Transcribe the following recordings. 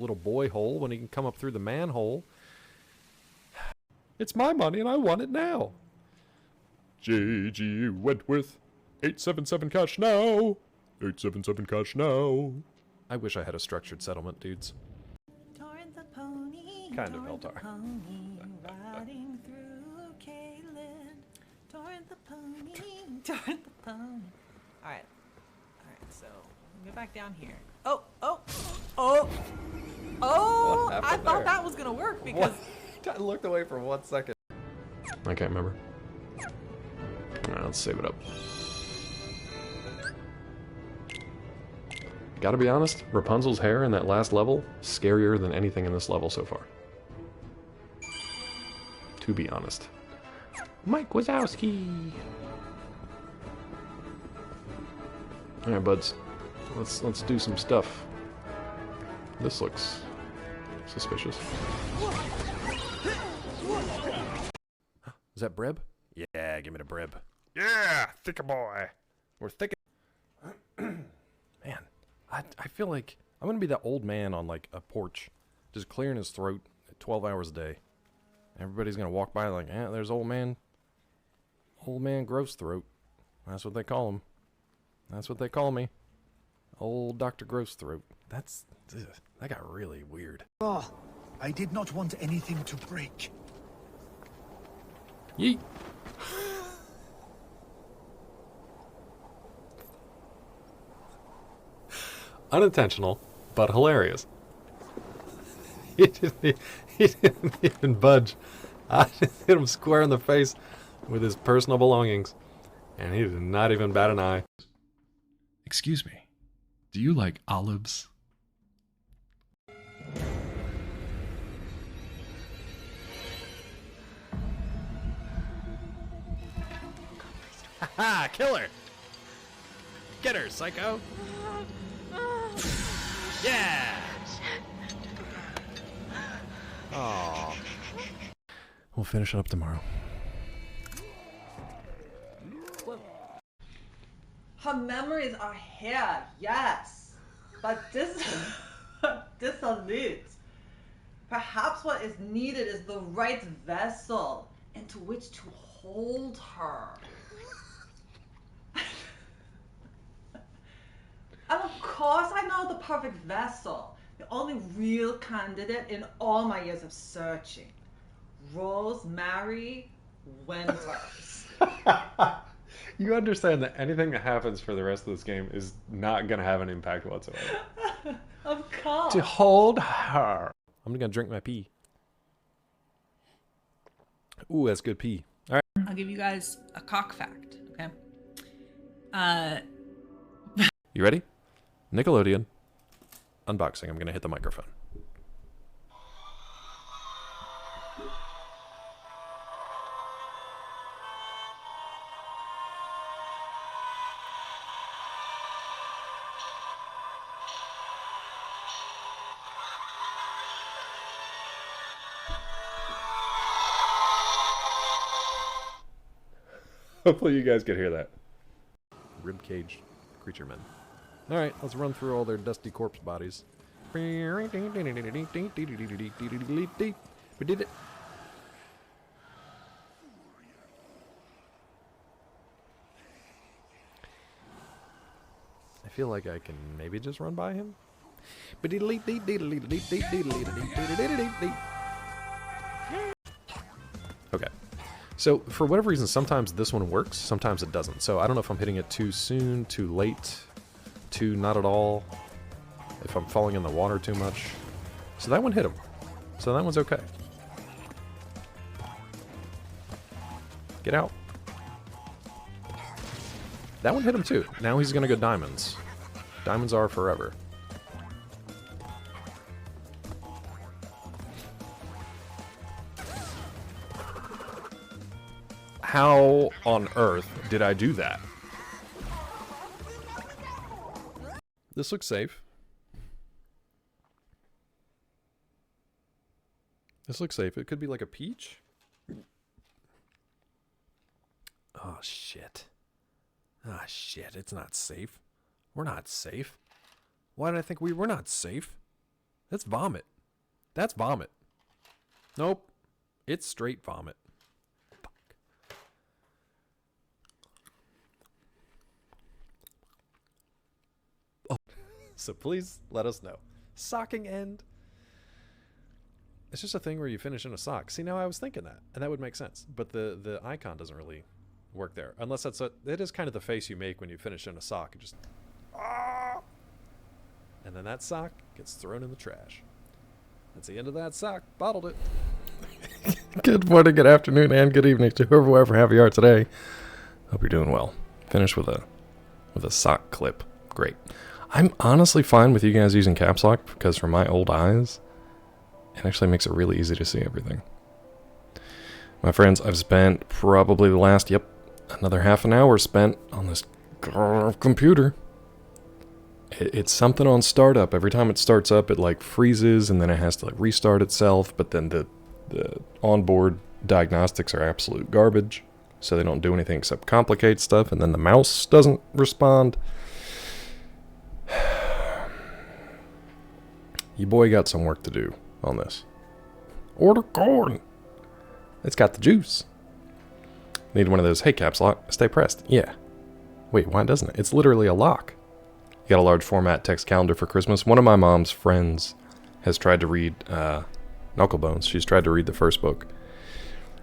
little boy hole when he can come up through the manhole. It's my money and I want it now. J.G. Wentworth, 877 cash now. 877 cash now. I wish I had a structured settlement, dudes. Torrent the pony, Kind of torrent the Eltar. pony, riding through Kaylin. Torrent the pony, torrent the pony. Alright, so get back down here. Oh! I thought that was gonna work because I looked away for 1 second. I can't remember. Alright, let's save it up. Gotta be honest, Rapunzel's hair in that last level, scarier than anything in this level so far. To be honest. Mike Wazowski! Alright, buds. Let's do some stuff. This looks suspicious. Is that Breb? Yeah, give me the Breb. Yeah, thicker boy. We're thick. Man, I feel like I'm gonna be that old man on like a porch, just clearing his throat 12 hours a day. Everybody's gonna walk by like, yeah, there's old man gross throat. That's what they call him. That's what they call me. Old Dr. Gross Throat. That got really weird. Oh, I did not want anything to break. Yeet. Unintentional, but hilarious. He didn't even budge. I just hit him square in the face with his personal belongings, and he did not even bat an eye. Excuse me, do you like olives? Ha! Kill her! Get her, psycho! Yeah! Aww. We'll finish it up tomorrow. her memories are here, yes, but dissolute. Perhaps what is needed is the right vessel into which to hold her. And of course I know the perfect vessel, the only real candidate in all my years of searching. Rosemary Winters. You understand that anything that happens for the rest of this game is not going to have an impact whatsoever. Of course. To hold her. I'm going to drink my pee. Ooh, that's good pee. All right. I'll give you guys a cock fact, okay? You ready? Nickelodeon. Unboxing. I'm going to hit the microphone. Hopefully you guys could hear that. Ribcage creature men. Alright, let's run through all their dusty corpse bodies. We did it. I feel like I can maybe just run by him. Okay. So, for whatever reason, sometimes this one works, sometimes it doesn't. So, I don't know if I'm hitting it too soon, too late, too not at all, if I'm falling in the water too much. So that one hit him. So that one's okay. Get out. That one hit him too. Now he's gonna go diamonds. Diamonds are forever. How on earth did I do that? This looks safe. This looks safe. It could be like a peach. Oh, shit. Ah, shit. It's not safe. We're not safe. Why did I think we were not safe? That's vomit. That's vomit. Nope. It's straight vomit. Fuck. Oh. So please let us know. Socking end. It's just a thing where you finish in a sock. See, now I was thinking that, and that would make sense. But the icon doesn't really work there. Unless it is kind of the face you make when you finish in a sock. It just... Ah! And then that sock gets thrown in the trash. That's the end of that sock. Bottled it. Good morning, good afternoon, and good evening to whoever you are today. Hope you're doing well. Finish with a sock clip. Great. I'm honestly fine with you guys using caps lock because for my old eyes, it actually makes it really easy to see everything. My friends, I've spent probably the last, another half an hour spent on this computer. It's something on startup. Every time it starts up, it like freezes and then it has to like restart itself. But then the onboard diagnostics are absolute garbage. So they don't do anything except complicate stuff. And then the mouse doesn't respond. You boy got some work to do on this. Order corn. It's got the juice. Need one of those, hey, caps lock, stay pressed. Yeah. Wait, why doesn't it? It's literally a lock. You got a large format text calendar for Christmas. One of my mom's friends has tried to read Knucklebones. She's tried to read the first book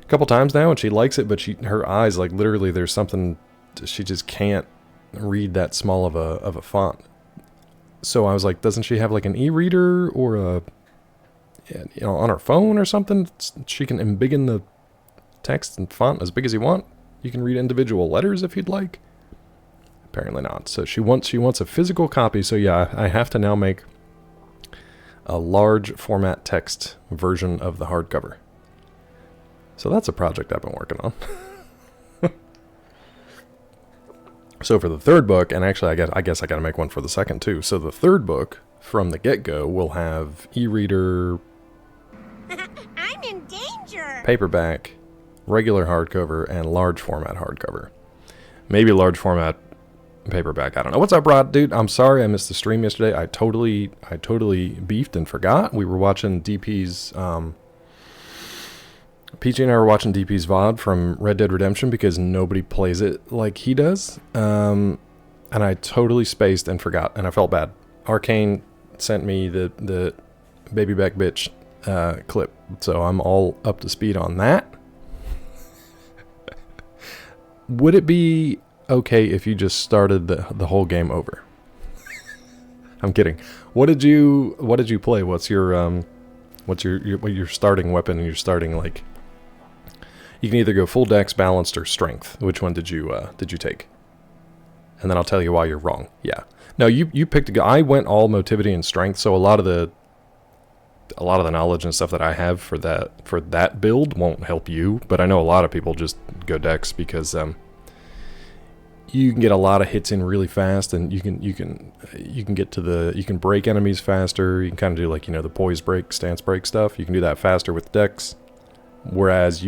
a couple times now, and she likes it, but her eyes, like literally there's something, she just can't read that small of a font. So I was like, doesn't she have like an e-reader or on her phone or something? She can embiggen the text and font as big as you want. You can read individual letters if you'd like. Apparently not. So she wants a physical copy. So yeah, I have to now make a large format text version of the hardcover. So that's a project I've been working on. So for the third book, and actually I guess I got to make one for the second too. So the third book from the get-go will have e-reader, I'm in danger. paperback, regular hardcover, and large format hardcover. Maybe large format paperback. I don't know. What's up, Rod? Dude, I'm sorry I missed the stream yesterday. I totally beefed and forgot. We were watching DP's PG and I were watching DP's VOD from Red Dead Redemption because nobody plays it like he does. And I totally spaced and forgot, and I felt bad. Arcane sent me the baby back bitch clip, so I'm all up to speed on that. Would it be okay if you just started the whole game over? I'm kidding. What did you play? What's your starting weapon and your starting, like, you can either go full dex, balanced, or strength. Which one did you take? And then I'll tell you why you're wrong. Yeah. No, you picked I went all motivity and strength, so a lot of the knowledge and stuff that I have for that build won't help you, but I know a lot of people just go dex because you can get a lot of hits in really fast, and you can get to you can break enemies faster. You can kind of do, like, the poise break, stance break stuff. You can do that faster with dex, whereas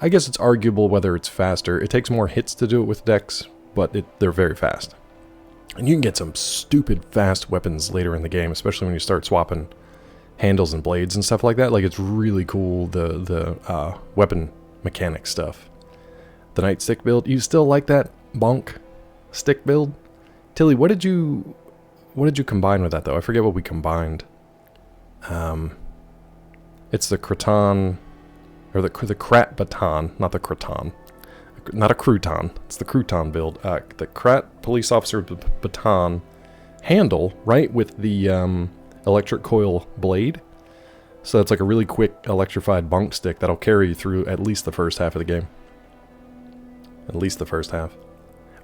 I guess it's arguable whether it's faster. It takes more hits to do it with dex, but they're very fast. And you can get some stupid fast weapons later in the game, especially when you start swapping handles and blades and stuff like that. Like, it's really cool, the weapon mechanic stuff. The nightstick build, you still like that bonk stick build? Tilly, what did you combine with that, though? I forget what we combined. It's the crouton, or the crat baton, not the crouton. Not a crouton. It's the crouton build. The Krat police officer baton handle, right, with the electric coil blade. So it's like a really quick electrified bonk stick that'll carry you through at least the first half of the game. At least the first half.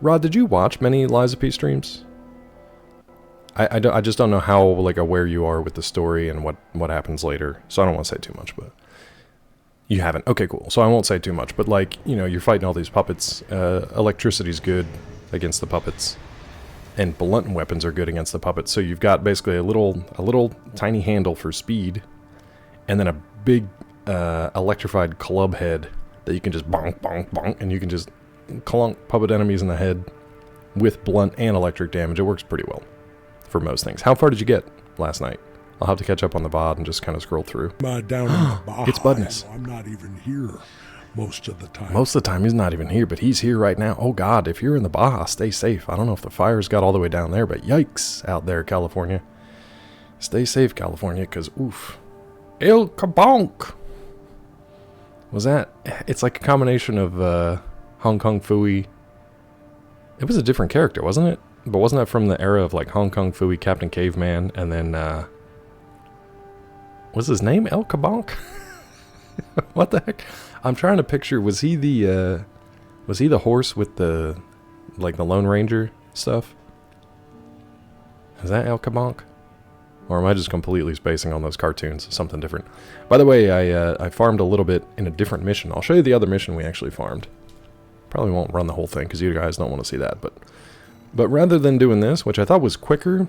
Rod, did you watch many Lies of P streams? I just don't know how, like, aware you are with the story and what happens later. So I don't want to say too much, but... You haven't. Okay, cool. So I won't say too much, but, like, you're fighting all these puppets. Electricity's good against the puppets, and blunt weapons are good against the puppets. So you've got basically a little tiny handle for speed, and then a big electrified club head that you can just bonk, bonk, bonk, and you can just clunk puppet enemies in the head with blunt and electric damage. It works pretty well for most things. How far did you get last night? I'll have to catch up on the VOD and just kind of scroll through. Down in the Baja, It's Budness. I'm not even here most of the time. Most of the time he's not even here, but he's here right now. Oh God, if you're in the Baja, stay safe. I don't know if the fires got all the way down there, but yikes out there, California. Stay safe, California, because oof. El Kabonk! Was that? It's like a combination of Hong Kong Phooey. It was a different character, wasn't it? But wasn't that from the era of like Hong Kong Phooey, Captain Caveman, and then was his name El Kabonk? What the heck? I'm trying to picture. Was he the horse with the like the Lone Ranger stuff? Is that El Kabonk? Or am I just completely spacing on those cartoons? Something different. By the way, I farmed a little bit in a different mission. I'll show you the other mission we actually farmed. Probably won't run the whole thing because you guys don't want to see that. But rather than doing this, which I thought was quicker,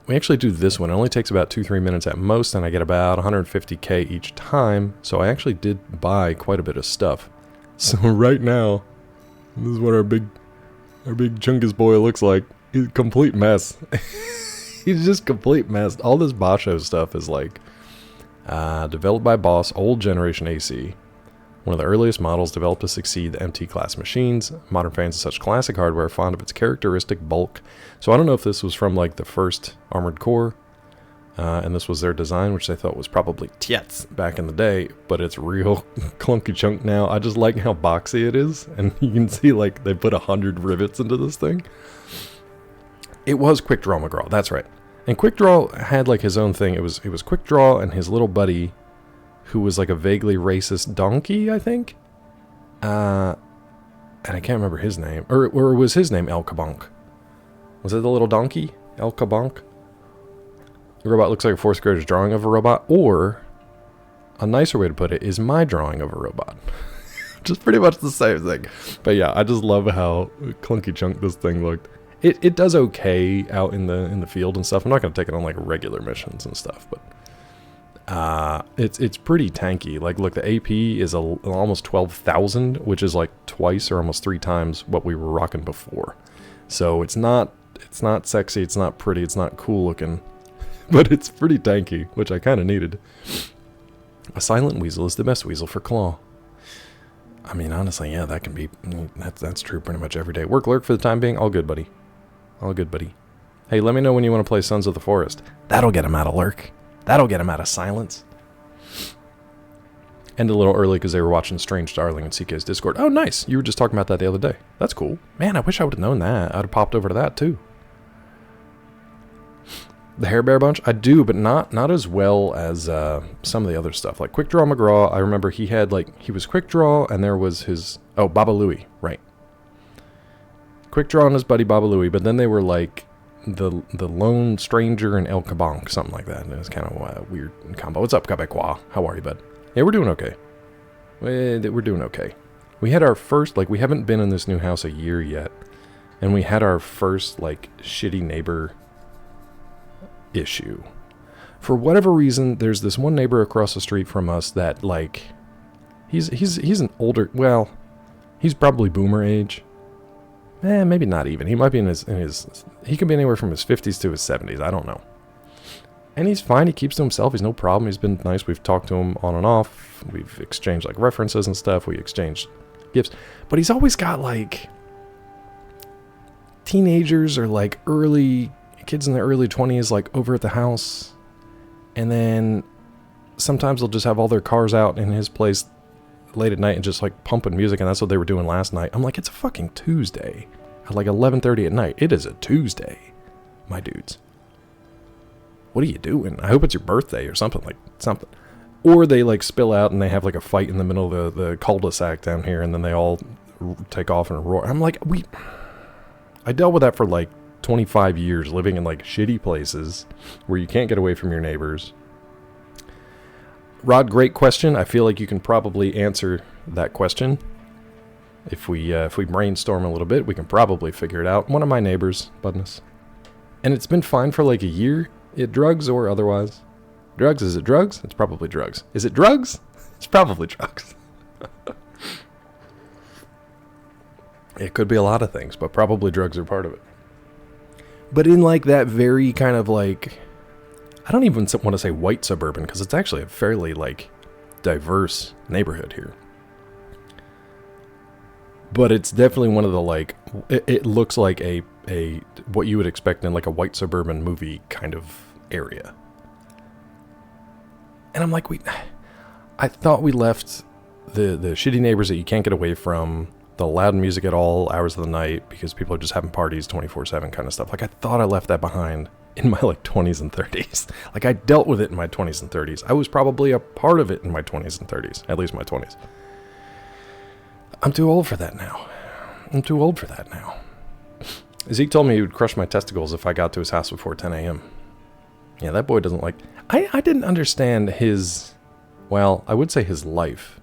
we actually do this one. It only takes about 2-3 minutes at most, and I get about 150k each time. So I actually did buy quite a bit of stuff. So right now, this is what our big chungus boy looks like. He's a complete mess. He's just complete mess. All this Basho stuff is like developed by Boss, old generation AC. One of the earliest models developed to succeed the MT class machines. Modern fans of such classic hardware are fond of its characteristic bulk. So I don't know if this was from like the first Armored Core, and this was their design, which they thought was probably tits back in the day, but it's real clunky chunk now. I just like how boxy it is, and you can see like they put 100 rivets into this thing. It was Quick Draw McGraw, that's right. And Quick Draw had like his own thing. It was Quick Draw and his little buddy, who was like a vaguely racist donkey, I think. And I can't remember his name. Or was his name El Kabonk? Was it the little donkey? El Kabonk? The robot looks like a fourth grader's drawing of a robot. Or, a nicer way to put it, is my drawing of a robot. Just pretty much the same thing. But yeah, I just love how clunky chunk this thing looked. It does okay out in the field and stuff. I'm not going to take it on like regular missions and stuff, but it's pretty tanky. Like, look, the AP is almost 12,000, which is like twice or almost 3 times what we were rocking before. So it's not sexy, it's not pretty, it's not cool looking, but it's pretty tanky, which I kind of needed. A silent weasel is the best weasel for claw. I mean, honestly, yeah, that can be, that's true pretty much every day. Work lurk for the time being, all good, buddy. All good, buddy. Hey, let me know when you want to play Sons of the Forest. That'll get him out of lurk. That'll get him out of silence. Ended a little early because they were watching Strange Darling in CK's Discord. Oh, nice. You were just talking about that the other day. That's cool. Man, I wish I would have known that. I'd have popped over to that, too. The Hair Bear Bunch? I do, but not as well as some of the other stuff. Like Quick Draw McGraw, I remember he had, like, he was Quick Draw, and there was his... Oh, Baba Louie, right. Quick Draw and his buddy Baba Louie, but then they were, like, the Lone Stranger and El Kabonk, something like that. It was kind of a weird combo. What's up, Quebecois? How are you, bud? Yeah, we're doing okay. We're doing okay. We had our first, like, we haven't been in this new house a year yet, and we had our first, like, shitty neighbor issue. For whatever reason, there's this one neighbor across the street from us that, like, he's an older, well, he's probably boomer age. Maybe not even. He might be in his he could be anywhere from his 50s to his 70s. I don't know. And he's fine. He keeps to himself. He's no problem. He's been nice. We've talked to him on and off. We've exchanged, like, references and stuff. We exchanged gifts. But he's always got, like, teenagers or, like, kids in their early 20s, like, over at the house. And then sometimes they'll just have all their cars out in his place late at night and just, like, pumping music, and that's what they were doing last night. I'm like, it's a fucking Tuesday at like 11:30 at night. It is a Tuesday, my dudes. What are you doing? I hope it's your birthday or something, like something. Or they, like, spill out and they have, like, a fight in the middle of the cul-de-sac down here, and then they all take off and roar. I'm like, I dealt with that for like 25 years, living in, like, shitty places where you can't get away from your neighbors. Rod, great question. I feel like you can probably answer that question. If we brainstorm a little bit, we can probably figure it out. One of my neighbors, Budness. And it's been fine for like a year. Drugs or otherwise. Drugs, is it drugs? It's probably drugs. Is it drugs? It's probably drugs. It could be a lot of things, but probably drugs are part of it. But in, like, that very kind of, like, I don't even want to say white suburban, because it's actually a fairly, like, diverse neighborhood here. But it's definitely one of the, like, it looks like a what you would expect in, like, a white suburban movie kind of area. And I'm like, I thought we left the shitty neighbors that you can't get away from, the loud music at all hours of the night because people are just having parties 24/7 kind of stuff. Like, I thought I left that behind in my, like, 20s and 30s. Like, I dealt with it in my 20s and 30s. I was probably a part of it in my 20s and 30s, at least my 20s. I'm too old for that now. I'm too old for that now. Zeke told me he would crush my testicles if I got to his house before 10 a.m. Yeah, that boy doesn't like... I didn't understand his... Well, I would say his life.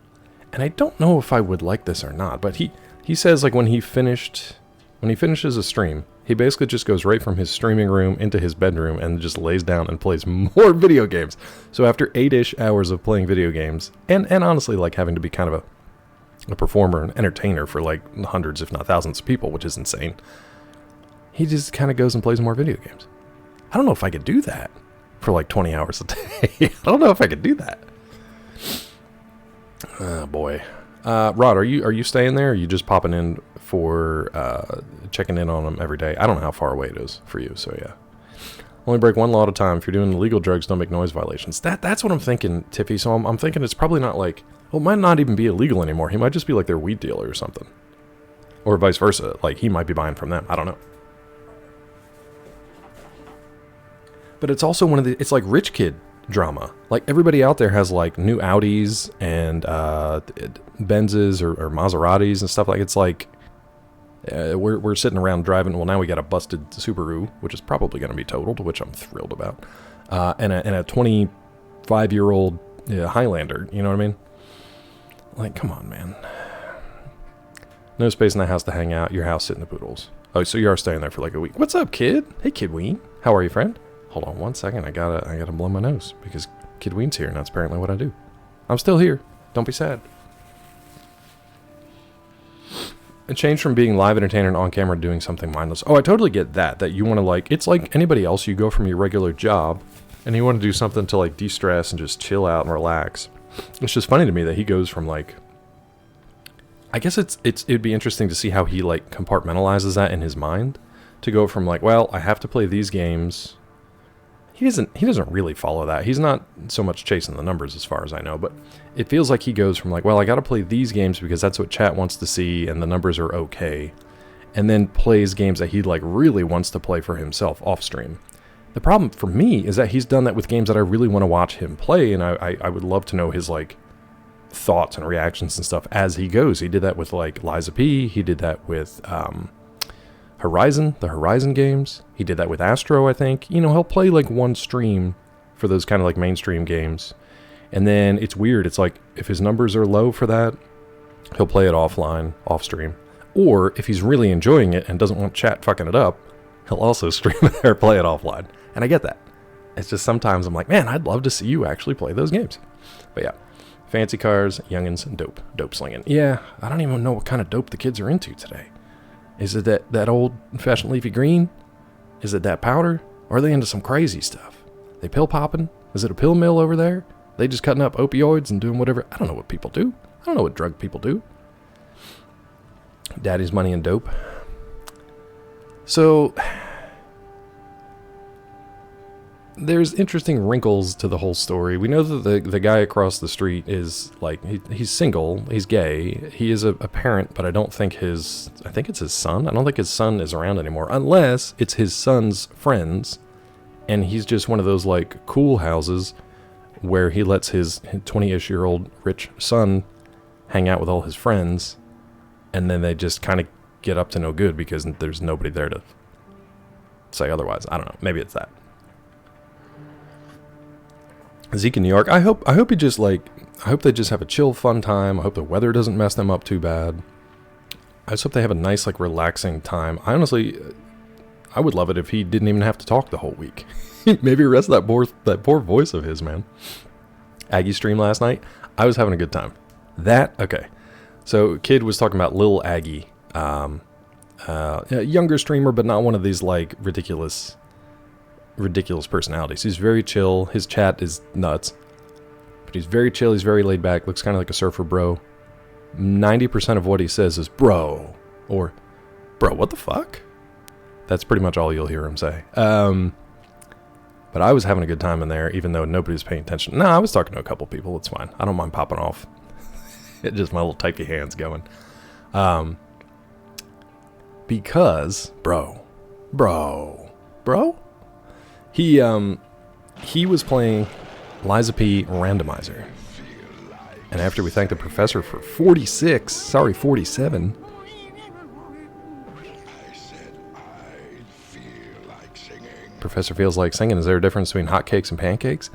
And I don't know if I would like this or not, but he says, like, when he finishes a stream, he basically just goes right from his streaming room into his bedroom and just lays down and plays more video games. So after 8-ish hours of playing video games, and honestly, like, having to be kind of a performer and entertainer for, like, hundreds, if not thousands of people, which is insane, he just kind of goes and plays more video games. I don't know if I could do that for, like, 20 hours a day. I don't know if I could do that. Oh, boy. Rod, are you staying there, or are you just popping in for checking in on them every day? I don't know how far away it is for you, so yeah. Only break one law at a time. If you're doing illegal drugs, don't make noise violations. That's what I'm thinking, Tiffy. So I'm thinking it's probably not like... Well, it might not even be illegal anymore. He might just be like their weed dealer or something. Or vice versa. Like, he might be buying from them. I don't know. But it's also one of the... It's like rich kid drama. Like, everybody out there has, like, new Audis and Benzes or Maseratis and stuff. Like, it's like... we're sitting around driving. Well, now we got a busted Subaru, which is probably going to be totaled, which I'm thrilled about. And a 25-year-old Highlander. You know what I mean? Like, come on, man. No space in the house to hang out. Your house sitting the poodles. Oh, so you are staying there for like a week. What's up, kid? Hey, Kid Ween. How are you, friend? Hold on one second. I gotta blow my nose because Kid Ween's here, and that's apparently what I do. I'm still here. Don't be sad. It changed from being live entertainer and on camera to doing something mindless. Oh, I totally get that. That you want to, like, it's like anybody else. You go from your regular job, and you want to do something to, like, de-stress and just chill out and relax. It's just funny to me that he goes from, like... I guess it'd be interesting to see how he, like, compartmentalizes that in his mind. To go from, like, well, I have to play these games. He doesn't really follow that. He's not so much chasing the numbers as far as I know, but it feels like he goes from, like, well, I got to play these games because that's what chat wants to see and the numbers are okay, and then plays games that he, like, really wants to play for himself off stream. The problem for me is that he's done that with games that I really want to watch him play, and I would love to know his, like, thoughts and reactions and stuff as he goes. He did that with, like, Liza P. He did that with Horizon, the Horizon games. He did that with Astro, I think. You know, he'll play, like, one stream for those kind of, like, mainstream games. And then it's weird. It's like, if his numbers are low for that, he'll play it offline, off stream. Or if he's really enjoying it and doesn't want chat fucking it up, he'll also stream it or play it offline. And I get that. It's just sometimes I'm like, man, I'd love to see you actually play those games. But yeah, fancy cars, youngins, and dope slinging. Yeah, I don't even know what kind of dope the kids are into today. Is it that old-fashioned leafy green? Is it that powder? Or are they into some crazy stuff? They pill popping? Is it a pill mill over there? They just cutting up opioids and doing whatever? I don't know what people do. I don't know what drug people do. Daddy's money and dope. So... there's interesting wrinkles to the whole story. We know that the guy across the street is, like, he's single, he's gay, he is a parent, but I think it's his son. I don't think his son is around anymore, unless it's his son's friends, and he's just one of those, like, cool houses where he lets his 20-ish-year-old rich son hang out with all his friends, and then they just kind of get up to no good because there's nobody there to say otherwise. I don't know. Maybe it's that. Zeke in New York. I hope he just, like, I hope they just have a chill, fun time. I hope the weather doesn't mess them up too bad. I just hope they have a nice, like, relaxing time. I would love it if he didn't even have to talk the whole week. Maybe rest that poor voice of his, man. Aggie stream last night. I was having a good time. Okay. So Kid was talking about Lil Aggie, a younger streamer, but not one of these, like, ridiculous ridiculous personalities. He's very chill. His chat is nuts. But he's very chill. He's very laid back. Looks kind of like a surfer bro. 90% of what he says is bro. Or, bro, what the fuck? That's pretty much all you'll hear him say. But I was having a good time in there, even though nobody was paying attention. No, I was talking to a couple people. It's fine. I don't mind popping off. It's just my little typey hands going. Because, bro. He was playing Liza P. Randomizer. And after we thanked the professor for 47. Professor feels like singing. Is there a difference between hotcakes and pancakes?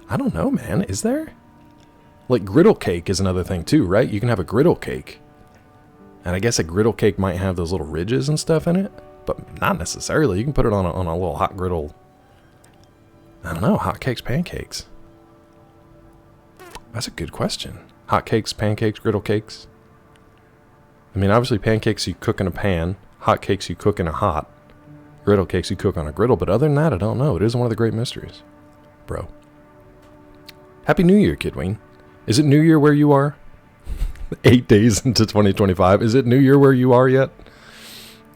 I don't know, man. Is there? Like, griddle cake is another thing, too, right? You can have a griddle cake. And I guess a griddle cake might have those little ridges and stuff in it. But not necessarily. You can put it on a little hot griddle. I don't know. Hotcakes, pancakes. That's a good question. Hotcakes, pancakes, griddle cakes. I mean, obviously pancakes you cook in a pan. Hotcakes you cook in a hot. Griddle cakes you cook on a griddle, but other than that, I don't know. It is one of the great mysteries. Bro. Happy New Year, Kidween. Is it New Year where you are? 8 days into 2025. Is it New Year where you are yet?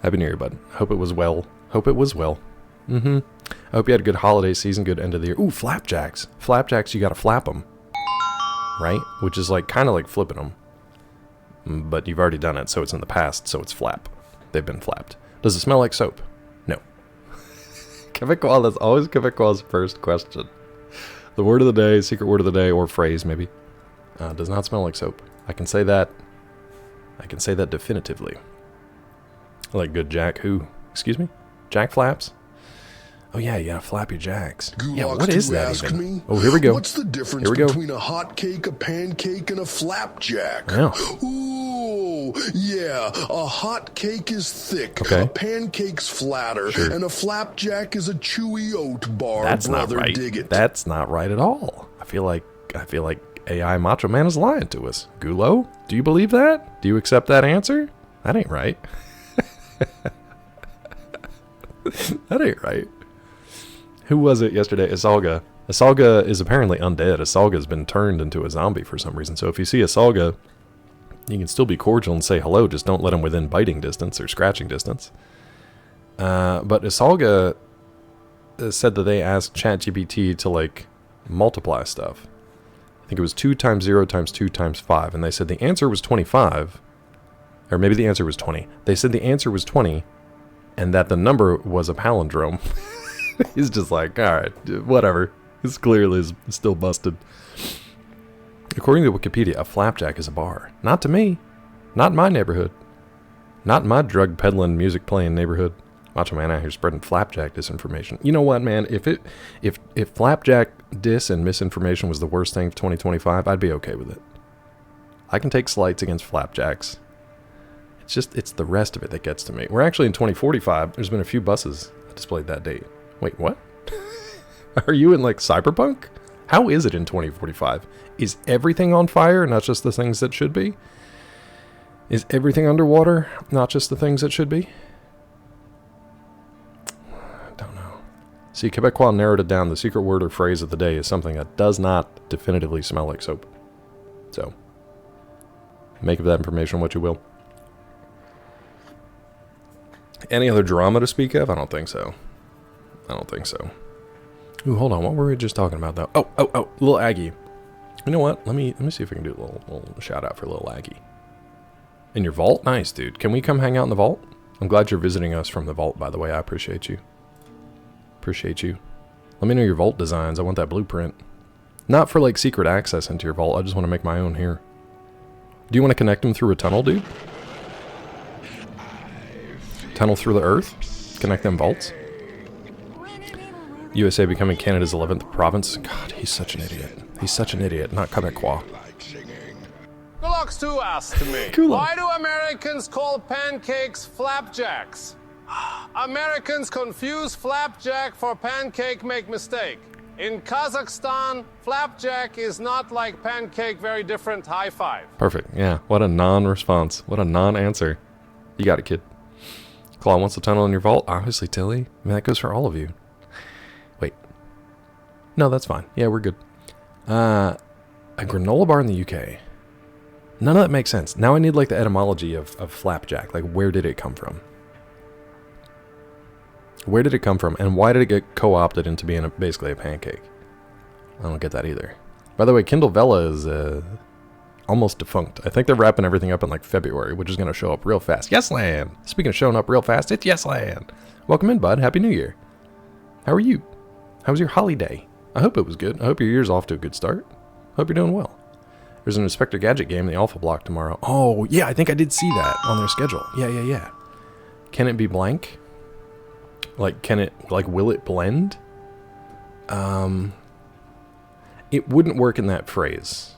Happy New Year, bud. Hope it was well. I hope you had a good holiday season, good end of the year. Ooh, flapjacks. Flapjacks, you gotta flap them. Right? Which is like kind of like flipping them. But you've already done it, so it's in the past, so it's flap. They've been flapped. Does it smell like soap? No. Quebecois, that's always Quebecois' first question. The word of the day, secret word of the day, or phrase maybe. Does not smell like soap. I can say that. I can say that definitively. Like good Jack who? Excuse me? Jack flaps? Oh yeah, you gotta flap your jacks. Yeah, what is that even? Me, oh, here we go. What's the difference between a hot cake, a pancake, and a flapjack? Yeah. Ooh, yeah. A hot cake is thick, okay. A pancake's flatter, sure. And a flapjack is a chewy oat bar. That's brother, not right. Dig it. That's not right at all. I feel like AI Macho Man is lying to us. Gulo, do you believe that? Do you accept that answer? That ain't right. That ain't right. Who was it yesterday? Isalga. Isalga is apparently undead. Isalga's been turned into a zombie for some reason. So if you see Isalga, you can still be cordial and say hello. Just don't let him within biting distance or scratching distance. But Isalga said that they asked ChatGPT to, like, multiply stuff. I think it was 2 times 0 times 2 times 5. And they said the answer was 25. Or maybe the answer was 20. They said the answer was 20. And that the number was a palindrome. He's just like, alright, whatever. This clearly is still busted. According to Wikipedia, a flapjack is a bar. Not to me. Not in my neighborhood. Not in my drug peddling, music playing neighborhood. Macho Man out here spreading flapjack disinformation. You know what, man? If flapjack dis and misinformation was the worst thing of 2025, I'd be okay with it. I can take slights against flapjacks. It's the rest of it that gets to me. We're actually in 2045. There's been a few buses displayed that date. Wait, what? Are you in, like, cyberpunk? How is it in 2045? Is everything on fire, not just the things that should be? Is everything underwater, not just the things that should be? I don't know. See, Quebecois narrowed it down. The secret word or phrase of the day is something that does not definitively smell like soap. So, make of that information what you will. Any other drama to speak of? I don't think so. Ooh, hold on. What were we just talking about, though? Oh, little Aggie. You know what? Let me see if we can do a little shout out for little Aggie. In your vault? Nice, dude. Can we come hang out in the vault? I'm glad you're visiting us from the vault, by the way. I appreciate you. Let me know your vault designs. I want that blueprint. Not for, like, secret access into your vault. I just want to make my own here. Do you want to connect them through a tunnel, dude? Tunnel through the earth? Connect them vaults? USA becoming Canada's 11th province? God, he's such an idiot. He's such an idiot, not Quebecois. Kulaks too asked me, why do Americans call pancakes flapjacks? Americans confuse flapjack for pancake, make mistake. In Kazakhstan, flapjack is not like pancake, very different. High five. Perfect, yeah. What a non-response. What a non-answer. You got it, kid. Claw wants a tunnel in your vault? Obviously, Tilly. I mean, that goes for all of you. No, that's fine. Yeah, we're good. A granola bar in the UK. None of that makes sense. Now I need like the etymology of flapjack. Like, where did it come from? Where did it come from? And why did it get co-opted into being basically a pancake? I don't get that either. By the way, Kindle Vella is almost defunct. I think they're wrapping everything up in like February, which is going to show up real fast. Yesland! Speaking of showing up real fast, it's Yesland! Welcome in, bud. Happy New Year. How are you? How was your holiday? I hope it was good. I hope your year's off to a good start. Hope you're doing well. There's an Inspector Gadget game in the Alpha Block tomorrow. Oh, yeah, I think I did see that on their schedule. Yeah. Can it be blank? Like, will it blend? It wouldn't work in that phrase.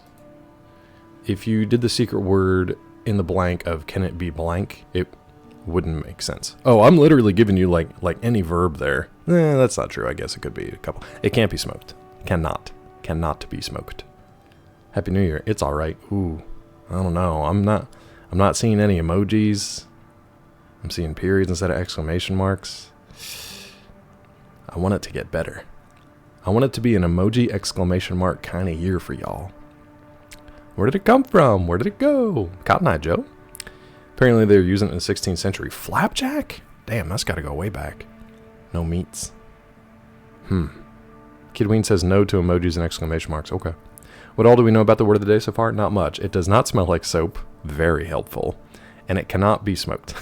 If you did the secret word in the blank of can it be blank, it wouldn't make sense. Oh, I'm literally giving you like any verb there. That's not true. I guess it could be a couple. It can't be smoked. Cannot be smoked. Happy New Year. It's all right. Ooh, I don't know. I'm not seeing any emojis. I'm seeing periods instead of exclamation marks. I want it to get better. I want it to be an emoji exclamation mark kind of year for y'all. Where did it come from? Where did it go? Cotton Eye Joe. Apparently they were using it in the 16th century. Flapjack? Damn, that's got to go way back. No meats. Kidween says no to emojis and exclamation marks. Okay. What all do we know about the word of the day so far? Not much. It does not smell like soap. Very helpful. And it cannot be smoked.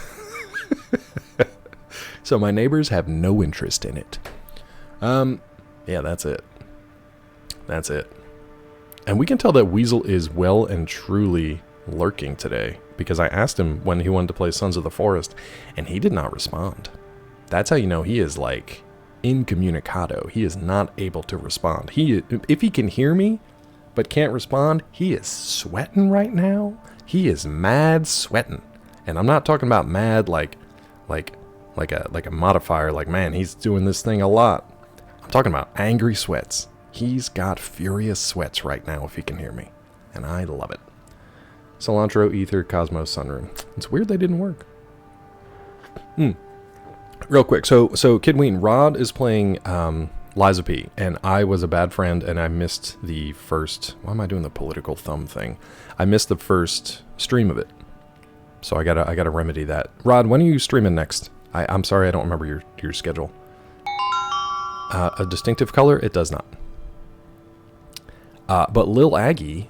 So my neighbors have no interest in it. Yeah, that's it. That's it. And we can tell that Weasel is well and truly lurking today, because I asked him when he wanted to play Sons of the Forest, and he did not respond. That's how you know he is like incommunicado. He is not able to respond. If he can hear me but can't respond, he is sweating right now. He is mad sweating. And I'm not talking about mad like a modifier, like, man, he's doing this thing a lot. I'm talking about angry sweats. He's got furious sweats right now if he can hear me. And I love it. Cilantro, Ether, Cosmos, Sunroom. It's weird they didn't work. Real quick. So Kidween, Rod is playing Liza P. And I was a bad friend and I missed the first... Why am I doing the political thumb thing? I missed the first stream of it. So I gotta remedy that. Rod, when are you streaming next? I'm sorry, I don't remember your schedule. A distinctive color? It does not. But Lil Aggie...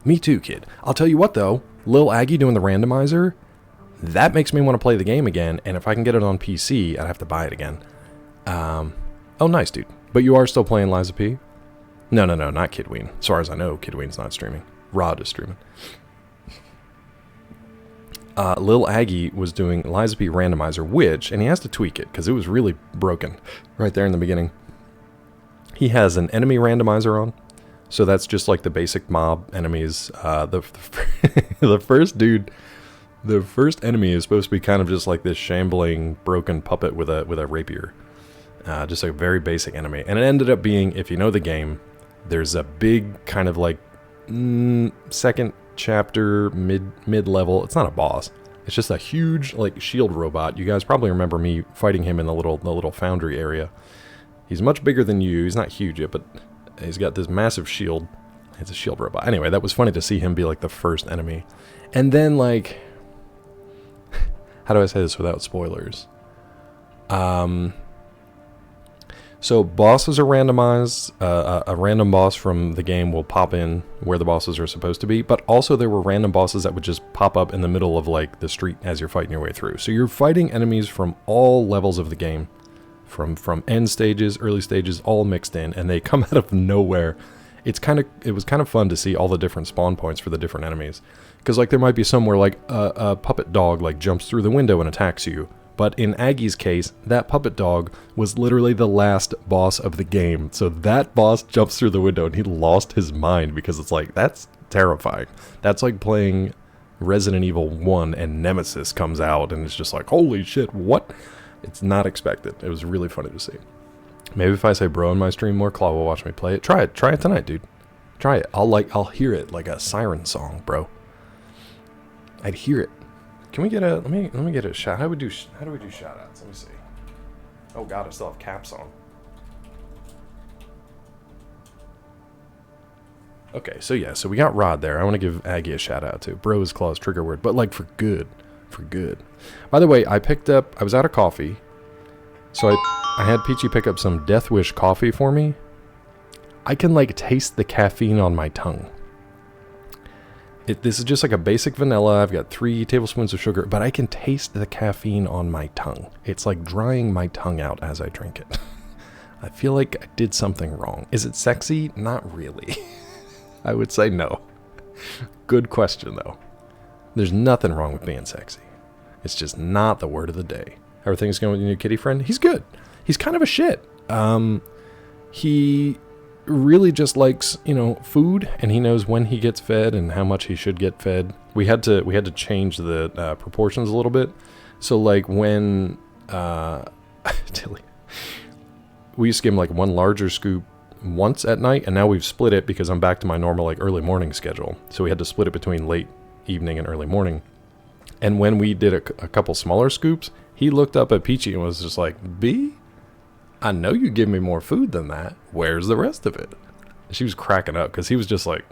Me too, kid. I'll tell you what, though. Lil Aggie doing the randomizer, that makes me want to play the game again, and if I can get it on PC, I'd have to buy it again. Oh, nice, dude. But you are still playing Liza P? No, not Kidween. As far as I know, Kidween's not streaming. Rod is streaming. Lil Aggie was doing Liza P randomizer, which, and he has to tweak it, because it was really broken right there in the beginning. He has an enemy randomizer on. So that's just like the basic mob enemies. The first enemy is supposed to be kind of just like this shambling, broken puppet with a rapier. Just a very basic enemy. And it ended up being, if you know the game, there's a big kind of like second chapter, mid-level. It's not a boss. It's just a huge like shield robot. You guys probably remember me fighting him in the little foundry area. He's much bigger than you. He's not huge yet, but he's got this massive shield. It's a shield robot. Anyway, that was funny to see him be like the first enemy. And then like... How do I say this without spoilers? So bosses are randomized. A random boss from the game will pop in where the bosses are supposed to be. But also there were random bosses that would just pop up in the middle of like the street as you're fighting your way through. So you're fighting enemies from all levels of the game. From end stages, early stages, all mixed in, and they come out of nowhere. It was kind of fun to see all the different spawn points for the different enemies, because like there might be somewhere like a puppet dog like jumps through the window and attacks you, but in Aggie's case, that puppet dog was literally the last boss of the game. So that boss jumps through the window and he lost his mind, because it's like, that's terrifying. That's like playing Resident Evil 1 and Nemesis comes out and it's just like, holy shit, what? It's not expected. It was really funny to see. Maybe if I say bro in my stream more, Claw will watch me play it. Try it tonight, dude. Try it. I'll hear it like a siren song, bro. I'd hear it. Can we get a let me get a shot? How do we do shout outs? Let me see. Oh god, I still have caps on. Okay, so yeah, so we got Rod there. I want to give Aggie a shout out too. Bro is Claw's trigger word, but like for good. For good. By the way, I was out of coffee. So I had Peachy pick up some Death Wish coffee for me. I can like taste the caffeine on my tongue. This is just like a basic vanilla. I've got 3 tablespoons of sugar, but I can taste the caffeine on my tongue. It's like drying my tongue out as I drink it. I feel like I did something wrong. Is it sexy? Not really. I would say no. Good question, though. There's nothing wrong with being sexy. It's just not the word of the day. How are things going with your new kitty friend? He's good. He's kind of a shit. He really just likes, food, and he knows when he gets fed and how much he should get fed. We had to change the proportions a little bit. So, like, when Tilly, we used to give him like one larger scoop once at night, and now we've split it because I'm back to my normal like early morning schedule. So we had to split it between late evening and early morning. And when we did a couple smaller scoops, he looked up at Peachy and was just like, B, I know you give me more food than that. Where's the rest of it? She was cracking up because he was just like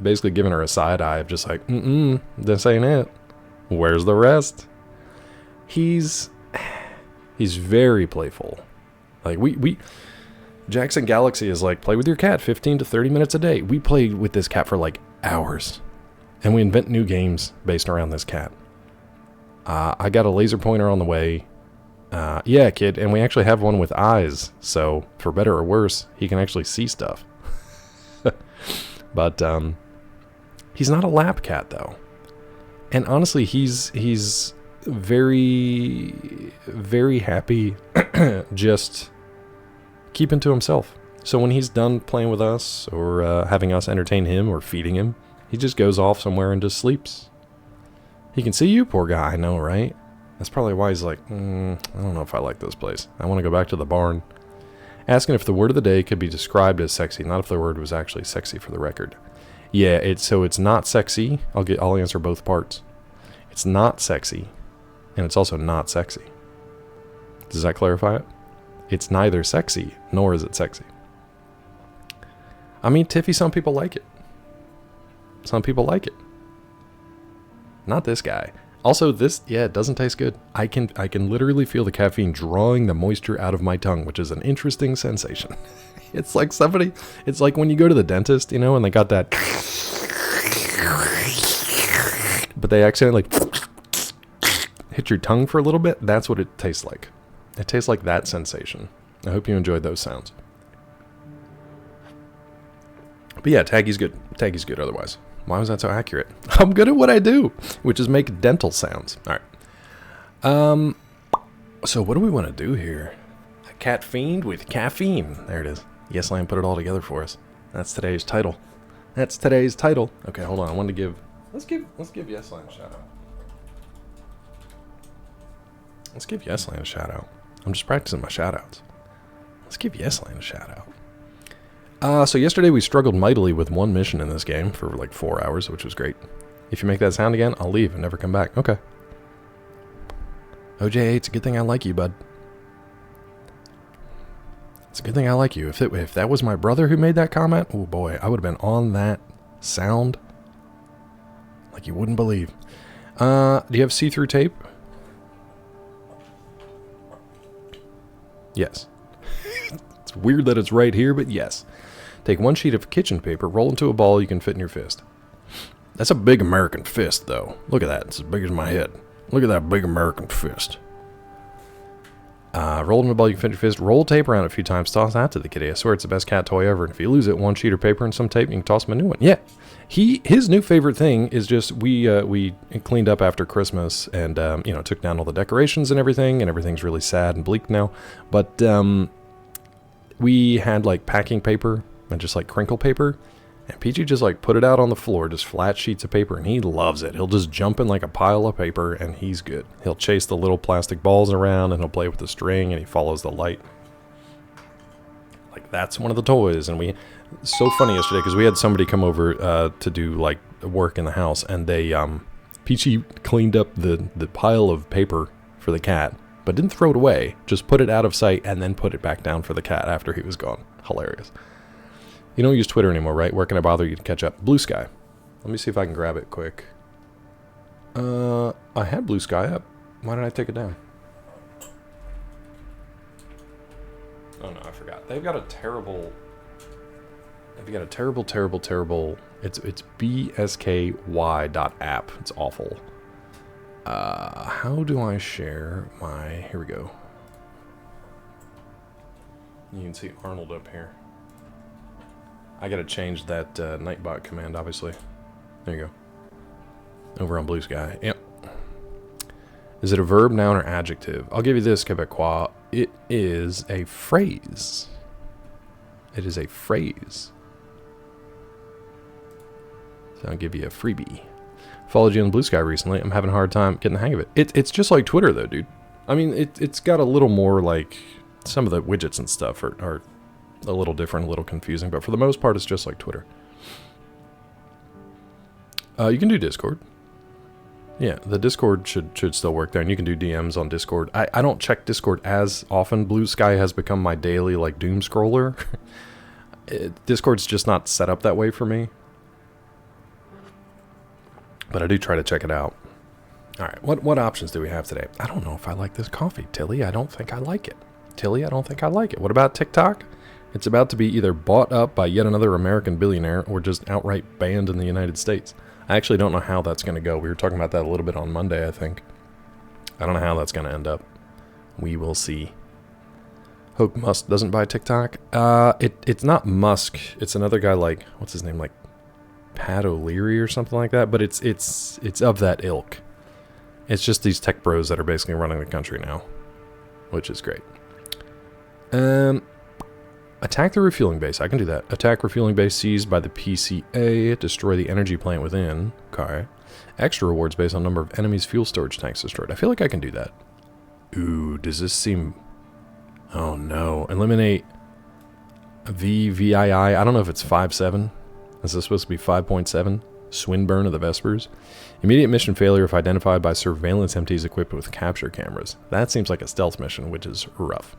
basically giving her a side eye of just like, this ain't it. Where's the rest? He's very playful. Like we Jackson Galaxy is like, play with your cat 15 to 30 minutes a day. We play with this cat for like hours. And we invent new games based around this cat. I got a laser pointer on the way. Yeah, kid. And we actually have one with eyes. So, for better or worse, he can actually see stuff. But, he's not a lap cat, though. And honestly, he's very, very happy just keeping to himself. So when he's done playing with us or having us entertain him or feeding him, he just goes off somewhere and just sleeps. He can see you, poor guy, I know, right? That's probably why he's like, I don't know if I like this place. I want to go back to the barn. Asking if the word of the day could be described as sexy, not if the word was actually sexy for the record. Yeah, it's not sexy. I'll answer both parts. It's not sexy, and it's also not sexy. Does that clarify it? It's neither sexy, nor is it sexy. I mean, Tiffy, some people like it. Some people like it. Not this guy. Also, it doesn't taste good. I can literally feel the caffeine drawing the moisture out of my tongue, which is an interesting sensation. It's like when you go to the dentist, and they got that, but they accidentally hit your tongue for a little bit. That's what it tastes like. It tastes like that sensation. I hope you enjoyed those sounds. But yeah, Taggy's good. Taggy's good otherwise. Why was that so accurate? I'm good at what I do, which is make dental sounds. All right. So what do we want to do here? A cat fiend with caffeine. There it is. Yes Land put it all together for us. That's today's title. That's today's title. Okay, hold on. I wanted to give. Let's give Yes Land a shout out. Let's give Yes Land a shout out. I'm just practicing my shout outs. Let's give Yes Land a shout out. So yesterday we struggled mightily with one mission in this game for like 4 hours, which was great. If you make that sound again, I'll leave and never come back. Okay. OJ, it's a good thing I like you, bud. It's a good thing I like you. If that was my brother who made that comment, oh boy, I would have been on that sound like you wouldn't believe. Do you have see-through tape? Yes. It's weird that it's right here, but yes. Take one sheet of kitchen paper, roll into a ball you can fit in your fist. That's a big American fist, though. Look at that. It's as big as my head. Look at that big American fist. Roll into a ball you can fit in your fist. Roll tape around it a few times. Toss that to the kitty. I swear it's the best cat toy ever. And if you lose it, one sheet of paper and some tape, you can toss him a new one. Yeah. His new favorite thing is just we cleaned up after Christmas and took down all the decorations and everything's really sad and bleak now. But we had like packing paper and just like crinkle paper, and Peachy just like put it out on the floor, just flat sheets of paper, and he loves it. He'll just jump in like a pile of paper and he's good. He'll chase the little plastic balls around and he'll play with the string and he follows the light. Like that's one of the toys. And so funny yesterday because we had somebody come over to do like work in the house, and they Peachy cleaned up the pile of paper for the cat, but didn't throw it away, just put it out of sight and then put it back down for the cat after he was gone. Hilarious. You don't use Twitter anymore, right? Where can I bother you to catch up? Blue Sky. Let me see if I can grab it quick. I had Blue Sky up. Why did I take it down? Oh no, I forgot. They've got a terrible... They've got a terrible... It's bsky.app. It's awful. How do I share my... Here we go. You can see Arnold up here. I gotta change that Nightbot command, obviously. There you go. Over on Blue Sky. Yep. Is it a verb, noun, or adjective? I'll give you this, Quebecois. It is a phrase. It is a phrase. So I'll give you a freebie. Followed you on Blue Sky recently. I'm having a hard time getting the hang of it. It's just like Twitter, though, dude. I mean, it's got a little more, like... Some of the widgets and stuff are a little different, a little confusing. But for the most part, it's just like Twitter. You can do Discord. Yeah, the Discord should still work there, and you can do DMs on Discord. I don't check Discord as often. Blue Sky has become my daily, like, doom scroller. Discord's just not set up that way for me. But I do try to check it out. Alright, what options do we have today? I don't know if I like this coffee, Tilly. I don't think I like it. Tilly, I don't think I like it. What about TikTok? It's about to be either bought up by yet another American billionaire or just outright banned in the United States. I actually don't know how that's going to go. We were talking about that a little bit on Monday, I think. I don't know how that's going to end up. We will see. Hope Musk doesn't buy TikTok. It's not Musk. It's another guy like, what's his name? Like Pat O'Leary or something like that. But it's of that ilk. It's just these tech bros that are basically running the country now. Which is great. Attack the refueling base. I can do that. Attack refueling base seized by the PCA. Destroy the energy plant within. Okay. Extra rewards based on number of enemies' fuel storage tanks destroyed. I feel like I can do that. Ooh, does this seem... Oh no. Eliminate VVII. I don't know if it's 5.7. Is this supposed to be 5.7? Swinburne of the Vespers. Immediate mission failure if identified by surveillance MTs equipped with capture cameras. That seems like a stealth mission, which is rough.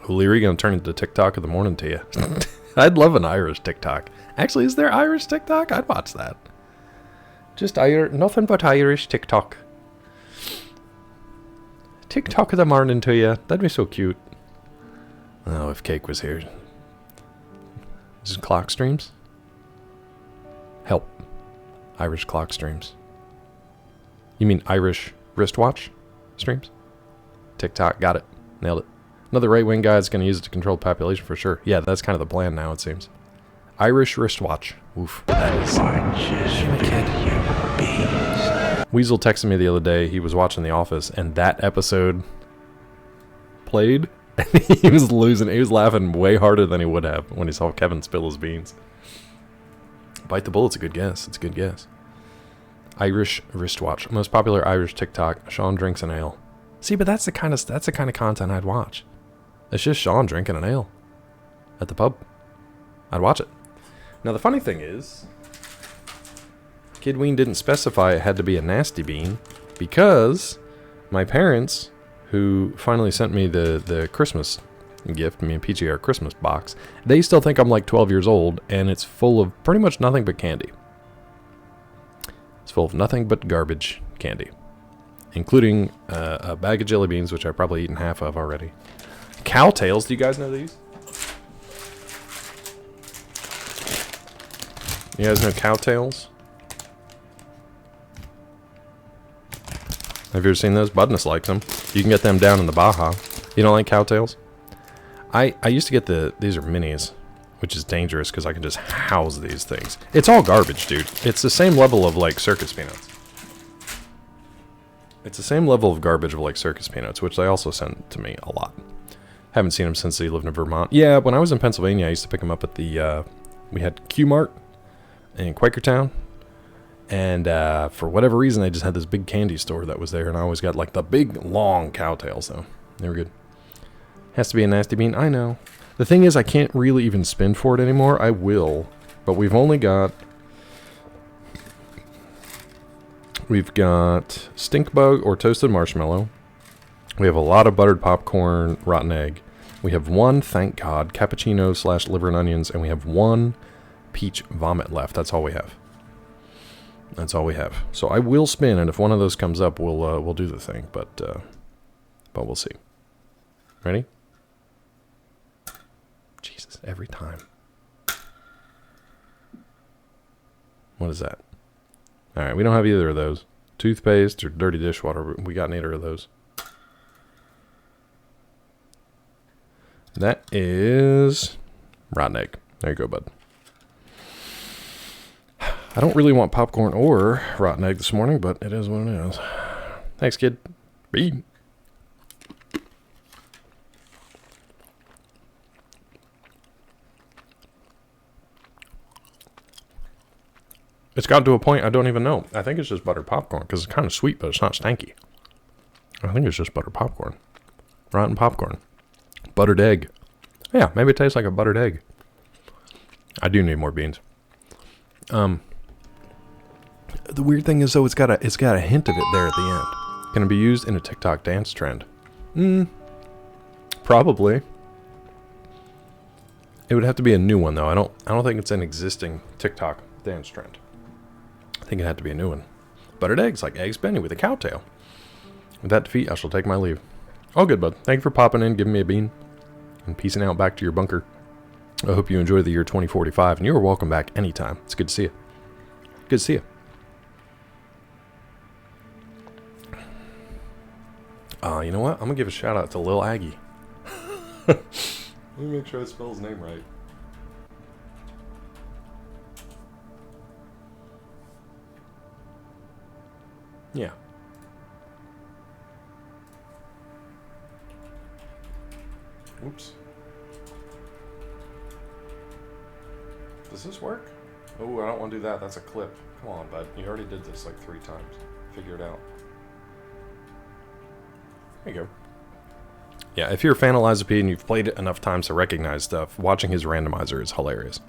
O'Leary gonna turn into TikTok of the morning to you. I'd love an Irish TikTok. Actually, is there Irish TikTok? I'd watch that. Just nothing but Irish TikTok. TikTok of the morning to you. That'd be so cute. Oh, if Cake was here. Is it clock streams? Help. Irish clock streams. You mean Irish wristwatch streams? TikTok, got it. Nailed it. Another right-wing guy is going to use it to control the population for sure. Yeah, that's kind of the plan now, it seems. Irish wristwatch. Oof. That is... Weasel texted me the other day. He was watching The Office, and that episode played. And he was losing. He was laughing way harder than he would have when he saw Kevin spill his beans. Bite the bullet's a good guess. It's a good guess. Irish wristwatch. Most popular Irish TikTok. Sean drinks an ale. See, but that's the kind of content I'd watch. It's just Sean drinking an ale at the pub. I'd watch it. Now the funny thing is, Kidween didn't specify it had to be a nasty bean because my parents, who finally sent me the Christmas gift, me and PGR Christmas box, they still think I'm like 12 years old, and it's full of pretty much nothing but candy. It's full of nothing but garbage candy, including a bag of jelly beans, which I've probably eaten half of already. Cowtails, do you guys know these? You guys know cowtails? Have you ever seen those? Budness likes them. You can get them down in the Baja. You don't like cowtails? I used to get these are minis, which is dangerous because I can just house these things. It's all garbage, dude. It's the same level of like circus peanuts. It's the same level of garbage of like circus peanuts, which they also send to me a lot. Haven't seen them since they lived in Vermont. Yeah, when I was in Pennsylvania, I used to pick them up at the, we had Q-Mart in Quakertown. And for whatever reason, they just had this big candy store that was there. And I always got like the big, long cowtails, so they were good. Has to be a nasty bean. I know. The thing is, I can't really even spin for it anymore. I will. But we've only got... We've got stink bug or toasted marshmallow. We have a lot of buttered popcorn, rotten egg. We have one, thank God, cappuccino / liver and onions, and we have one peach vomit left. That's all we have. That's all we have. So I will spin, and if one of those comes up, we'll do the thing. But we'll see. Ready? Jesus, every time. What is that? All right, we don't have either of those. Toothpaste or dirty dishwater. We got neither of those. That is rotten egg. There you go, bud. I don't really want popcorn or rotten egg this morning, but it is what it is. Thanks, kid. Bean. It's gotten to a point I don't even know. I think it's just buttered popcorn because it's kind of sweet, but it's not stanky. I think it's just buttered popcorn. Rotten popcorn. Buttered egg. Yeah, maybe it tastes like a buttered egg. I do need more beans. The weird thing is though, it's got a hint of it there at the end. Can it be used in a TikTok dance trend? Probably. It would have to be a new one though. I don't think it's an existing TikTok dance trend. I think it had to be a new one. Buttered eggs, like Eggs Benny with a cow tail. With that defeat, I shall take my leave. All good, bud. Thank you for popping in, giving me a bean, and peacing out back to your bunker. I hope you enjoy the year 2045, and you are welcome back anytime. It's good to see you. Good to see you. You know what? I'm going to give a shout out to Lil Aggie. Let me make sure I spell his name right. Yeah. Oops. Does this work? Oh, I don't want to do that. That's a clip. Come on, bud. You already did this like 3 times. Figure it out. There you go. Yeah, if you're a fan of Liza P and you've played it enough times to recognize stuff, watching his randomizer is hilarious.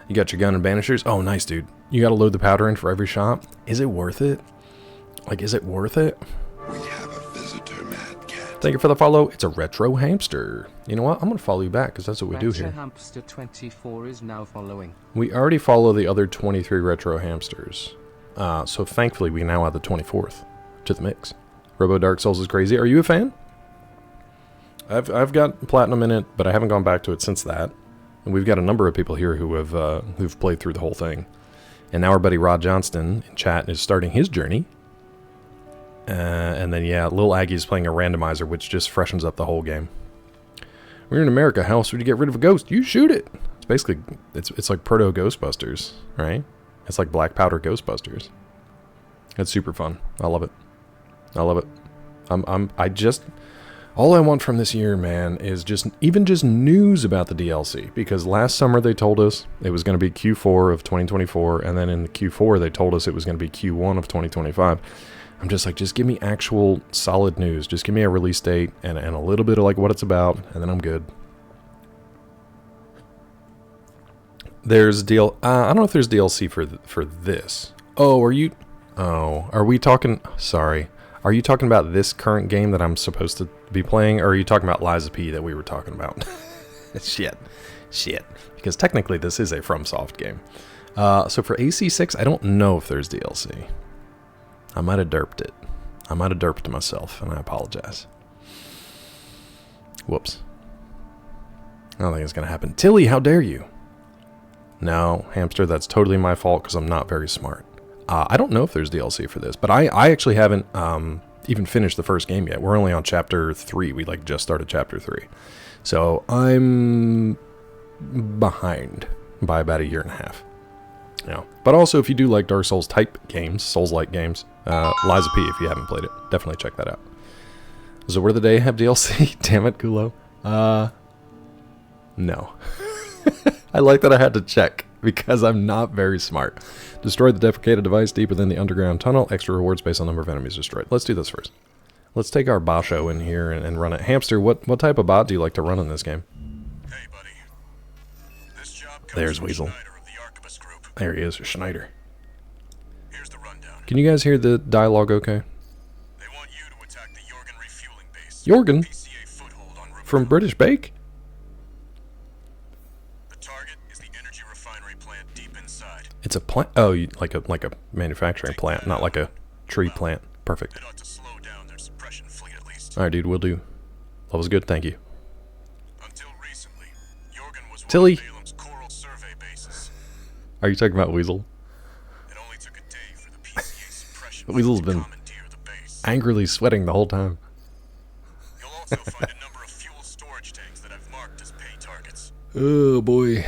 You got your gun and banishers? Oh, nice, dude. You got to load the powder in for every shot? Is it worth it? Like, is it worth it? We have a visitor, Mad Cat. Thank you for the follow. It's a retro hamster. You know what? I'm going to follow you back because that's what we do here. Hamster 24 is now following. We already follow the other 23 retro hamsters. So thankfully, we now add the 24th to the mix. Robo Dark Souls is crazy. Are you a fan? I've got platinum in it, but I haven't gone back to it since that. And we've got a number of people here who have who've played through the whole thing. And now our buddy Rod Johnston in chat is starting his journey. And then, yeah, Lil Aggie's playing a randomizer, which just freshens up the whole game. We're in America. How else would you get rid of a ghost? You shoot it. It's basically, it's like Proto Ghostbusters, right? It's like Black Powder Ghostbusters. It's super fun. I love it. I love it. All I want from this year, man, is just news about the DLC. Because last summer they told us it was going to be Q4 of 2024, and then in the Q4 they told us it was going to be Q1 of 2025. I'm just like, just give me actual solid news. Just give me a release date and a little bit of like what it's about, and then I'm good. There's I don't know if there's DLC for this. Are we talking? Sorry. Are you talking about this current game that I'm supposed to be playing, or are you talking about Liza P that we were talking about? Shit. Because technically this is a FromSoft game. So for AC6, I don't know if there's DLC. I might have derped it. I might have derped myself, and I apologize. Whoops. I don't think it's going to happen. Tilly, how dare you? No, hamster, that's totally my fault because I'm not very smart. I don't know if there's DLC for this, but I actually haven't even finished the first game yet. We're only on chapter 3. We just started chapter 3. So I'm behind by about 1.5 years. Yeah. But also, if you do like Dark Souls type games, Souls-like games, Liza P, if you haven't played it, definitely check that out. So where did they have DLC? Damn it, Kulo. No. I like that I had to check, because I'm not very smart. Destroy the deprecated device deeper than the underground tunnel. Extra rewards based on number of enemies destroyed. Let's do this first. Let's take our Basho in here and run it. Hamster, what type of bot do you like to run in this game? Hey, buddy. This job comes There's from Weasel. Schneider of the Arquebus Group. There he is, Schneider. Here's the rundown. Can you guys hear the dialogue okay? They want you to attack the Jorgen refueling base. Jorgen? PCA foothold on Rubicon. From British Bake? refinery plant deep inside. It's a plant. Oh, like a manufacturing plant, not like a tree plant. Perfect. It ought to slow down their suppression fleet at least. All right, dude, we'll do. That was good. Thank you. Until recently, Jorgen was one Tilly. of Balam's coral survey bases. Are you talking about Weasel? It only took a day for the PCA suppression Weasel's to been commandeer the base. angrily sweating the whole time. You'll also find a number of fuel storage tanks that I've marked as pay targets. Oh boy.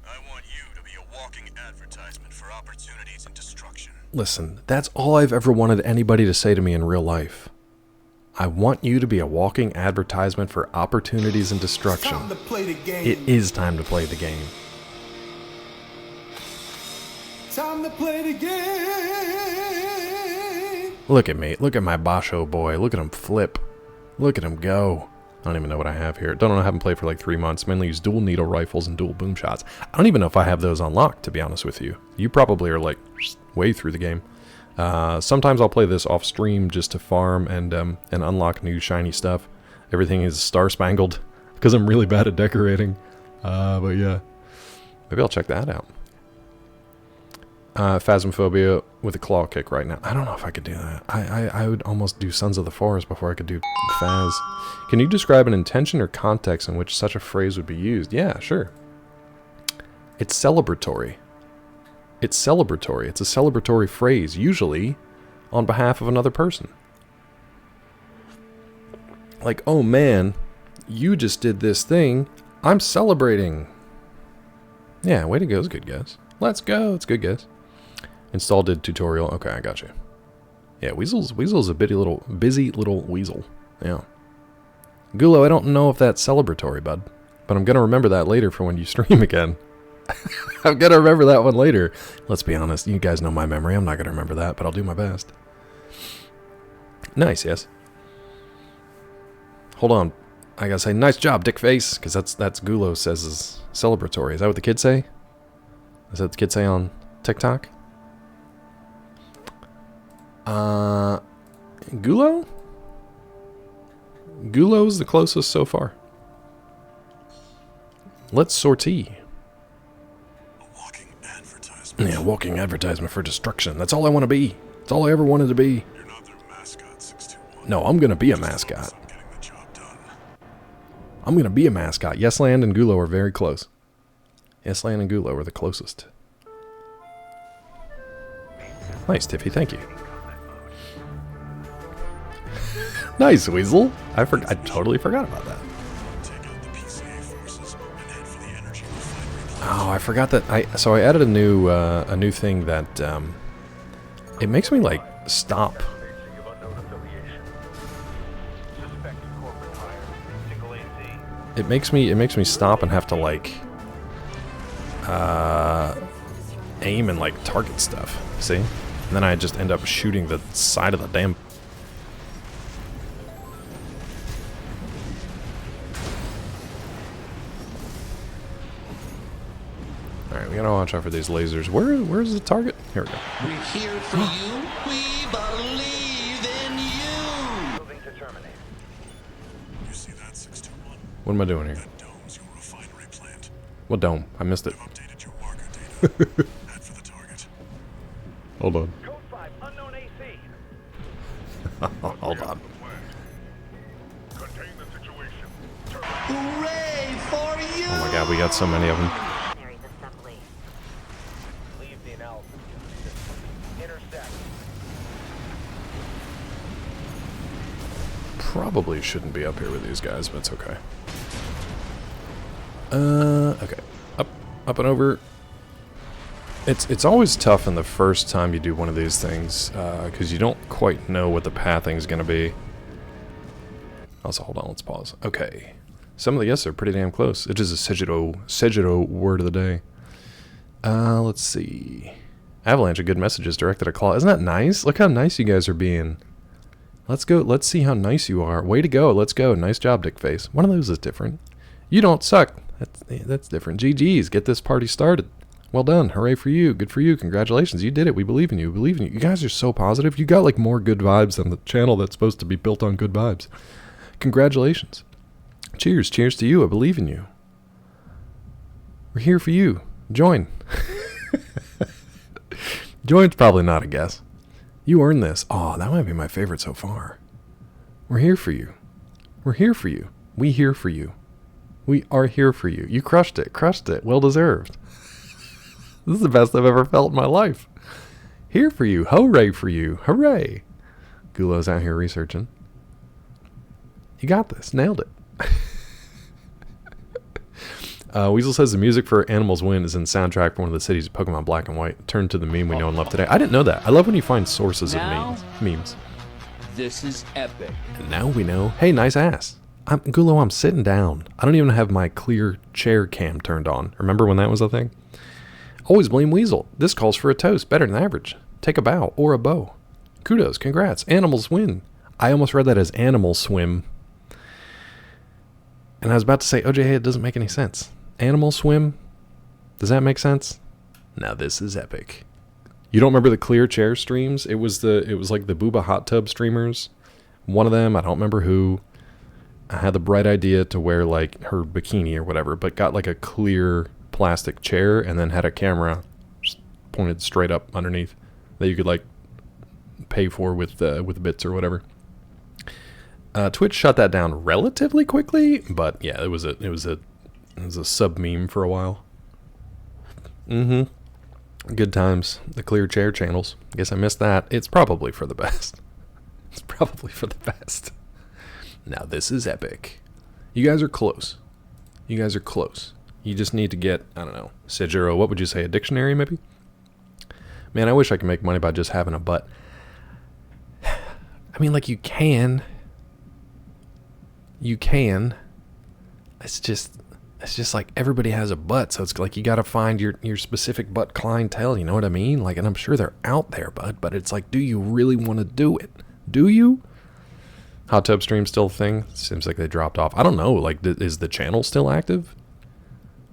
I want you to be a walking advertisement for opportunities and destruction. Listen, that's all I've ever wanted anybody to say to me in real life. I want you to be a walking advertisement for opportunities and destruction. Time to play the game. It is time to play the game. Time to play the game. Look at me. Look at my Basho boy. Look at him flip. Look at him go. I don't even know what I have here. Don't know. I haven't played for like 3 months. Mainly use dual needle rifles and dual boom shots. I don't even know if I have those unlocked, to be honest with you. You probably are like way through the game. Sometimes I'll play this off stream just to farm and unlock new shiny stuff. Everything is star spangled because I'm really bad at decorating. But yeah, maybe I'll check that out. Phasmophobia with a claw kick right now. I don't know if I could do that. I would almost do Sons of the Forest before I could do Phaz. Can you describe an intention or context in which such a phrase would be used? Yeah, sure. It's celebratory. It's celebratory. It's a celebratory phrase, usually on behalf of another person. Like, oh man, you just did this thing. I'm celebrating. Yeah, way to go. It's a good guess. Let's go. It's a good guess. Install did tutorial. Okay, I got you. Yeah, Weasel's a busy little weasel. Yeah. Gulo, I don't know if that's celebratory, bud. But I'm going to remember that later for when you stream again. I'm going to remember that one later. Let's be honest. You guys know my memory. I'm not going to remember that, but I'll do my best. Nice, yes. Hold on. I got to say, nice job, dickface. Because that's Gulo says is celebratory. Is that what the kids say? Is that what the kids say on TikTok? Gulo? Gulo's the closest so far. Let's sortie. A walking advertisement. Yeah, walking advertisement for destruction. That's all I want to be. That's all I ever wanted to be. You're not their mascot, 621. No, I'm gonna be a mascot. I'm getting the job done. I'm gonna be a mascot. Yesland and Gulo are very close. Yesland and Gulo are the closest. Nice, Tiffy. Thank you. Nice, Weasel. I totally forgot about that. Take out the PCA forces and head for the energy refinery plant. Oh, I forgot that. So I added a new thing that it makes me like stop. It makes me stop and have to like aim and like target stuff. See? And then I just end up shooting the side of the damn. Alright, we gotta watch out for these lasers. Where's the target? Here we go. We're here for you. We believe in you. Moving to terminate. You see that, 621? What am I doing here? That dome's your refinery plant. What dome? I missed it. I've updated your marker data. Head for the target. Hold on. Code 5, unknown AC. Hold on. Contain the situation. Hooray for you. Oh my god, we got so many of them. Leave the analysis. Intersect. Probably shouldn't be up here with these guys, but it's okay. Okay. Up and over. It's always tough in the first time you do one of these things, because you don't quite know what the pathing is going to be. Also, hold on, let's pause. Okay. Some of the guesses are pretty damn close. It is a Sejiro word of the day. Let's see. Avalanche of good messages directed at Claw. Isn't that nice? Look how nice you guys are being. Let's go. Let's see how nice you are. Way to go. Let's go. Nice job, Dickface. One of those is different. You don't suck. That's different. GG's. Get this party started. Well done. Hooray for you. Good for you. Congratulations. You did it. We believe in you. We believe in you. You guys are so positive. You got like more good vibes than the channel that's supposed to be built on good vibes. Congratulations. Cheers. Cheers to you. I believe in you. We're here for you. Join. Join's probably not a guess. You earned this. Oh, that might be my favorite so far. We're here for you. We're here for you. We here for you. We are here for you. You crushed it. Crushed it. Well deserved. This is the best I've ever felt in my life. Here for you. Hooray for you. Hooray. Gulo's out here researching. You got this. Nailed it. Weasel says the music for Animals Win is in soundtrack for one of the cities of Pokemon Black and White. Turn to the meme we know and love today. I didn't know that. I love when you find sources of memes. This is epic. And now we know. Hey, nice ass. Gulo, I'm sitting down. I don't even have my clear chair cam turned on. Remember when that was a thing? Always blame Weasel. This calls for a toast. Better than average. Take a bow or a bow. Kudos. Congrats. Animals win. I almost read that as animal swim. And I was about to say, OJ, hey, it doesn't make any sense. Animal swim? Does that make sense? Now this is epic. You don't remember the clear chair streams? It was like the Booba hot tub streamers. One of them, I don't remember who, had the bright idea to wear like her bikini or whatever, but got like a clear plastic chair and then had a camera pointed straight up underneath that you could like pay for with bits or whatever. Twitch shut that down relatively quickly, but yeah, it was a sub meme for a while. Good times. The clear chair channels. Guess I missed that. It's probably for the best. It's probably for the best. Now this is epic. You guys are close. You guys are close. You just need to get, I don't know, Sejiro, what would you say, a dictionary maybe? Man, I wish I could make money by just having a butt. I mean, like, you can. You can. It's just like everybody has a butt, so it's like you gotta find your specific butt clientele, you know what I mean? Like, and I'm sure they're out there, bud, but it's like, do you really want to do it? Do you? Hot tub stream still a thing? Seems like they dropped off. I don't know, like, is the channel still active?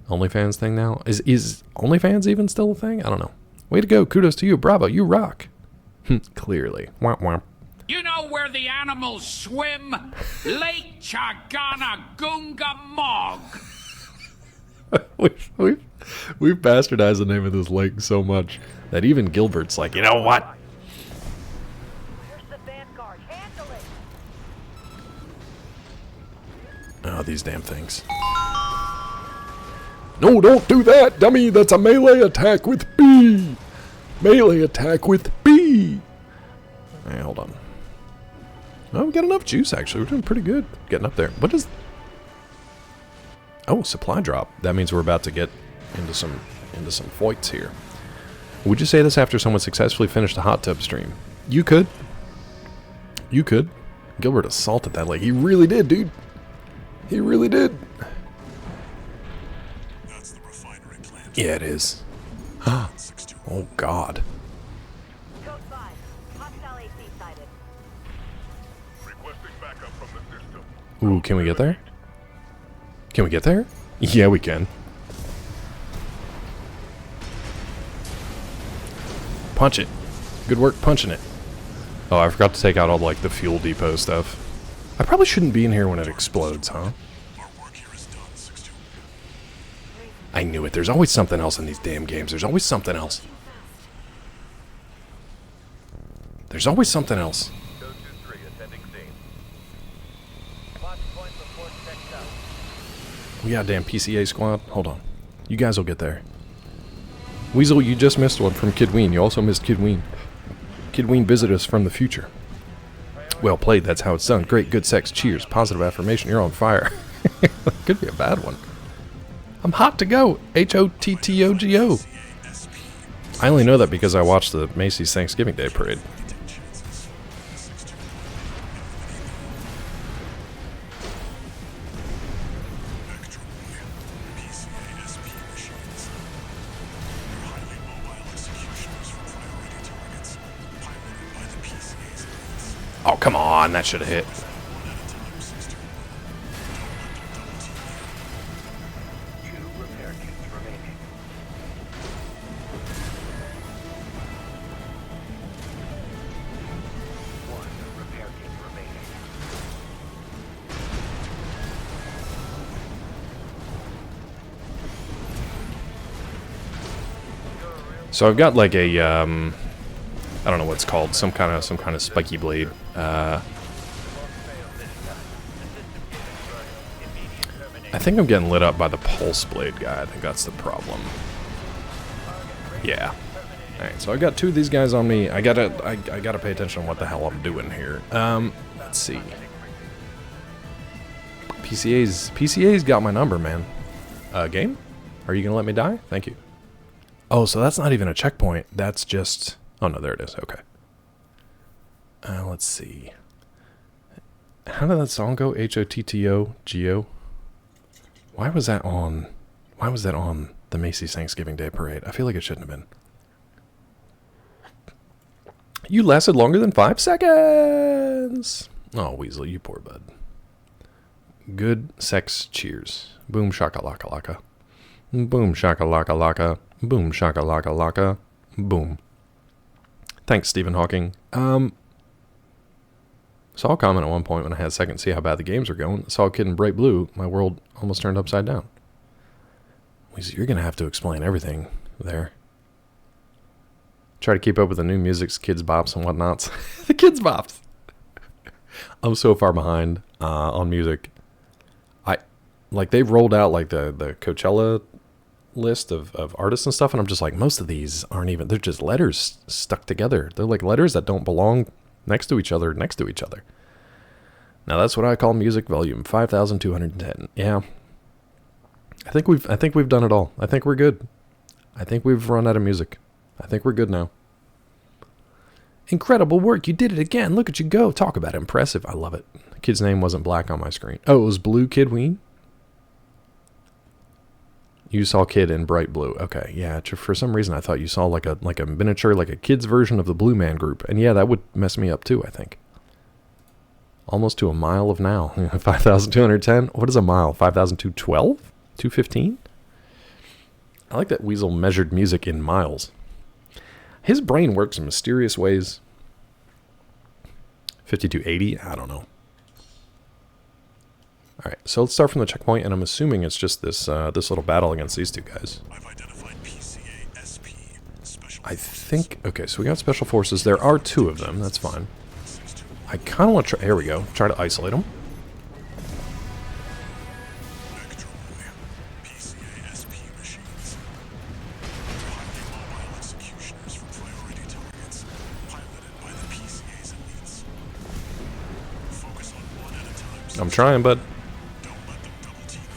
OnlyFans thing now? Is OnlyFans even still a thing? I don't know. Way to go, kudos to you, bravo, you rock. Clearly. Womp womp. You know where the animals swim? Lake Chaganagunga We've bastardized the name of this lake so much that even Gilbert's like, you know what? Oh, these damn things. No, don't do that, dummy! That's a melee attack with B! Melee attack with B! Hey, hold on. Oh, we got enough juice, actually. We're doing pretty good getting up there. What is... Oh, supply drop. That means we're about to get into some fights here. Would you say this after someone successfully finished a hot tub stream? You could. You could. Gilbert assaulted that lake. He really did, dude. He really did. That's the refinery plant. Yeah, it is. Oh, God. Ooh, can we get there? Can we get there? Yeah, we can. Punch it. Good work punching it. Oh, I forgot to take out all, like, the fuel depot stuff. I probably shouldn't be in here when it explodes, huh? I knew it. There's always something else in these damn games. There's always something else. There's always something else. We got a damn PCA squad. Hold on. You guys will get there. Weasel, you just missed one from Kid Ween. You also missed Kid Ween. Kid Ween visited us from the future. Well played. That's how it's done. Great, good sex. Cheers. Positive affirmation. You're on fire. Could be a bad one. I'm hot to go. H-O-T-T-O-G-O. I only know that because I watched the Macy's Thanksgiving Day Parade. Oh, come on. That should have hit. So I've got like a I don't know what it's called, some kind of spiky blade. I think I'm getting lit up by the pulse blade guy. I think that's the problem. Yeah. All right, so I got 2 of these guys on me. I gotta pay attention to what the hell I'm doing here. Let's see. PCA's got my number, man. Game? Are you gonna let me die? Thank you. Oh, so that's not even a checkpoint. That's just... Oh, no, there it is. Okay. Let's see. How did that song go? H-O-T-T-O-G-O? Why was that on the Macy's Thanksgiving Day Parade? I feel like it shouldn't have been. You lasted longer than 5 seconds! Oh, Weasel, you poor bud. Good sex cheers. Boom shakalaka laka. Boom shakalaka laka. Boom shakalaka laka. Boom. Thanks, Stephen Hawking. Saw a comment at one point when I had a second to see how bad the games were going. Saw a kid in bright blue. My world almost turned upside down. Weezy, you're going to have to explain everything there. Try to keep up with the new music's kids bops and whatnots. The kids bops. I'm so far behind on music. Like they've rolled out like the Coachella list of artists and stuff, and I'm just like, most of these aren't even, they're just letters stuck together. They're like letters that don't belong next to each other. Now that's what I call music volume 5210. Yeah. I think we've done it all. I think we're good. I think we've run out of music. I think we're good now. Incredible work. You did it again. Look at you go. Talk about impressive. I love it. The kid's name wasn't black on my screen. Oh, it was Blue Kid Ween? You saw Kid in bright blue. Okay, yeah. For some reason, I thought you saw like a miniature, like a kid's version of the Blue Man Group. And yeah, that would mess me up too, I think. Almost to a mile of now. 5,210? What is a mile? 5,212? 215? I like that Weasel measured music in miles. His brain works in mysterious ways. 5280? I don't know. Alright, so let's start from the checkpoint, and I'm assuming it's just this this little battle against these 2 guys. I've identified PCA SP, Special I think... Okay, so we got Special Forces. There are 2 of them. That's fine. I kind of want to try... Here we go. Try to isolate them. PCA SP machines. Highly mobile executioners for priority targets, piloted by the PCA's elites. Focus on one at a time. I'm trying, bud. Don't let them double team you.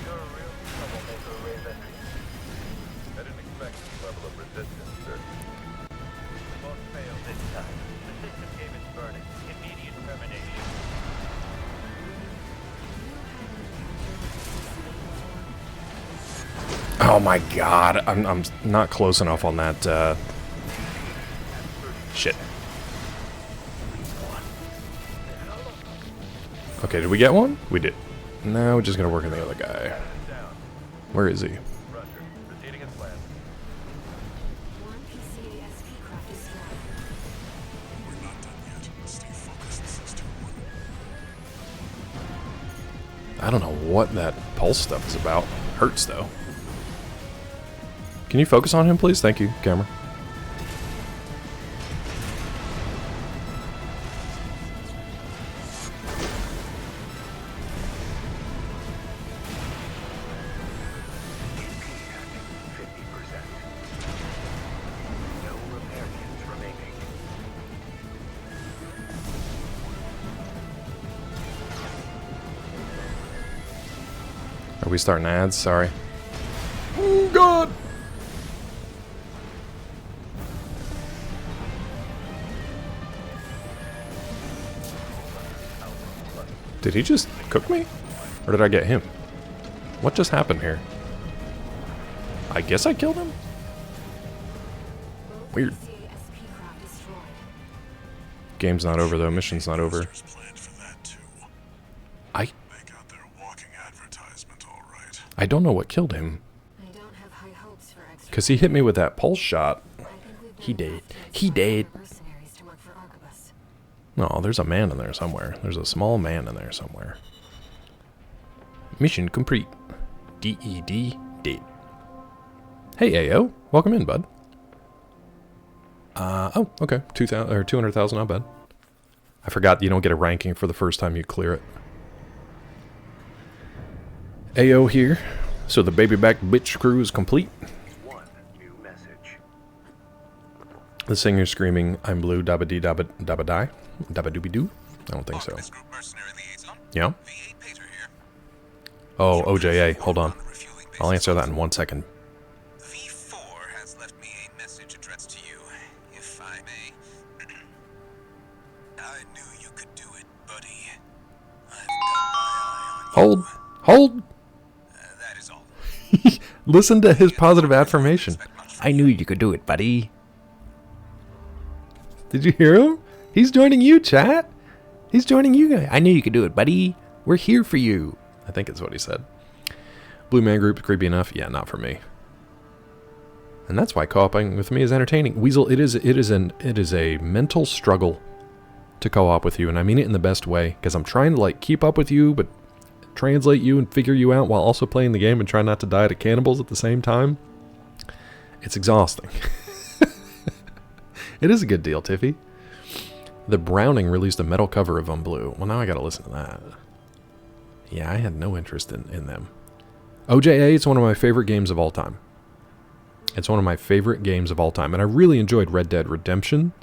You're a real troublemaker, Raven. I didn't expect this level of resistance, sir. The boat failed this time. The system gave its verdict. Immediate termination. Oh my god. I'm not close enough on that, Shit. Okay, did we get one? We did. Now we're just gonna work on the other guy. Where is he? Roger. Proceeding as planned. One PCA SP craft is destroyed. We're not done yet. Stay focused, 621. I don't know what that pulse stuff is about. Hurts, though. Can you focus on him, please? Thank you, camera. Are we starting ads? Sorry. Oh, God! Did he just cook me? Or did I get him? What just happened here? I guess I killed him? Weird. Game's not over though, mission's not over. I don't know what killed him. Because he hit me with that pulse shot. He did. He did. No, there's a man in there somewhere. There's a small man in there somewhere. Mission complete. DED date. Hey AO, welcome in, bud. Oh, okay. 200,000, not bad. I forgot you don't get a ranking for the first time you clear it. AO here. So the baby back bitch crew is complete. One new message. The singer screaming, I'm blue, dabba dee dabba dabba die. Dabba doobie doo? I don't think so. Yeah? Oh, OJA, hold on. I'll answer that in 1 second. V4 has left me a message addressed to you, if I may. I knew you could do it, buddy. I've got my eye on you. Hold! That is all. Listen to his positive affirmation. I knew you could do it, buddy. Did you hear him? He's joining you, chat. He's joining you guys. I knew you could do it, buddy. We're here for you. I think it's what he said. Blue Man Group, creepy enough? Yeah, not for me. And that's why co-oping with me is entertaining. Weasel, it is a mental struggle to co-op with you, and I mean it in the best way, because I'm trying to like keep up with you, but translate you and figure you out while also playing the game and try not to die to cannibals at the same time. It's exhausting. It is a good deal, Tiffy. The Browning released a metal cover of Unblue. Well, now I gotta listen to that. Yeah, I had no interest in them. OJA, it's one of my favorite games of all time. It's one of my favorite games of all time. And I really enjoyed Red Dead Redemption.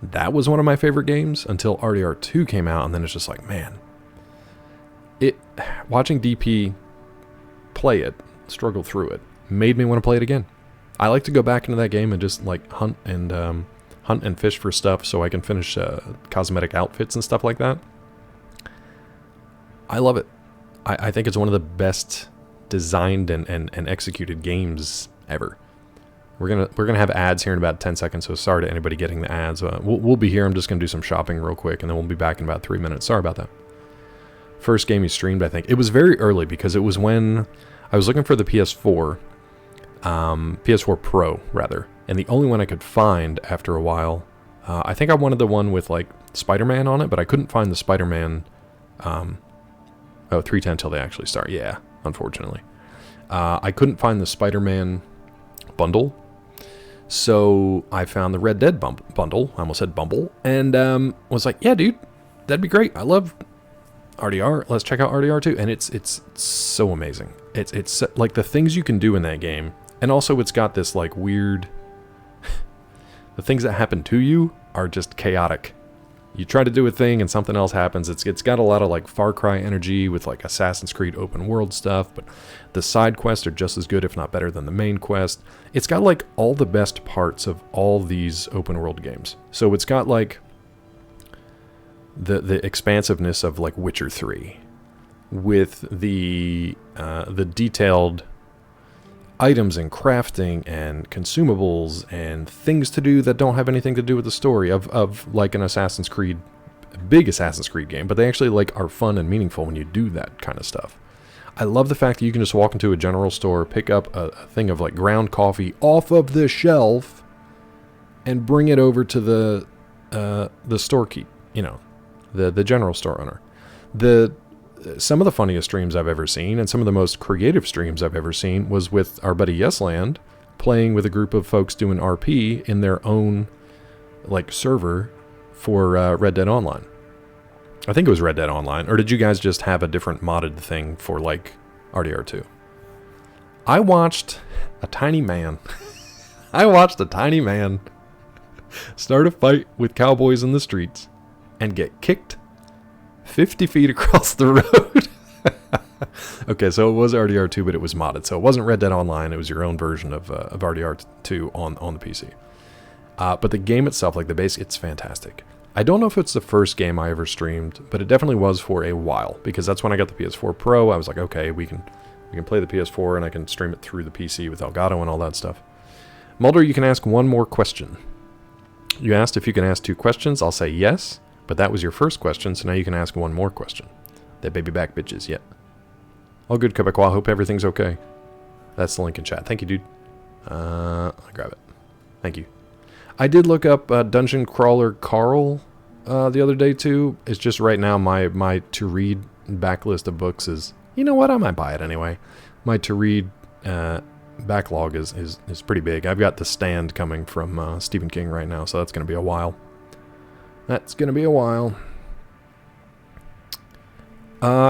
That was one of my favorite games until RDR 2 came out. And then it's just like, man. Watching DP play it, struggle through it, made me want to play it again. I like to go back into that game and just like hunt and fish for stuff so I can finish cosmetic outfits and stuff like that. I love it. I think it's one of the best designed and executed games ever. We're gonna have ads here in about 10 seconds, so sorry to anybody getting the ads. We'll be here. I'm just gonna do some shopping real quick, and then we'll be back in about 3 minutes. Sorry about that. First game you streamed, I think. It was very early because it was when I was looking for the PS4, PS4 Pro, rather. And the only one I could find after a while, I think I wanted the one with, like, Spider-Man on it, but I couldn't find the Spider-Man, 310 till they actually start. Yeah, unfortunately. I couldn't find the Spider-Man bundle, so I found the Red Dead bundle. I almost said Bumble. And was like, yeah, dude, that'd be great. I love RDR. Let's check out RDR 2. And it's so amazing. It's like the things you can do in that game. And also it's got this like weird... the things that happen to you are just chaotic. You try to do a thing and something else happens. It's got a lot of like Far Cry energy with like Assassin's Creed open world stuff, but the side quests are just as good, if not better, than the main quest. It's got like all the best parts of all these open world games. So it's got like the expansiveness of like Witcher 3 with the detailed items and crafting and consumables and things to do that don't have anything to do with the story of like an Assassin's Creed, big Assassin's Creed game, but they actually like are fun and meaningful when you do that kind of stuff. I love the fact that you can just walk into a general store, pick up a thing of like ground coffee off of the shelf and bring it over to the storekeep, you know, the general store owner. Some of the funniest streams I've ever seen and some of the most creative streams I've ever seen was with our buddy Yesland playing with a group of folks doing RP in their own like server for Red Dead Online. I think it was Red Dead Online, or did you guys just have a different modded thing for like RDR 2? I watched a tiny man start a fight with cowboys in the streets and get kicked 50 feet across the road. Okay, so it was RDR 2, but it was modded. So it wasn't Red Dead Online. It was your own version of RDR 2 on the PC. But the game itself, like the base, it's fantastic. I don't know if it's the first game I ever streamed, but it definitely was for a while, because that's when I got the PS4 Pro. I was like, okay, we can play the PS4 and I can stream it through the PC with Elgato and all that stuff. Mulder, you can ask one more question. You asked if you can ask 2 questions. I'll say yes. But that was your first question, so now you can ask one more question. That baby back bitches, yet. All good, Quebecois. Hope everything's okay. That's the link in chat. Thank you, dude. I'll grab it. Thank you. I did look up Dungeon Crawler Carl the other day, too. It's just right now my to-read backlist of books is you know what? I might buy it anyway. My to-read backlog is pretty big. I've got The Stand coming from Stephen King right now, so that's going to be a while. That's going to be a while.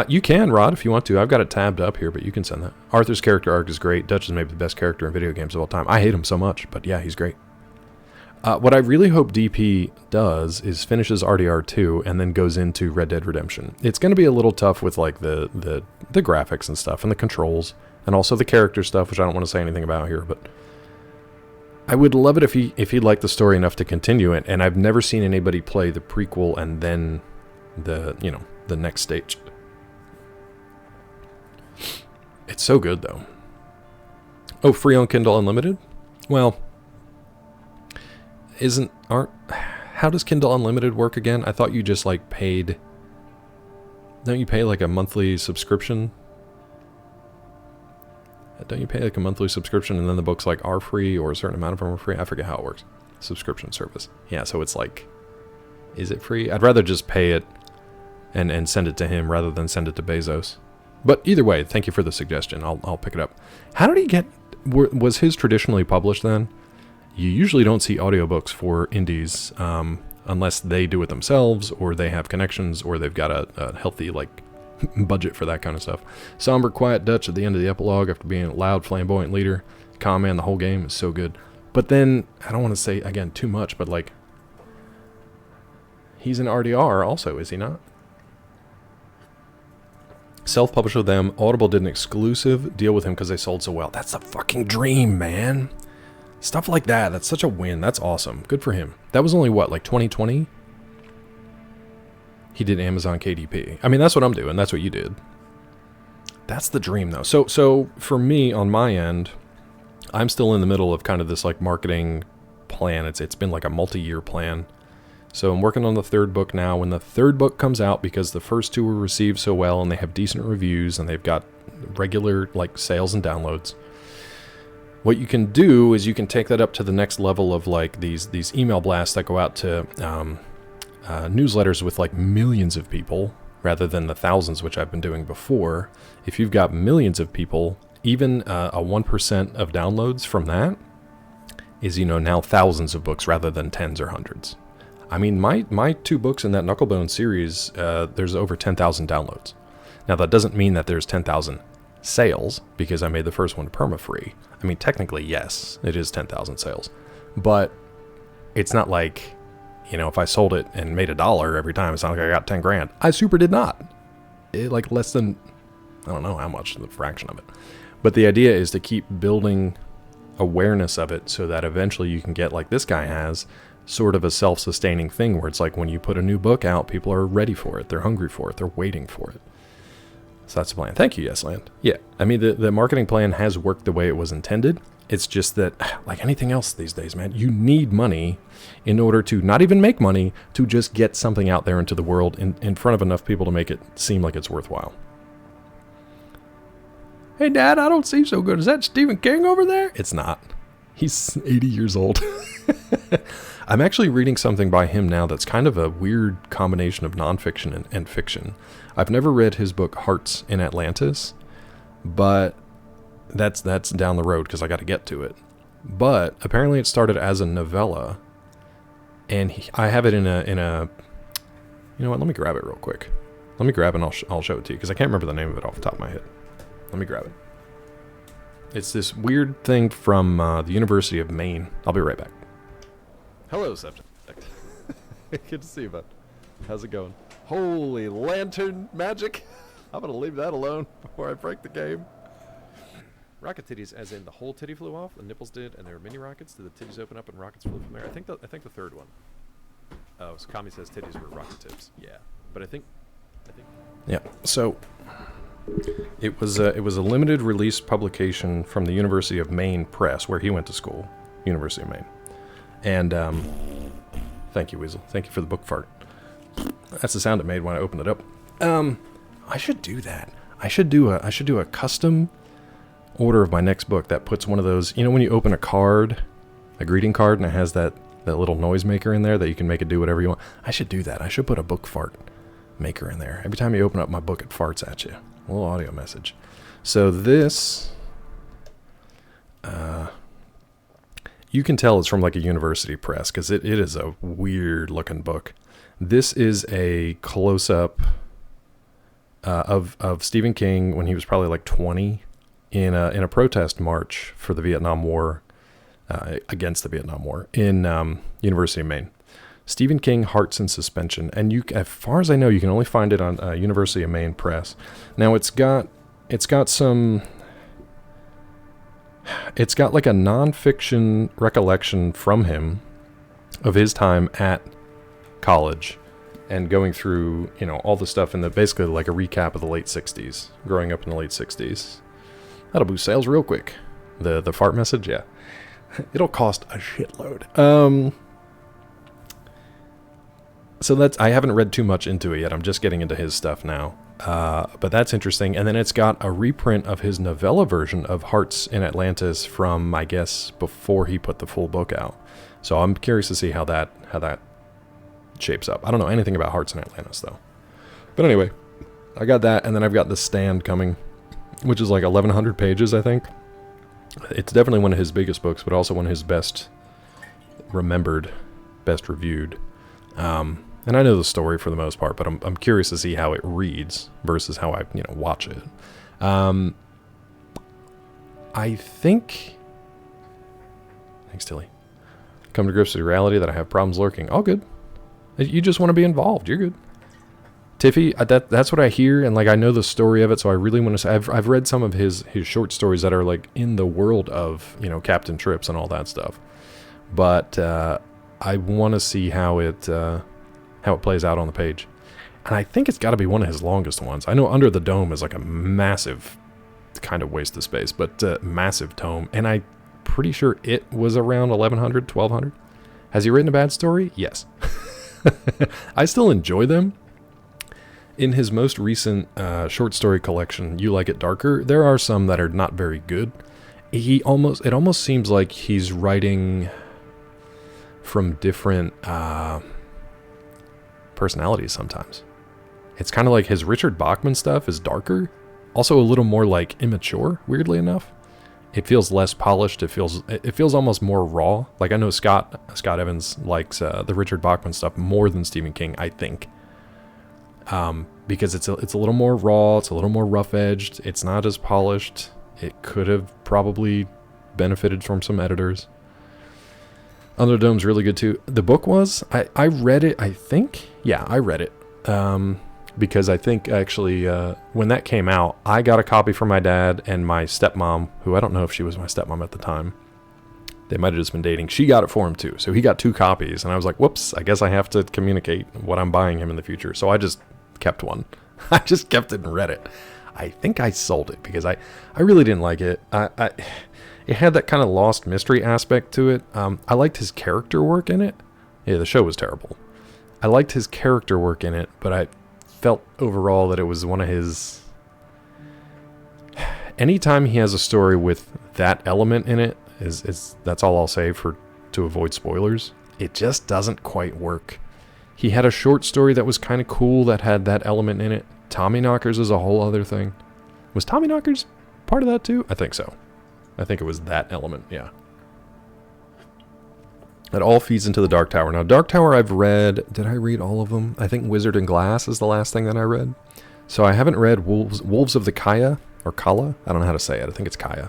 You can, Rod, if you want to. I've got it tabbed up here, but you can send that. Arthur's character arc is great. Dutch is maybe the best character in video games of all time. I hate him so much, but yeah, he's great. What I really hope DP does is finishes RDR2 and then goes into Red Dead Redemption. It's going to be a little tough with like the graphics and stuff and the controls and also the character stuff, which I don't want to say anything about here, but I would love it if he liked the story enough to continue it. And I've never seen anybody play the prequel and then the next stage. It's so good though. Oh, free on Kindle Unlimited? Well, how does Kindle Unlimited work again? I thought you just like paid. Don't you pay like a monthly subscription? Don't you pay like a monthly subscription and then the books like are free or a certain amount of them are free? I forget how it works. Subscription service. Yeah, so it's like, is it free? I'd rather just pay it and send it to him rather than send it to Bezos. But either way, thank you for the suggestion. I'll pick it up. How did he get? Was his traditionally published then? You usually don't see audiobooks for indies unless they do it themselves or they have connections or they've got a healthy like budget for that kind of stuff. Somber, quiet Dutch at the end of the epilogue after being a loud, flamboyant leader. Calm man the whole game is so good. But then, I don't want to say, again, too much, but like, he's an RDR also, is he not? Self-published with them. Audible did an exclusive deal with him because they sold so well. That's a fucking dream, man. Stuff like that. That's such a win. That's awesome. Good for him. That was only, what, like 2020? He did Amazon KDP. I mean, that's what I'm doing. That's what you did. That's the dream, though. So for me, on my end, I'm still in the middle of kind of this, like, marketing plan. It's been like a multi-year plan. So I'm working on the third book now. When the third book comes out, because the first two were received so well and they have decent reviews and they've got regular, like, sales and downloads, what you can do is you can take that up to the next level of like these email blasts that go out to newsletters with like millions of people rather than the thousands which I've been doing before. If you've got millions of people, even a 1% of downloads from that is, now thousands of books rather than tens or hundreds. I mean, my two books in that Knucklebone series, there's over 10,000 downloads. Now that doesn't mean that there's 10,000 sales because I made the first one perma-free. I mean, technically, yes, it is 10,000 sales, but it's not like, if I sold it and made $1 every time, it's not like I got 10 grand. I super did not. Like less than, I don't know how much, the fraction of it. But the idea is to keep building awareness of it so that eventually you can get, like this guy has, sort of a self-sustaining thing where it's like when you put a new book out, people are ready for it. They're hungry for it. They're waiting for it. So that's the plan. Thank you, Yesland. Yeah, I mean, the marketing plan has worked the way it was intended. It's just that, like anything else these days, man, you need money in order to not even make money, to just get something out there into the world in front of enough people to make it seem like it's worthwhile. Hey, Dad, I don't see so good. Is that Stephen King over there? It's not. He's 80 years old. I'm actually reading something by him now that's kind of a weird combination of nonfiction and fiction. I've never read his book Hearts in Atlantis, but that's down the road because I got to get to it. But apparently it started as a novella, and I have it in a. You know what? Let me grab it real quick. Let me grab it and I'll show it to you because I can't remember the name of it off the top of my head. Let me grab it. It's this weird thing from the University of Maine. I'll be right back. Hello, Subject. Good to see you, bud. How's it going? Holy lantern magic. I'm going to leave that alone before I break the game. Rocket titties, as in the whole titty flew off, the nipples did, and there were mini rockets. Did the titties open up and rockets flew from there? I think the third one. Oh, so Kami says titties were rocket tips. Yeah, but I think. Yeah. So it was a limited release publication from the University of Maine Press, where he went to school, University of Maine. And thank you, Weasel. Thank you for the book fart. That's the sound it made when I opened it up. I should do that. I should do a custom order of my next book that puts one of those, when you open a card, a greeting card, and it has that little noise maker in there that you can make it do whatever you want. I should do that. I should put a book fart maker in there. Every time you open up my book, it farts at you. A little audio message. So this, you can tell it's from like a university press because it is a weird looking book. This is a close-up of Stephen King when he was probably like 20 in a protest march for the Vietnam War, against the Vietnam War in University of Maine. Stephen King, Hearts in Suspension, and you, as far as I know, you can only find it on University of Maine Press. Now it's got like a nonfiction recollection from him of his time at college and going through, you know, all the stuff in the, basically like a recap of the late 60s, growing up in the late 60s. That'll boost sales real quick. The fart message, yeah. It'll cost a shitload. So that's, I haven't read too much into it yet. I'm just getting into his stuff now. But that's interesting. And then it's got a reprint of his novella version of Hearts in Atlantis from, I guess, before he put the full book out. So I'm curious to see how that shapes up. I don't know anything about Hearts in Atlantis though. But anyway, I got that, and then I've got The Stand coming, which is like 1,100 pages, I think. It's definitely one of his biggest books, but also one of his best remembered, best reviewed. And I know the story for the most part, but I'm curious to see how it reads versus how I, you know, watch it. I think... Thanks, Tilly. Come to grips with reality that I have problems lurking. All good. You just want to be involved. You're good. Tiffy, that's what I hear, and like I know the story of it, so I really want to say I've read some of his short stories that are like in the world of, you know, Captain Trips and all that stuff. But I want to see how it plays out on the page. And I think it's got to be one of his longest ones. I know Under the Dome is like a massive kind of waste of space, but massive tome. And I'm pretty sure it was around 1,100, 1,200. Has he written a bad story? Yes. I still enjoy them. In his most recent short story collection, You Like It Darker, there are some that are not very good. It almost seems like he's writing from different personalities sometimes. It's kind of like his Richard Bachman stuff is darker, also a little more like immature, weirdly enough. It feels less polished. It feels almost more raw. Like I know Scott Evans likes the Richard Bachman stuff more than Stephen King, I think. Because it's a little more raw, it's a little more rough-edged, it's not as polished. It could have probably benefited from some editors. Under the Dome's really good too. The book was, I read it, I think. Yeah, I read it. Because I think actually when that came out, I got a copy for my dad and my stepmom, who I don't know if she was my stepmom at the time. They might have just been dating. She got it for him too. So he got 2 copies, and I was like, whoops, I guess I have to communicate what I'm buying him in the future. So I just kept one. I just kept it and read it. I think I sold it because I really didn't like it. It had that kind of lost mystery aspect to it. I liked his character work in it. Yeah, the show was terrible. I liked his character work in it, but I felt overall that it was one of his... Anytime he has a story with that element in it, that's all I'll say to avoid spoilers. It just doesn't quite work. He had a short story that was kind of cool that had that element in it. Tommyknockers is a whole other thing. Was Tommyknockers part of that too? I think so. I think it was that element, yeah. It all feeds into the Dark Tower. Now, Dark Tower I've read... Did I read all of them? I think Wizard and Glass is the last thing that I read. So I haven't read Wolves of the Kaya, or Kala. I don't know how to say it. I think it's Kaya.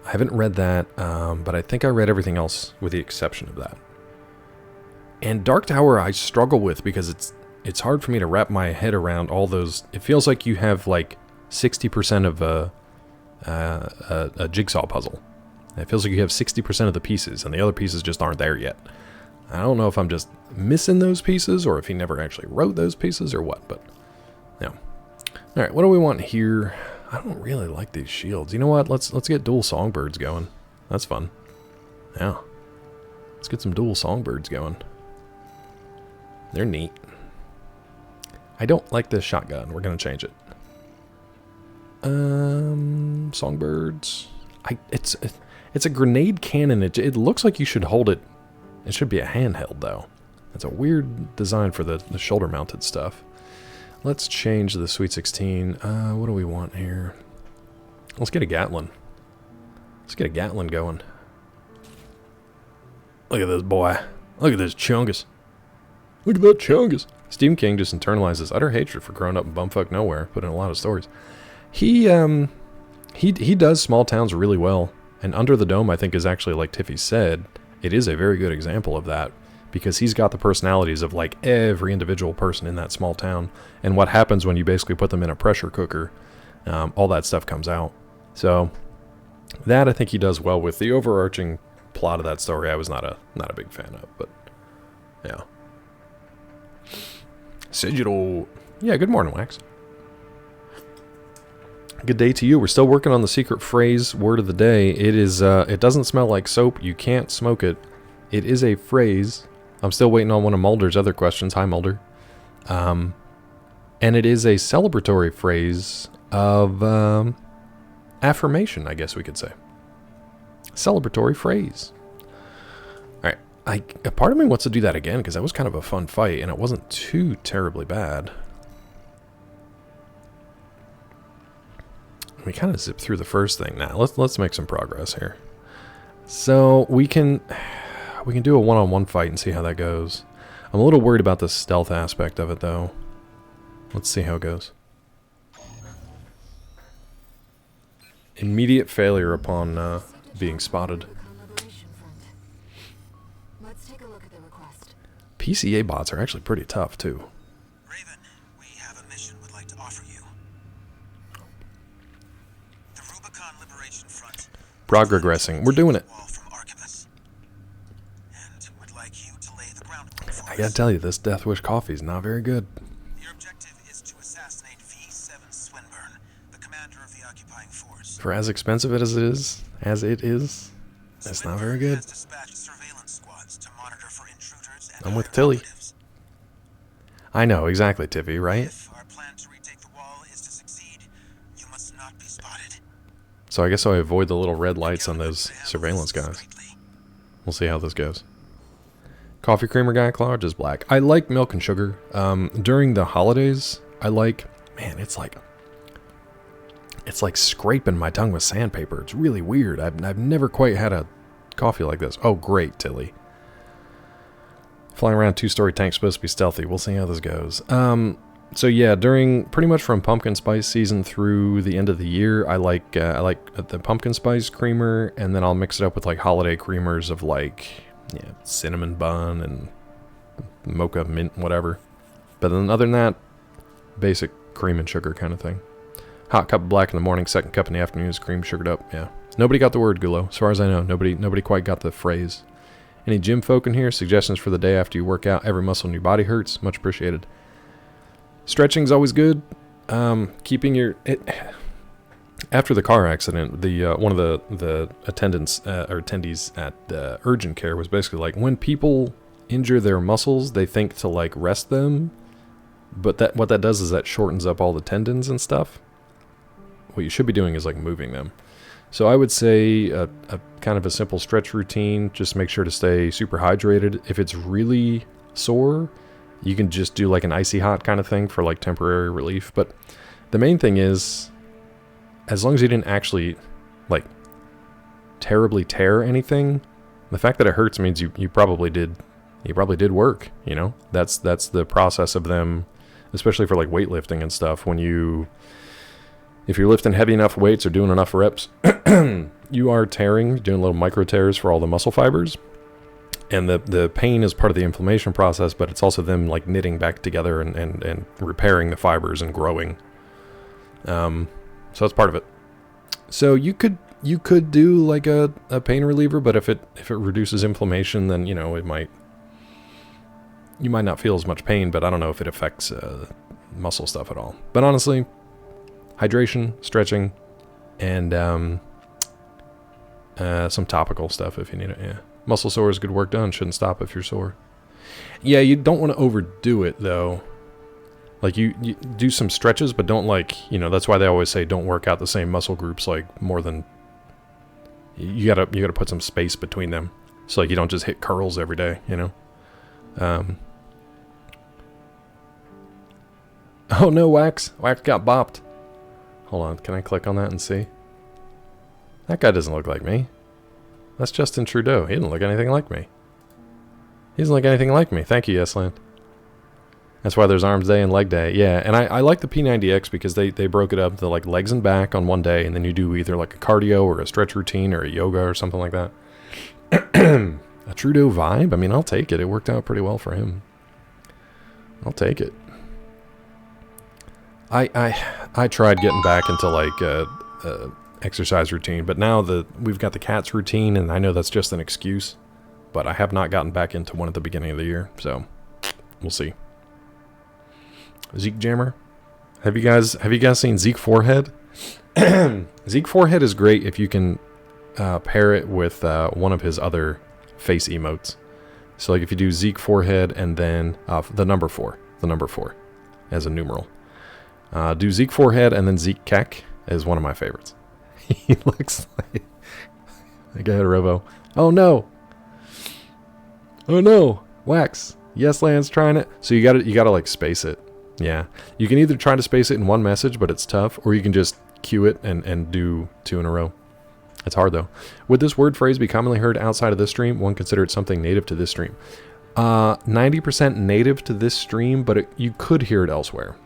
I haven't read that, but I think I read everything else with the exception of that. And Dark Tower I struggle with because it's hard for me to wrap my head around all those. It feels like you have like 60% of a jigsaw puzzle. It feels like you have 60% of the pieces, and the other pieces just aren't there yet. I don't know if I'm just missing those pieces, or if he never actually wrote those pieces, or what, but yeah. All right, what do we want here? I don't really like these shields. You know what? Let's get dual songbirds going. That's fun. Yeah. Let's get some dual songbirds going. They're neat. I don't like this shotgun. We're gonna change it. Songbirds. It's a grenade cannon. It looks like you should hold it. It should be a handheld though. It's a weird design for the shoulder mounted stuff. Let's change the Sweet 16. What do we want here? Let's get a Gatlin. Let's get a Gatlin going. Look at this boy. Look at this Chungus. Look at that Chungus. Stephen King just internalized his utter hatred for growing up in bumfuck nowhere, put in a lot of stories. He does small towns really well, and Under the Dome, I think, is actually, like Tiffy said, it is a very good example of that, because he's got the personalities of, like, every individual person in that small town, and what happens when you basically put them in a pressure cooker, all that stuff comes out. So, that I think he does well with. The overarching plot of that story I was not a big fan of, but, yeah. Sigil. Yeah, good morning, Wax. Good day to you. We're still working on the secret phrase word of the day. It is, it doesn't smell like soap. You can't smoke it. It is a phrase. I'm still waiting on one of Mulder's other questions. Hi, Mulder. And it is a celebratory phrase of, affirmation, I guess we could say. Celebratory phrase. A part of me wants to do that again, because that was kind of a fun fight, and it wasn't too terribly bad. We kind of zipped through the first thing now. Let's make some progress here. So we can do a one-on-one fight and see how that goes. I'm a little worried about the stealth aspect of it, though. Let's see how it goes. Immediate failure upon being spotted. PCA bots are actually pretty tough, too. Raven, we have a mission we'd like to offer you. The Rubicon Liberation Front. Progressing. We're doing it. And would like you to lay the groundwork for I gotta tell you, this Death Wish coffee is not very good. Your objective is to assassinate V7 Swinburne, the commander of the occupying force. For as expensive as it is, it's not very good. I'm with Tilly. I know, exactly, Tiffy, right? If our plan to retake the wall is to succeed, you must not be spotted. So I guess I avoid the little red lights on those surveillance guys. We'll see how this goes. Coffee creamer guy, Claw, or just black? I like milk and sugar. During the holidays, I like... Man, it's like scraping my tongue with sandpaper. It's really weird. I've never quite had a coffee like this. Oh, great, Tilly. Flying around two-story tank supposed to be stealthy. We'll see how this goes. So yeah, during pretty much from pumpkin spice season through the end of the year, I like the pumpkin spice creamer, and then I'll mix it up with like holiday creamers of like cinnamon bun and mocha mint whatever. But then other than that, basic cream and sugar kind of thing. Hot cup of black in the morning, second cup in the afternoon is cream sugared up. Yeah, nobody got the word Gulo, as far as I know. Nobody quite got the phrase. Any gym folk in here? Suggestions for the day after you work out? Every muscle in your body hurts. Much appreciated. Stretching's always good. Keeping your... After the car accident, one of the attendants or attendees at urgent care was basically like, when people injure their muscles, they think to like rest them, but what that does is that shortens up all the tendons and stuff. What you should be doing is like moving them. So I would say a kind of a simple stretch routine. Just make sure to stay super hydrated. If it's really sore, you can just do like an icy hot kind of thing for like temporary relief. But the main thing is, as long as you didn't actually like terribly tear anything, the fact that it hurts means you probably did work, you know? That's the process of them, especially for like weightlifting and stuff. If you're lifting heavy enough weights or doing enough reps, you are tearing, doing little micro tears for all the muscle fibers. And the pain is part of the inflammation process, but it's also them like knitting back together and repairing the fibers and growing. So that's part of it. So you could do like a pain reliever, but if it reduces inflammation, then you might not feel as much pain, but I don't know if it affects muscle stuff at all. But honestly, hydration, stretching, and some topical stuff if you need it. Yeah, muscle sores, good work done. Shouldn't stop if you're sore. Yeah, you don't want to overdo it though. Like you do some stretches, but don't that's why they always say don't work out the same muscle groups like more than. You gotta put some space between them, so like you don't just hit curls every day. Oh no, Wax. Wax got bopped. Hold on, can I click on that and see? That guy doesn't look like me. That's Justin Trudeau. He didn't look anything like me. He doesn't look anything like me. Thank you, Yesland. That's why there's arms day and leg day. Yeah, and I like the P90X because they broke it up to like legs and back on one day, and then you do either like a cardio or a stretch routine or a yoga or something like that. A Trudeau vibe? I mean, I'll take it. It worked out pretty well for him. I'll take it. I tried getting back into like exercise routine, but now we've got the cats routine, and I know that's just an excuse, but I have not gotten back into one at the beginning of the year, so we'll see. Zeke Jammer, have you guys seen Zeke Forehead? Zeke Forehead is great if you can pair it with one of his other face emotes. So like if you do Zeke Forehead and then the number 4 as a numeral. Do Zeke Forehead and then Zeke Keck is one of my favorites. He looks like... Go ahead, Robo. Oh no! Oh no! Wax! Yes, Land's trying it. So you gotta like space it. Yeah. You can either try to space it in one message, but it's tough, or you can just queue it and do 2 in a row. It's hard though. Would this word phrase be commonly heard outside of this stream? One consider it something native to this stream. 90% native to this stream, but you could hear it elsewhere.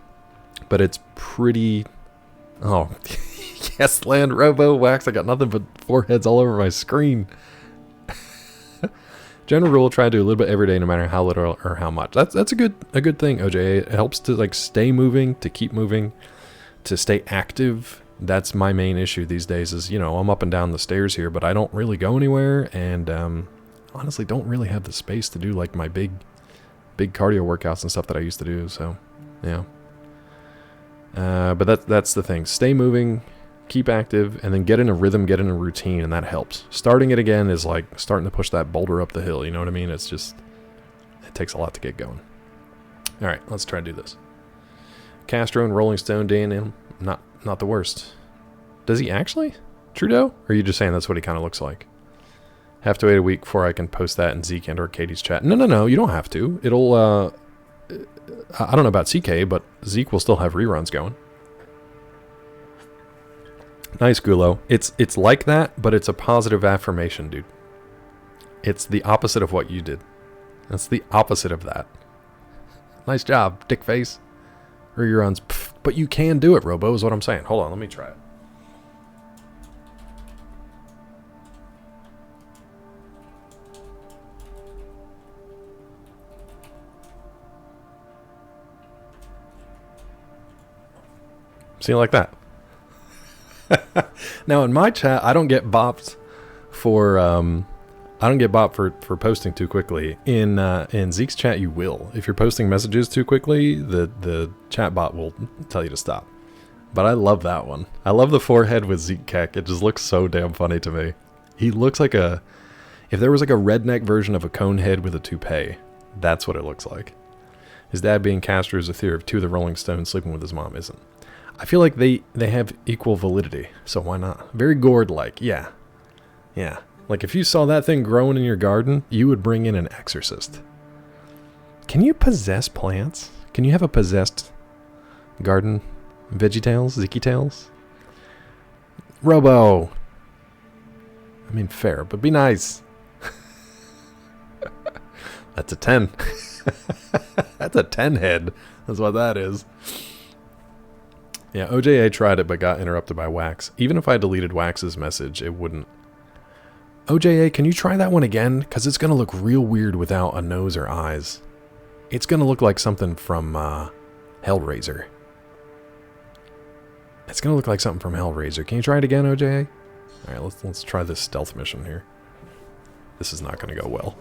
But it's pretty... Oh, yes, Land, Robo, Wax. I got nothing but foreheads all over my screen. General rule: try to do a little bit every day, no matter how little or how much. That's a good thing, OJ. It helps to like stay moving, to keep moving, to stay active. That's my main issue these days. Is I'm up and down the stairs here, but I don't really go anywhere, and honestly, don't really have the space to do like my big cardio workouts and stuff that I used to do. So, yeah. But that's the thing. Stay moving, keep active, and then get in a rhythm, get in a routine, and that helps. Starting it again is like starting to push that boulder up the hill, you know what I mean? It's just, it takes a lot to get going. Alright, let's try to do this. Castro and Rolling Stone, Dan, not the worst. Does he actually? Trudeau? Or are you just saying that's what he kind of looks like? Have to wait a week before I can post that in Zeke and or Katie's chat. No, you don't have to. It'll, I don't know about CK, but Zeke will still have reruns going. Nice, Gulo. It's like that, but it's a positive affirmation, dude. It's the opposite of what you did. That's the opposite of that. Nice job, dick face. Reruns. But you can do it, Robo, is what I'm saying. Hold on, let me try it. See, like that. Now in my chat, I don't get bopped for for posting too quickly. In Zeke's chat, you will. If you're posting messages too quickly, the chat bot will tell you to stop. But I love that one. I love the forehead with Zeke Keck. It just looks so damn funny to me. He looks like if there was like a redneck version of a cone head with a toupee, that's what it looks like. His dad being Castro is a theory of 2 of the Rolling Stones sleeping with his mom isn't. I feel like they have equal validity, so why not? Very gourd-like, yeah. Yeah. Like if you saw that thing growing in your garden, you would bring in an exorcist. Can you possess plants? Can you have a possessed garden? VeggieTales? ZeekyTales? Robo! I mean, fair, but be nice. That's a 10. That's a 10 head. That's what that is. Yeah, OJA tried it but got interrupted by Wax. Even if I deleted Wax's message, it wouldn't. OJA, can you try that one again? Because it's going to look real weird without a nose or eyes. It's going to look like something from Hellraiser. It's going to look like something from Hellraiser. Can you try it again, OJA? Alright, let's try this stealth mission here. This is not going to go well.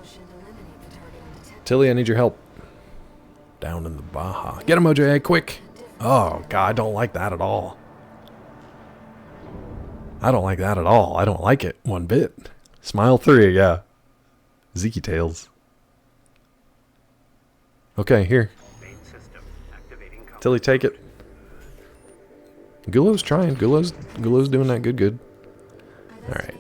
Tilly, I need your help. Down in the Baja. Get him, OJA, quick! Oh, God, I don't like that at all. I don't like that at all. I don't like it one bit. Smile 3, yeah. ZeekyTales. Okay, here. Tilly, take it. Gulo's trying. Gulo's doing that good. Alright.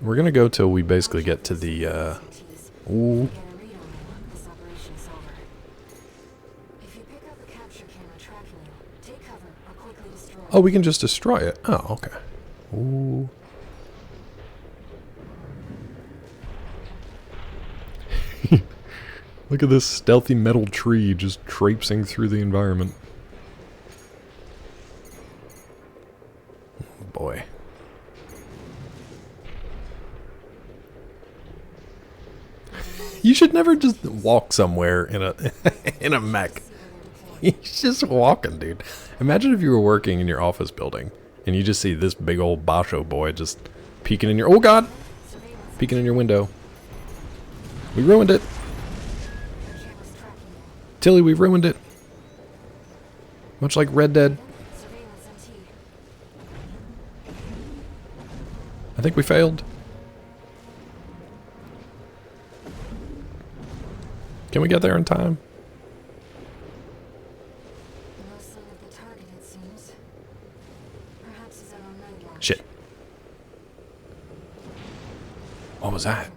We're gonna go till we basically get to the, ooh. Oh, we can just destroy it. Oh, okay. Ooh. Look at this stealthy metal tree just traipsing through the environment. Oh boy. You should never just walk somewhere in a in a mech. He's just walking, dude. Imagine if you were working in your office building and you just see this big old Basho boy just peeking in your... Oh, God! Peeking in your window. We ruined it. Tilly, we ruined it. Much like Red Dead. I think we failed. Can we get there in time? Shit. What was that?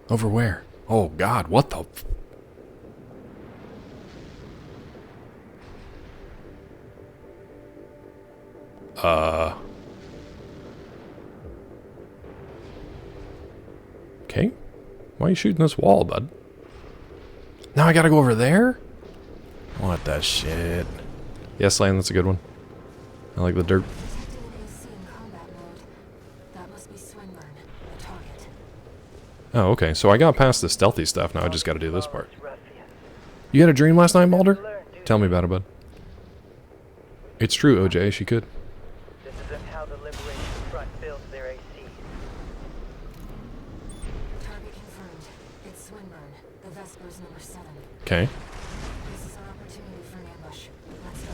Over where? Oh God, what the... Okay. Why are you shooting this wall, bud? Now I gotta go over there? What the shit? Yes, Lane, that's a good one. I like the dirt. Oh, okay. So I got past the stealthy stuff. Now I just gotta do this part. You had a dream last night, Mulder? Tell me about it, bud. It's true, OJ. She could. This isn't how the Liberation Front builds their AC. Target confirmed. It's Swinburne, the Vespers number 7. Okay. This is our opportunity for an ambush. Let's go.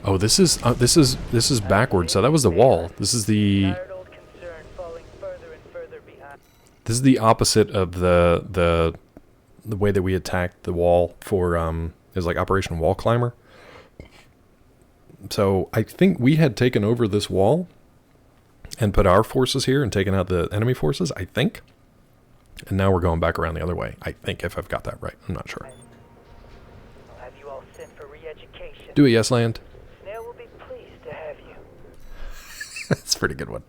Oh, this is backwards. So that was the wall. This is the... This is the opposite of the way that we attacked the wall for is like Operation Wall Climber. So I think we had taken over this wall and put our forces here and taken out the enemy forces, I think. And now we're going back around the other way, I think, if I've got that right. I'm not sure. I'll have you all sent for re-education. Do it, yes, Land. Snail will be pleased to have you. That's a pretty good one.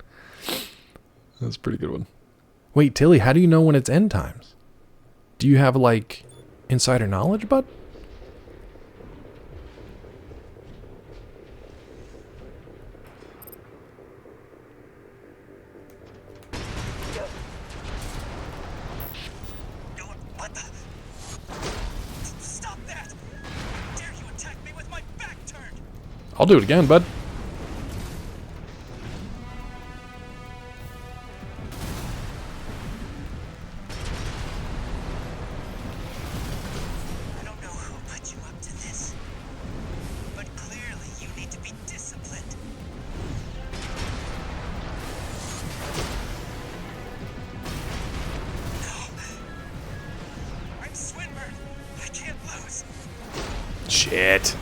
That's a pretty good one. Wait, Tilly, how do you know when it's end times? Do you have, like, insider knowledge, bud? What the? Stop that! Dare you attack me with my back turned? I'll do it again, bud. Shit.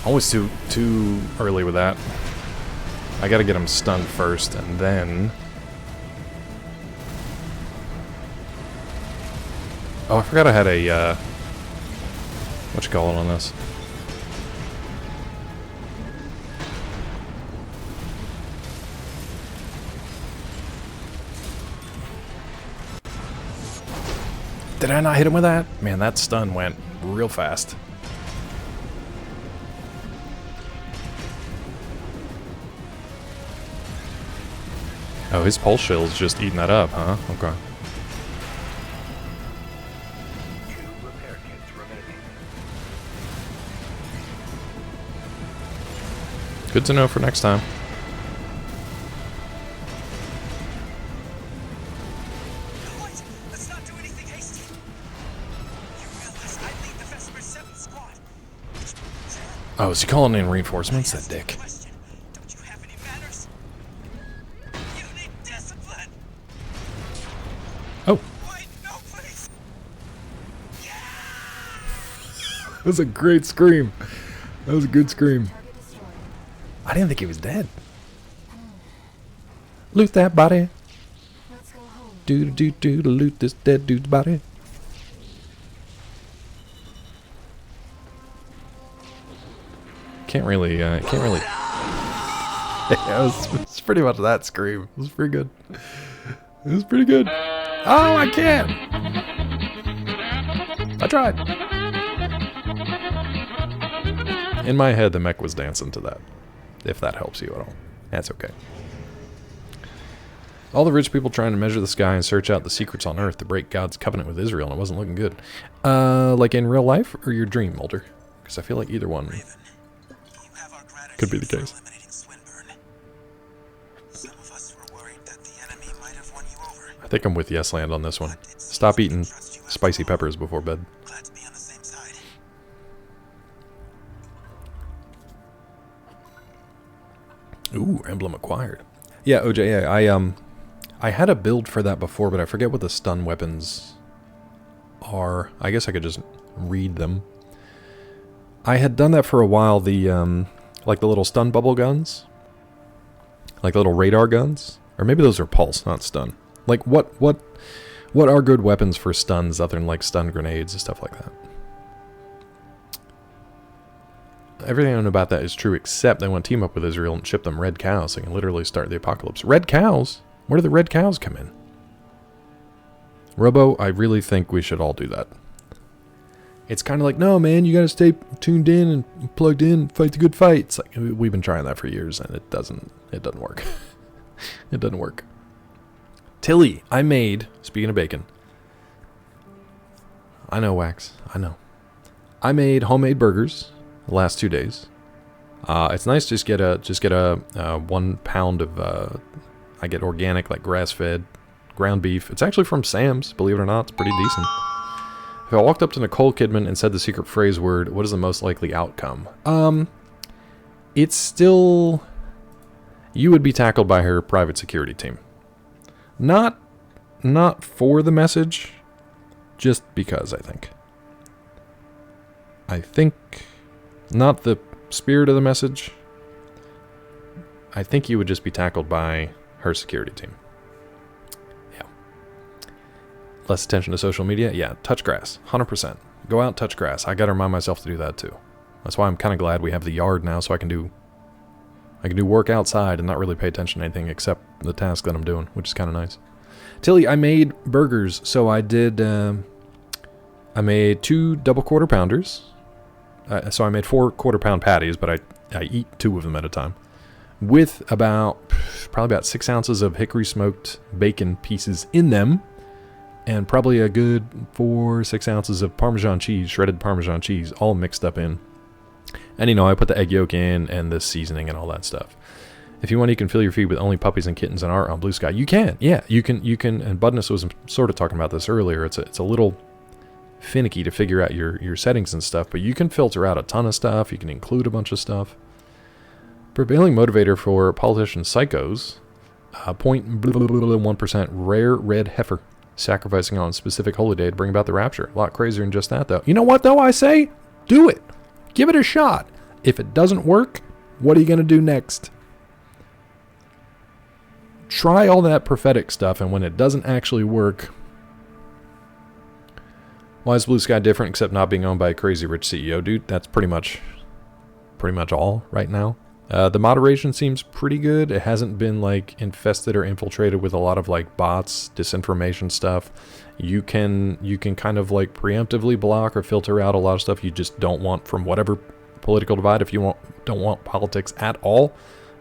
Always too early with that. I gotta get him stunned first, and then... Oh, I forgot I had a, what you call it on this? Did I not hit him with that? Man, that stun went real fast. Oh, his pulse shell's just eating that up, huh? Okay. Good to know for next time. Oh, is he calling in reinforcements? That dick. Oh. That was a great scream. That was a good scream. I didn't think he was dead. Loot that body. Let's go home. Do to loot this dead dude's body. Can't really. Yeah, it's pretty much that scream. It was pretty good. It was pretty good. Oh, I can't. I tried. In my head, the mech was dancing to that. If that helps you at all. That's okay. All the rich people trying to measure the sky and search out the secrets on Earth to break God's covenant with Israel, and it wasn't looking good. Like in real life or your dream, Mulder? Because I feel like either one could be the case. I think I'm with Yes Land on this one. Stop eating spicy peppers before bed. Ooh, emblem acquired. Yeah, OJ, I had a build for that before, but I forget what the stun weapons are. I guess I could just read them. I had done that for a while, like the little stun bubble guns. Like the little radar guns. Or maybe those are pulse, not stun. Like, what are good weapons for stuns other than, like, stun grenades and stuff like that? Everything I know about that is true, except they want to team up with Israel and ship them red cows so they can literally start the apocalypse. Red cows? Where do the red cows come in? Robo, I really think we should all do that. It's kind of like, no, man, you got to stay tuned in and plugged in, fight the good fight. It's like, we've been trying that for years, and it doesn't work. It doesn't work. Tilly, I made, speaking of bacon. I know, Wax, I know. I made homemade burgers the last 2 days. It's nice to just get a 1 pound of, I get organic, like grass-fed ground beef. It's actually from Sam's, believe it or not. It's pretty decent. If I walked up to Nicole Kidman and said the secret phrase word, what is the most likely outcome? It's still... You would be tackled by her private security team. Not for the message, just because, I think. I think... Not the spirit of the message. I think you would just be tackled by her security team. Yeah. Less attention to social media? Yeah, touch grass. 100%. Go out, touch grass. I gotta remind myself to do that too. That's why I'm kind of glad we have the yard now, so I can do work outside and not really pay attention to anything except the task that I'm doing, which is kind of nice. Tilly, I made burgers, so I did... I made 2 double quarter pounders. So I made 4 quarter-pound patties, but I eat 2 of them at a time. With probably about 6 ounces of hickory smoked bacon pieces in them. And probably a good 4-6 ounces of Parmesan cheese, shredded Parmesan cheese, all mixed up in. And you know, I put the egg yolk in and the seasoning and all that stuff. If you want, you can fill your feed with only puppies and kittens and art on Blue Sky. You can, yeah, you can, and Budness was sort of talking about this earlier. It's a little finicky to figure out your settings and stuff, but you can filter out a ton of stuff. You can include a bunch of stuff. Prevailing motivator for politician psychos, 0.1% rare red heifer, sacrificing on a specific holy day to bring about the rapture. A lot crazier than just that, though. You know what, though? I say, do it. Give it a shot. If it doesn't work, what are you going to do next? Try all that prophetic stuff, and when it doesn't actually work... Why is Blue Sky different except not being owned by a crazy rich CEO? Dude, that's pretty much all right now. The moderation seems pretty good. It hasn't been like infested or infiltrated with a lot of like bots, disinformation stuff. You can kind of like preemptively block or filter out a lot of stuff you just don't want from whatever political divide. If you don't want politics at all,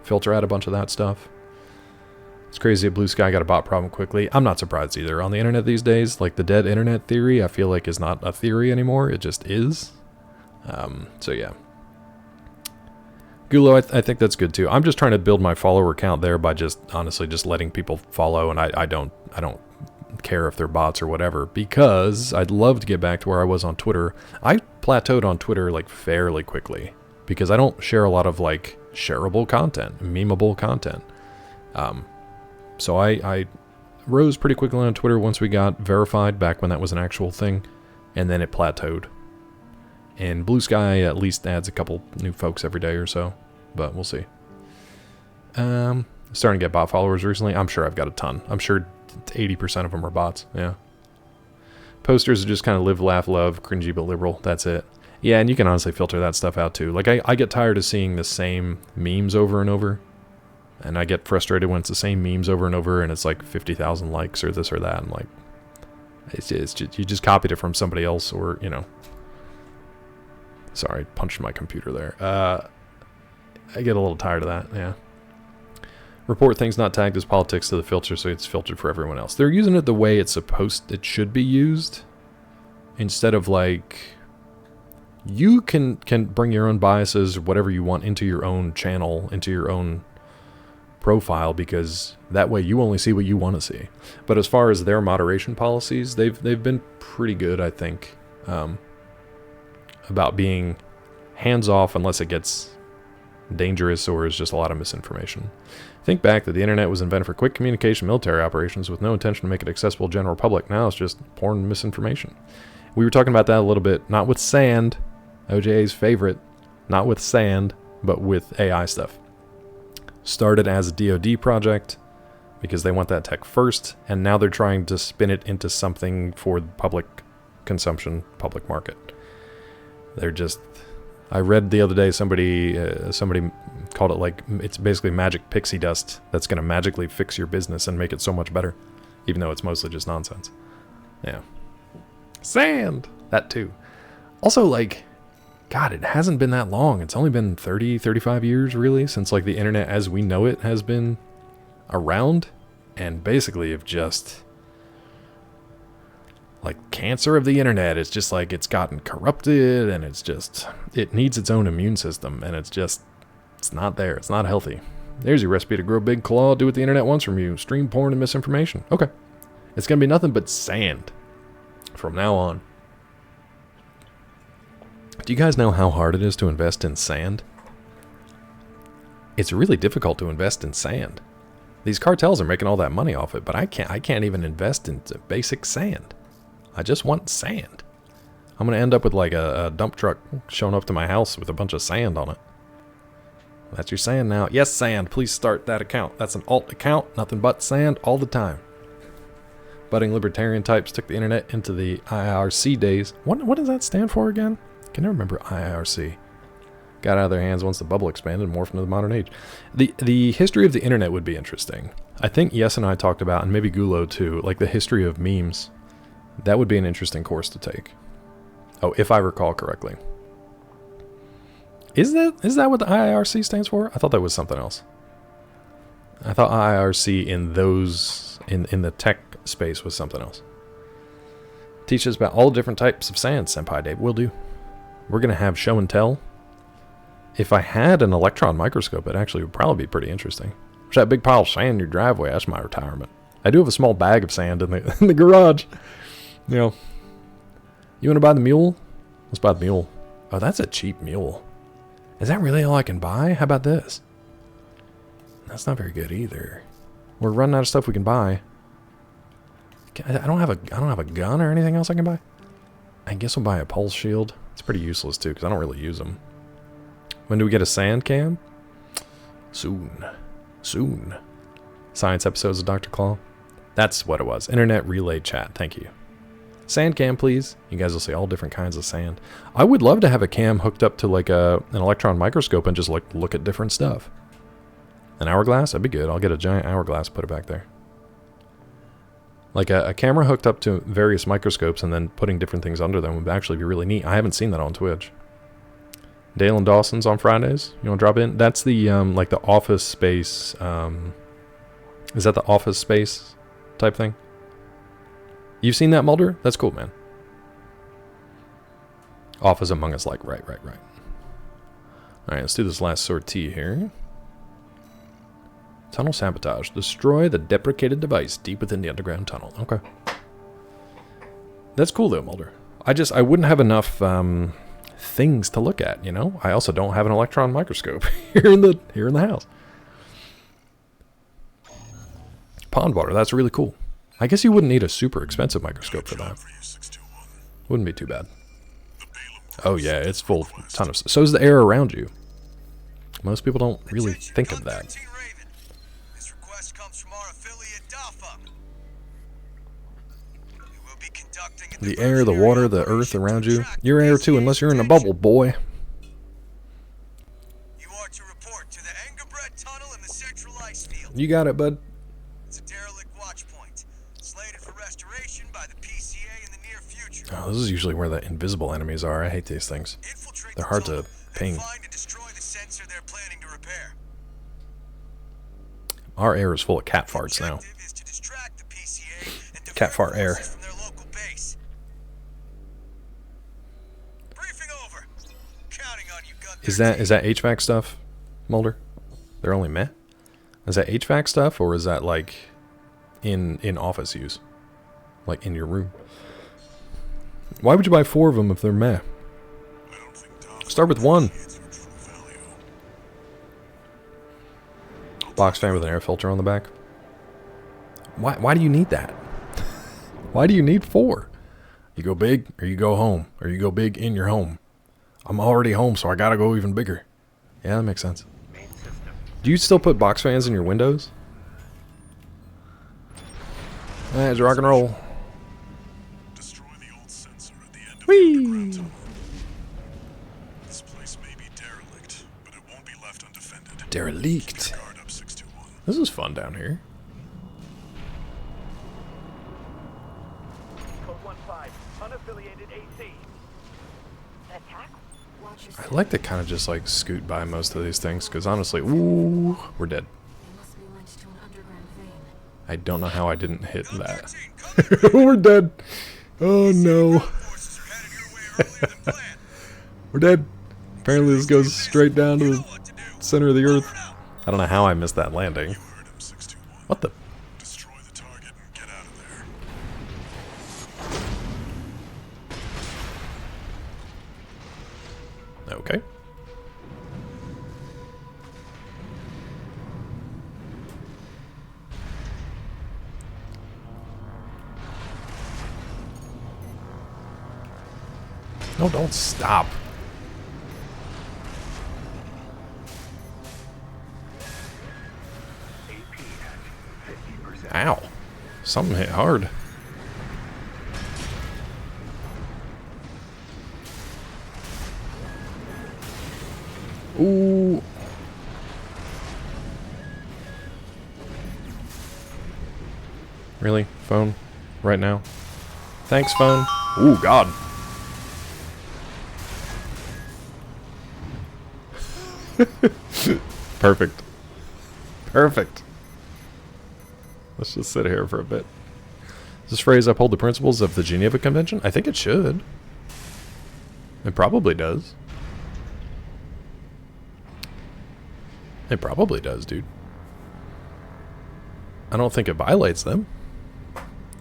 filter out a bunch of that stuff. It's crazy that Blue Sky got a bot problem quickly. I'm not surprised either. On the internet these days, like the dead internet theory, I feel like is not a theory anymore. It just is. So yeah. Gulo, I think that's good too. I'm just trying to build my follower count there by just honestly just letting people follow, and I don't care if they're bots or whatever, because I'd love to get back to where I was on Twitter. I plateaued on Twitter like fairly quickly because I don't share a lot of like shareable content, memeable content. So I rose pretty quickly on Twitter once we got verified, back when that was an actual thing, and then it plateaued. And Blue Sky at least adds a couple new folks every day or so, but we'll see. starting to get bot followers recently. I'm sure I've got a ton. I'm sure 80% of them are bots. Yeah. Posters are just kind of live, laugh, love, cringy but liberal. That's it. Yeah, and you can honestly filter that stuff out too. Like, I get tired of seeing the same memes over and over. And I get frustrated when it's the same memes over and over and it's like 50,000 likes or this or that. And like, it's just, you just copied it from somebody else or, you know. Sorry, punched my computer there. I get a little tired of that, yeah. Report things not tagged as politics to the filter so it's filtered for everyone else. They're using it the way it should be used. Instead of like, you can bring your own biases, whatever you want, into your own channel, into your own profile, because that way you only see what you want to see. But as far as their moderation policies, they've been pretty good, I think, about being hands off unless it gets dangerous or is just a lot of misinformation. Think back that the internet was invented for quick communication military operations with no intention to make it accessible to the general public. Now it's just porn misinformation. We were talking about that a little bit, not with sand, OJA's favorite, not with sand, but with AI stuff. Started as a DoD project because they want that tech first, and now they're trying to spin it into something for public consumption, public market. They're just... I read the other day somebody called it like, it's basically magic pixie dust that's going to magically fix your business and make it so much better, even though it's mostly just nonsense. Yeah. Sand! That too. Also, like, God, it hasn't been that long. It's only been 30, 35 years, really, since, like, the internet as we know it has been around. And basically, if just... like, cancer of the internet, it's just like it's gotten corrupted, and it's just... it needs its own immune system, and it's just... it's not there. It's not healthy. There's your recipe to grow a big claw. Do what the internet wants from you. Stream porn and misinformation. Okay. It's going to be nothing but sand from now on. Do you guys know how hard it is to invest in sand? It's really difficult to invest in sand. These cartels are making all that money off it, but I can't even invest in basic sand. I just want sand. I'm going to end up with like a dump truck showing up to my house with a bunch of sand on it. That's your sand now. Yes, sand. Please start that account. That's an alt account. Nothing but sand all the time. Budding libertarian types took the internet into the IRC days. What does that stand for again? I can never remember IRC. Got out of their hands once the bubble expanded and morphed into the modern age. The history of the internet would be interesting. I think Yes and I talked about, and maybe Gulo too, like the history of memes. That would be an interesting course to take. Oh, if I recall correctly. Is that what the IRC stands for? I thought that was something else. I thought IRC in those in the tech space was something else. Teach us about all the different types of sand, Senpai Dave. Will do. We're gonna have show and tell. If I had an electron microscope, it actually would probably be pretty interesting. There's that big pile of sand in your driveway. That's my retirement. I do have a small bag of sand in the garage. You know. You want to buy the mule? Let's buy the mule. Oh, that's a cheap mule. Is that really all I can buy? How about this? That's not very good either. We're running out of stuff we can buy. I don't have a gun or anything else I can buy. I guess we'll buy a pulse shield. It's pretty useless too because I don't really use them. When do we get a sand cam? Soon. Soon. Science episodes of Dr. Claw. That's what it was. Internet relay chat. Thank you. Sand cam, please. You guys will see all different kinds of sand. I would love to have a cam hooked up to like an electron microscope and just like look at different stuff. An hourglass? That'd be good. I'll get a giant hourglass, put it back there. Like a camera hooked up to various microscopes and then putting different things under them would actually be really neat. I haven't seen that on Twitch. Dale and Dawson's on Fridays. You want to drop in? That's the like the Office Space. Is that the Office Space type thing? You've seen that, Mulder? That's cool, man. Office Among Us, like, right. Alright, let's do this last sortie here. Tunnel sabotage. Destroy the deprecated device deep within the underground tunnel. Okay. That's cool, though, Mulder. I wouldn't have enough things to look at, you know? I also don't have an electron microscope here in the house. Pond water, that's really cool. I guess you wouldn't need a super expensive microscope for that. Wouldn't be too bad. Oh yeah, it's full of a ton of... So is the air around you. Most people don't really think of that. comes from our affiliate DAFA. We will be conducting The air, the water, the earth around you. You're air too, unless you're in a bubble, boy. You are to report to the Engebret Tunnel in the Central Ice Field. You got it, bud. It's a derelict watch point, slated for restoration by the PCA in the near future. Oh, this is usually where the invisible enemies are. I hate these things. They're hard to ping. Find and destroy the sensor they're planning to repair. Our air is full of cat farts now. Is to distract the PCA and Cat fart air. from their local base. Briefing over. Counting on you, Gun. Is that HVAC stuff, Mulder? They're only meh? Is that HVAC stuff, or is that like in office use? Like in your room? Why would you buy 4 of them if they're meh? Start with 1. Box fan with an air filter on the back. Why do you need that? Why do you need 4? You go big, or you go home, or you go big in your home. I'm already home, so I gotta go even bigger. Yeah, that makes sense. Do you still put box fans in your windows? It's rock and roll. Whee! This place may be derelict, but it won't be left undefended. Derelict. This is fun down here. Code 1-5, unaffiliated AC. Attack? Watch your I like to kind of just like scoot by most of these things, because honestly, ooh, we're dead. They must be linked to an underground vein. I don't know how I didn't hit that. We're dead. Oh no. We're dead. Apparently this goes straight down to the center of the earth. I don't know how I missed that landing. What the? Destroy the target and get out of there. Okay. No, don't stop. Ow. Something hit hard. Ooh. Really? Phone? Right now? Thanks, phone. Ooh, God. Perfect. Perfect. Let's just sit here for a bit. Does this phrase uphold the principles of the Geneva Convention? I think it should. It probably does. It probably does, dude. I don't think it violates them.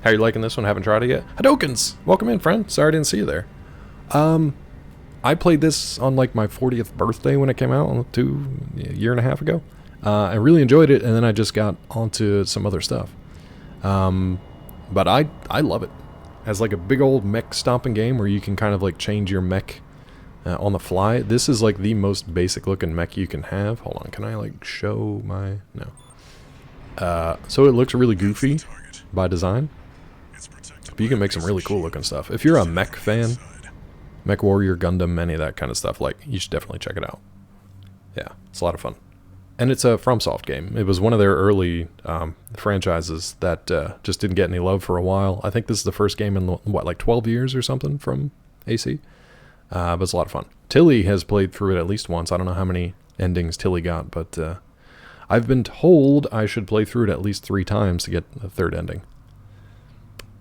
How are you liking this one? Haven't tried it yet? Hadokens! Welcome in, friend. Sorry I didn't see you there. I played this on like my 40th birthday when it came out a year and a half ago. I really enjoyed it, and then I just got onto some other stuff. But I love it. As like a big old mech stomping game where you can kind of like change your mech on the fly. This is like the most basic looking mech you can have. Hold on, can I like show my... No. So it looks really goofy by design. But you can make some really cool looking stuff. If you're a mech fan, Mech Warrior, Gundam, any of that kind of stuff, like, you should definitely check it out. Yeah, it's a lot of fun. And it's a FromSoft game. It was one of their early franchises that just didn't get any love for a while. I think this is the first game in, what, like 12 years or something from AC? But it's a lot of fun. Tilly has played through it at least once. I don't know how many endings Tilly got, but I've been told I should play through it at least 3 times to get a 3rd ending.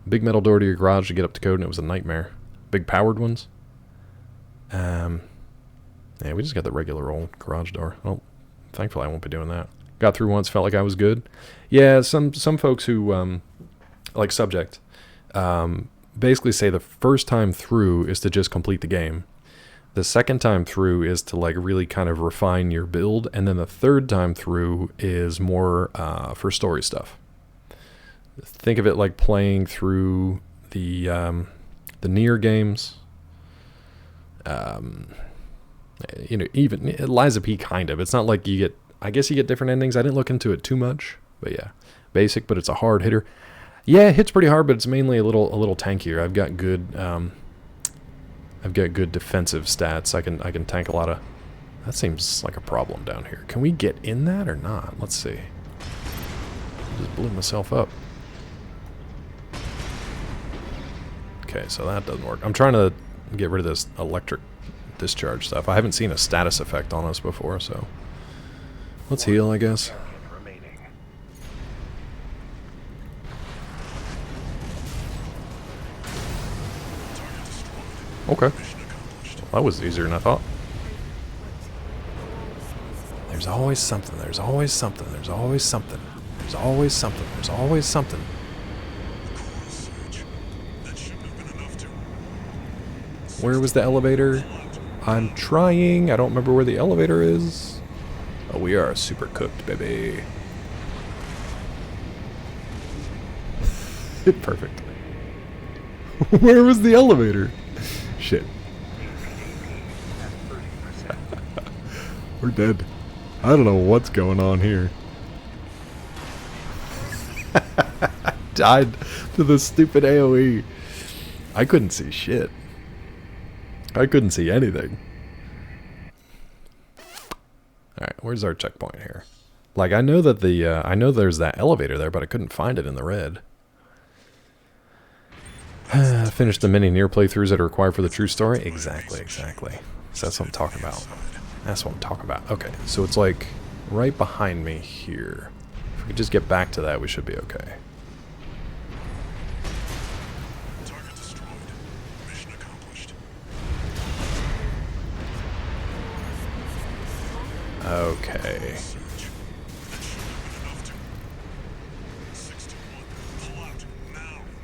Big metal door to your garage to get up to code, and it was a nightmare. Big powered ones. Yeah, we just got the regular old garage door. Oh, thankfully I won't be doing that. Got through once, felt like I was good. Yeah, some folks who, like Subject, basically say the first time through is to just complete the game. The second time through is to like really kind of refine your build, and then the third time through is more for story stuff. Think of it like playing through the Nier games. You know, even Lies of P kind of. It's not like you get, I guess you get different endings. I didn't look into it too much, But yeah, basic, but it's a hard hitter. Yeah, it hits pretty hard, but it's mainly a little tankier. I've got good defensive stats. I can tank a lot of. That seems like a problem down here. Can we get in that or not? Let's see. Just blew myself up. Okay, so that doesn't work. I'm trying to get rid of this electric discharge stuff. I haven't seen a status effect on us before, so let's heal, I guess. Okay. Well, that was easier than I thought. There's always something. There's always something. There's always something. There's always something. There's always something. Where was the elevator? I'm trying. I don't remember where the elevator is. Oh, we are super cooked, baby. Perfect. Where was the elevator? Shit. We're dead. I don't know what's going on here. Died to the stupid AoE. I couldn't see shit. I couldn't see anything. Alright, where's our checkpoint here? Like, I know that I know there's that elevator there, but I couldn't find it in the red. Finish the many near playthroughs that are required for the true story? Exactly. So that's what I'm talking about. That's what I'm talking about. Okay, so it's like right behind me here. If we could just get back to that, we should be okay. Target destroyed. Mission accomplished. Okay.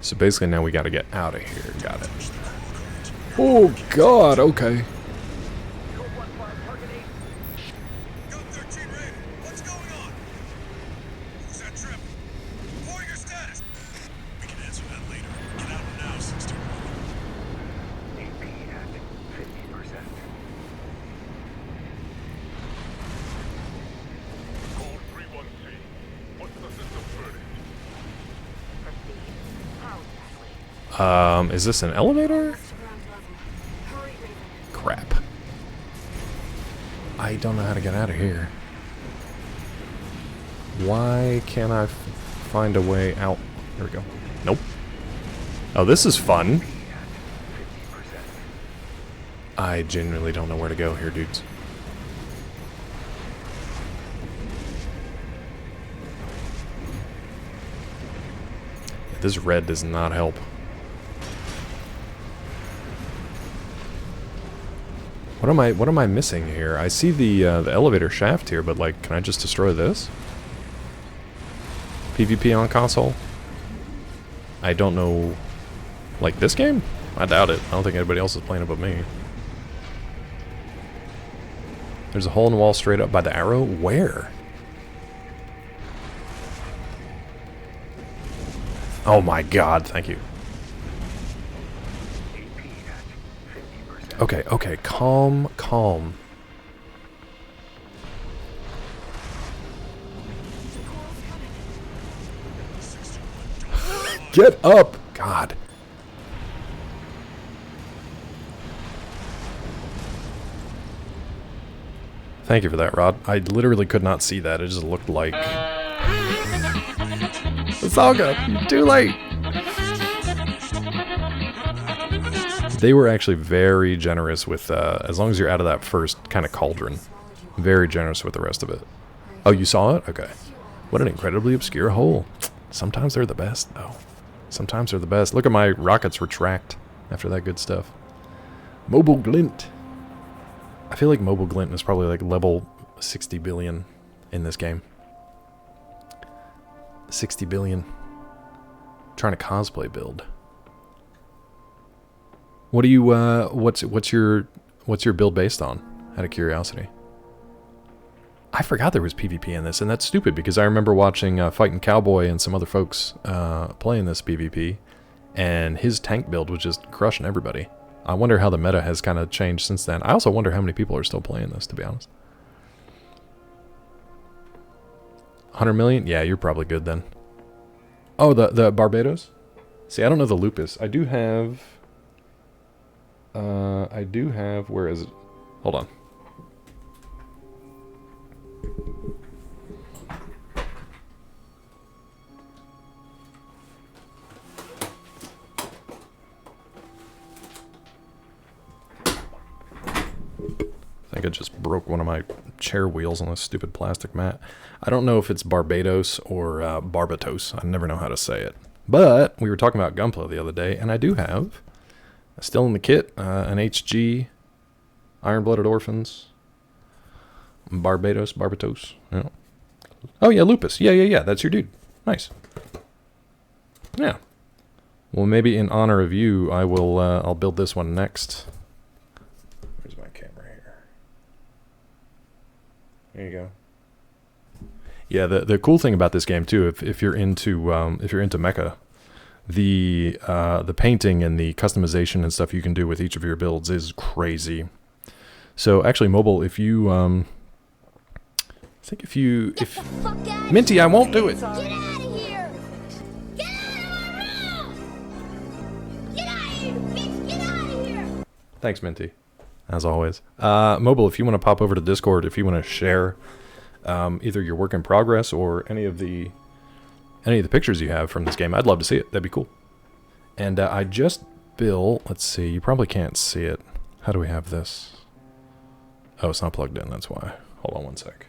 So basically now we gotta get out of here. Got it. Oh god, okay. Is this an elevator? Crap. I don't know how to get out of here. Why can't I find a way out? Here we go. Nope. Oh, this is fun. I genuinely don't know where to go here, dudes. This red does not help. What am I missing here? I see the elevator shaft here, but like, can I just destroy this? PvP on console? I don't know. Like this game? I doubt it. I don't think anybody else is playing it but me. There's a hole in the wall straight up by the arrow? Where? Oh my god, thank you. Okay, okay, calm. Get up! God. Thank you for that, Rod. I literally could not see that. It just looked like... It's all good. Too late. They were actually very generous with, as long as you're out of that first kind of cauldron. Very generous with the rest of it. Oh, you saw it? Okay. What an incredibly obscure hole. Sometimes they're the best, though. Sometimes they're the best. Look at my rockets retract after that good stuff. Mobile Glint. I feel like Mobile Glint is probably like level 60 billion in this game. 60 billion. Trying to cosplay build. What do you what's your build based on? Out of curiosity. I forgot there was PvP in this, and that's stupid because I remember watching Fighting Cowboy and some other folks playing this PvP, and his tank build was just crushing everybody. I wonder how the meta has kind of changed since then. I also wonder how many people are still playing this, to be honest. 100 million? Yeah, you're probably good then. Oh, the Barbados? See, I don't know the Lupus. I do have... where is it? Hold on. I think I just broke one of my chair wheels on this stupid plastic mat. I don't know if it's Barbados or Barbatos. I never know how to say it. But we were talking about Gunpla the other day, and I do have, still in the kit, an HG, Iron-Blooded Orphans, Barbatos. Yeah. Oh yeah, Lupus. Yeah. That's your dude. Nice. Yeah. Well, maybe in honor of you, I will. I'll build this one next. Where's my camera here? There you go. Yeah, the cool thing about this game too, if you're into mecha, the painting and the customization and stuff you can do with each of your builds is crazy. So actually, Mobile, if you Minty, I won't do it. Get out of here! Get out of my room! Get out of here, bitch! Get out of here! Thanks, Minty, as always. Mobile, if you want to pop over to Discord, if you want to share either your work in progress or any of the pictures you have from this game, I'd love to see it. That'd be cool. And I just built, let's see, you probably can't see it. How do we have this? Oh, it's not plugged in, that's why. Hold on one sec.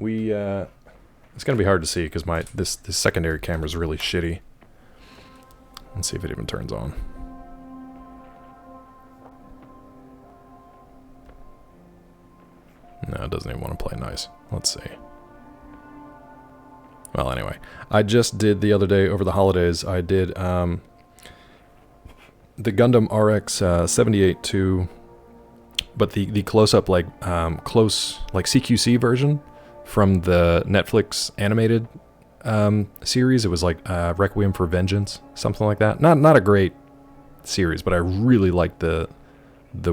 It's gonna be hard to see because this secondary camera is really shitty. Let's see if it even turns on. No, it doesn't even want to play nice. Let's see. Well, anyway, I just did the other day over the holidays. I did the Gundam RX 78-2, but the close-up like CQC version from the Netflix animated series. It was like Requiem for Vengeance, something like that. Not a great series, but I really liked the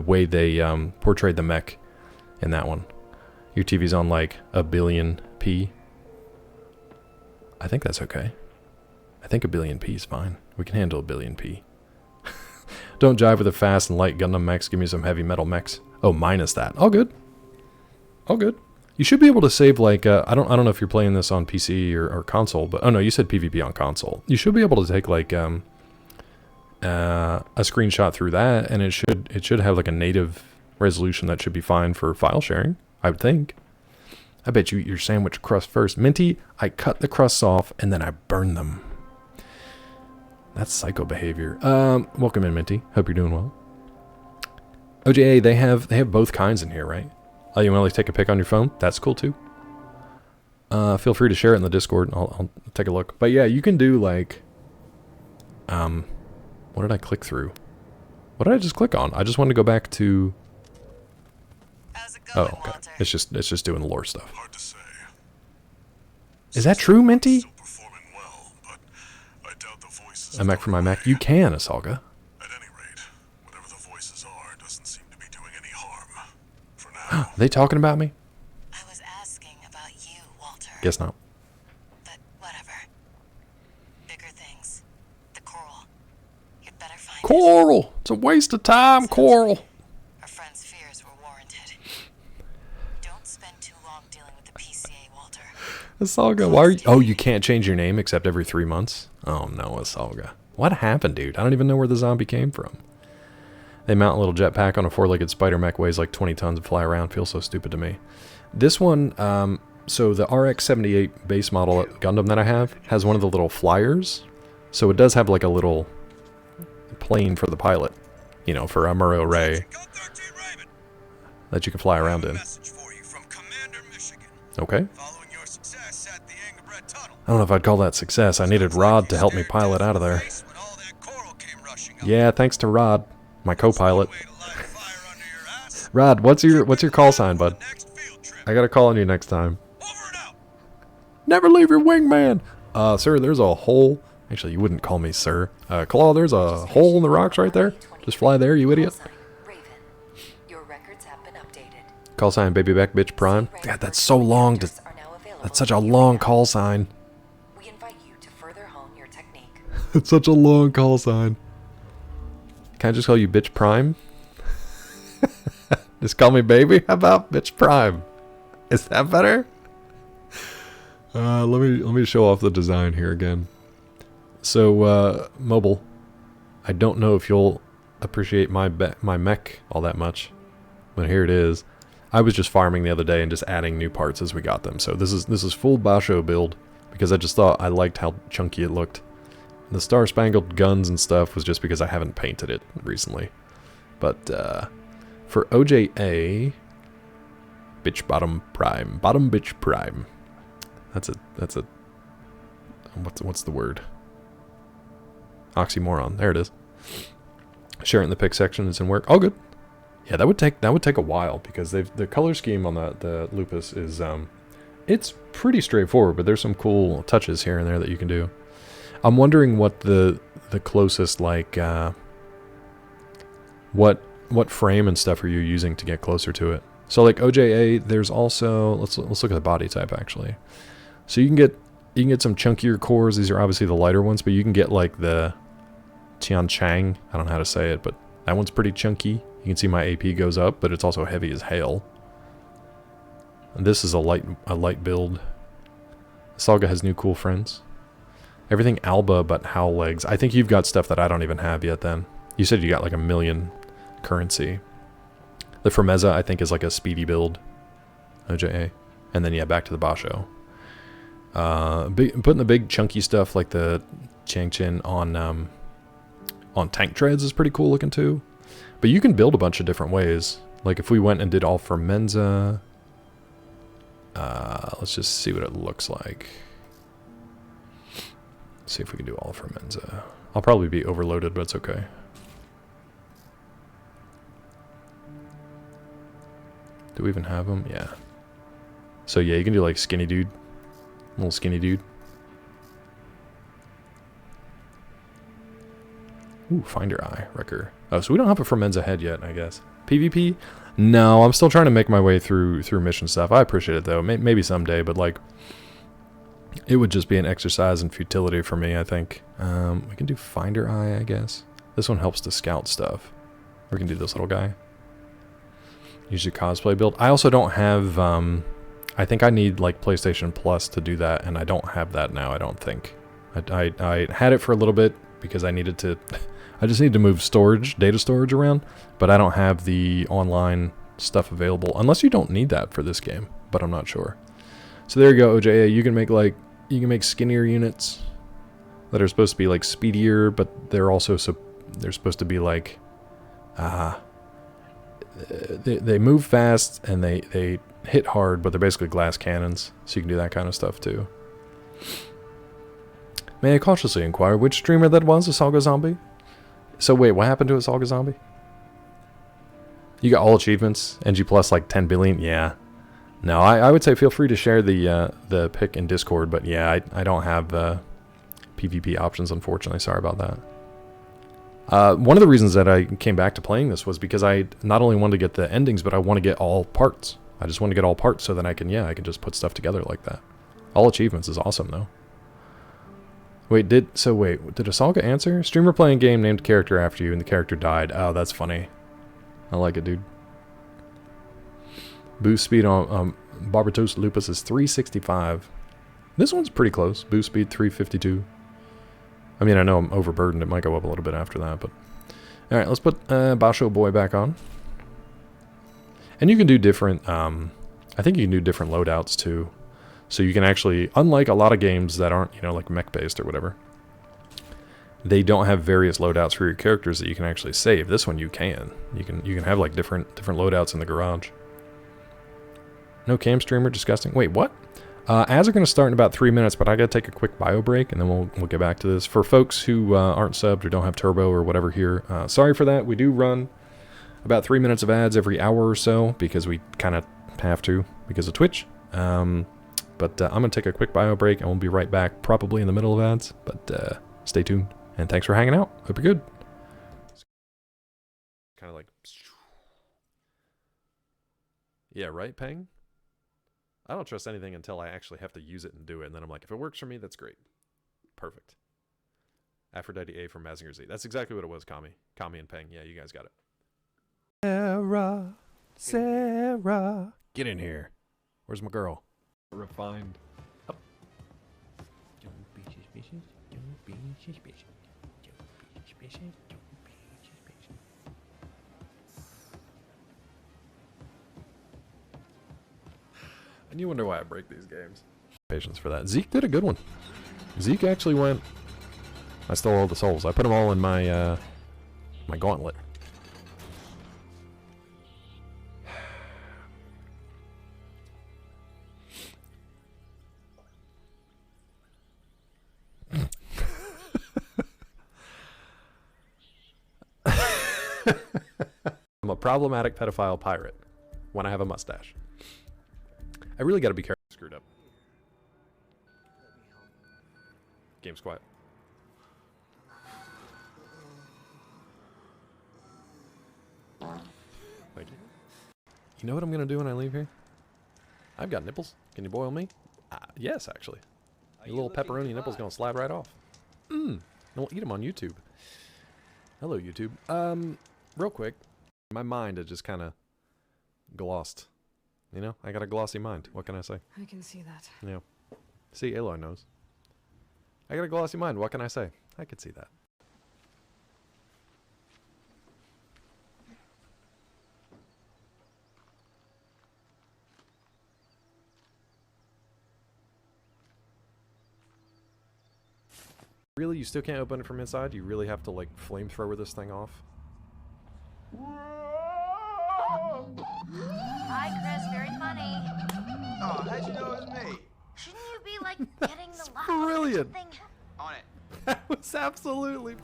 way they portrayed the mech in that one. Your TV's on like 1,000,000p. I think that's okay. I think 1,000,000p is fine. We can handle 1,000,000p. Don't jive with the fast and light Gundam mechs. Give me some heavy metal mechs. Oh, minus that. All good. All good. You should be able to save like I don't know if you're playing this on PC or console, but oh no, you said PvP on console. You should be able to take like a screenshot through that, and it should have like a native resolution that should be fine for file sharing, I would think. I bet you eat your sandwich crust first. Minty, I cut the crusts off and then I burn them. That's psycho behavior. Welcome in, Minty. Hope you're doing well. OJA, they have both kinds in here, right? Oh, you want to like take a pic on your phone? That's cool too. Feel free to share it in the Discord. I'll take a look. But yeah, you can do like what did I click through? What did I just click on? I just wanted to go back to oh, okay. It's just doing the lore stuff. Hard to say. Is that true, Minty? Still performing well, but I doubt the voices A mech for my mech. You can, Asalga. At any rate, whatever the voices are doesn't seem to be doing any harm. For now. Are they talking about me? I was asking about you, Walter. Guess not. But whatever. Bigger things. The coral. You'd better find it. Coral! It's a waste of time, Coral. Our friend's fears were warranted. Don't spend too long dealing with the PCA, Walter. Asalga, why are you... Oh, you can't change your name except every 3 months? Oh no, Asalga. What happened, dude? I don't even know where the zombie came from. They mount a little jetpack on a 4-legged spider mech, weighs like 20 tons and fly around. Feels so stupid to me. This one, so the RX-78 base model Gundam that I have has one of the little flyers. So it does have like a little plane for the pilot, you know, for Amuro Ray that you can fly around in. Okay. I don't know if I'd call that success. I needed Rod to help me pilot out of there. Yeah, thanks to Rod, my co-pilot. Rod, what's your call sign, bud? I gotta call on you next time. Never leave your wingman. Sir, there's a hole. Actually, you wouldn't call me sir. Claw, there's a hole in the rocks right there. Just fly there, you idiot. Your records have been updated. Call sign baby back bitch prime. God, that's so long to... That's such a long call sign. We invite you to further hone your technique. It's such a long call sign. Can I just call you Bitch Prime? Just call me baby? How about Bitch Prime? Is that better? Let me show off the design here again. So, mobile. I don't know if you'll appreciate my mech all that much, but here it is. I was just farming the other day and just adding new parts as we got them. So this is full Basho build because I just thought I liked how chunky it looked. The Star Spangled guns and stuff was just because I haven't painted it recently. But for OJA, bitch bottom prime, bottom bitch prime. That's a what's the word? Oxymoron. There it is. Share it in the pick section. It's in work. All good. Yeah, that would take a while because the color scheme on the Lupus is it's pretty straightforward, but there's some cool touches here and there that you can do. I'm wondering what the closest like what frame and stuff are you using to get closer to it? So like OJA, there's also let's look at the body type actually. So you can get some chunkier cores. These are obviously the lighter ones, but you can get like the Tian Chang. I don't know how to say it, but that one's pretty chunky. You can see my AP goes up, but it's also heavy as hail. And this is a light build. Saga has new cool friends. Everything Alba but Howl legs. I think you've got stuff that I don't even have yet then. You said you got like 1 million currency. The Fermeza I think is like a speedy build. OJA. And then yeah, back to the Basho. Putting the big chunky stuff like the Changchin on tank treads is pretty cool looking too. But you can build a bunch of different ways. Like if we went and did all for Menza, let's just see what it looks like. See if we can do all for Menza. I'll probably be overloaded, but it's okay. Do we even have them? Yeah. So yeah, you can do like skinny dude. Little skinny dude. Ooh, Finder Eye, Wrecker. Oh, so we don't have a Fermenza head yet, I guess. PvP? No, I'm still trying to make my way through mission stuff. I appreciate it, though. Maybe someday, but, like, it would just be an exercise in futility for me, I think. We can do Finder Eye, I guess. This one helps to scout stuff. We can do this little guy. Use your cosplay build. I also don't have, I think I need, like, PlayStation Plus to do that, and I don't have that now, I don't think. I had it for a little bit because I needed to... I just need to move data storage around, but I don't have the online stuff available, unless you don't need that for this game, but I'm not sure. So there you go, OJA. You can make skinnier units that are supposed to be like speedier, but they're also they're supposed to be like they move fast and they hit hard, but they're basically glass cannons, so you can do that kind of stuff too. May I cautiously inquire which streamer that was, Asalga Zombie? So wait, what happened to Asalga Zombie? You got all achievements, NG plus like 10 billion? Yeah. No, I would say feel free to share the pic in Discord, but yeah, I don't have PvP options, unfortunately. Sorry about that. One of the reasons that I came back to playing this was because I not only wanted to get the endings, but I want to get all parts. I just want to get all parts so that I can just put stuff together like that. All achievements is awesome, though. Wait, did Asalga answer? Streamer playing game named character after you and the character died. Oh, that's funny. I like it, dude. Boost speed on Barbatos Lupus is 365. This one's pretty close. Boost speed 352. I mean, I know I'm overburdened. It might go up a little bit after that, but... Alright, let's put Basho Boy back on. And you can do different... I think you can do different loadouts, too. So you can actually, unlike a lot of games that aren't, like mech-based or whatever, they don't have various loadouts for your characters that you can actually save. This one you can. You can have like different loadouts in the garage. No cam streamer, disgusting. Wait, what? Ads are going to start in about 3 minutes, but I got to take a quick bio break, and then we'll get back to this. For folks who aren't subbed or don't have turbo or whatever here, sorry for that. We do run about 3 minutes of ads every hour or so because we kind of have to because of Twitch. But I'm going to take a quick bio break, and we'll be right back, probably in the middle of ads. But stay tuned, and thanks for hanging out. Hope you're good. Kind of like... Yeah, right, Peng? I don't trust anything until I actually have to use it and do it. And then I'm like, if it works for me, that's great. Perfect. Aphrodite A from Mazinger Z. That's exactly what it was, Kami. Kami and Peng. Yeah, you guys got it. Sarah. Get in here. Where's my girl? Refined. Up. And you wonder why I break these games. Patience for that. Zeke did a good one. Zeke actually went... I stole all the souls. I put them all in my, my gauntlet. I'm a problematic pedophile pirate when I have a mustache. I really gotta be careful. Screwed up. Game's quiet. Thank you. You know what I'm gonna do when I leave here? I've got nipples. Can you boil me? Yes, actually. Your little pepperoni nipple's gonna slide right off. And we'll eat them on YouTube. Hello, YouTube. Real quick. My mind is just kind of glossed. You know, I got a glossy mind. What can I say? I can see that. Yeah. See, Aloy knows. I got a glossy mind. What can I say? I could see that. Really? You still can't open it from inside? You really have to, like, flamethrower this thing off? Hi, Chris. Very funny. Oh, how'd you know it was me? Shouldn't you be like getting the Brilliant. thing? On it. That was absolutely...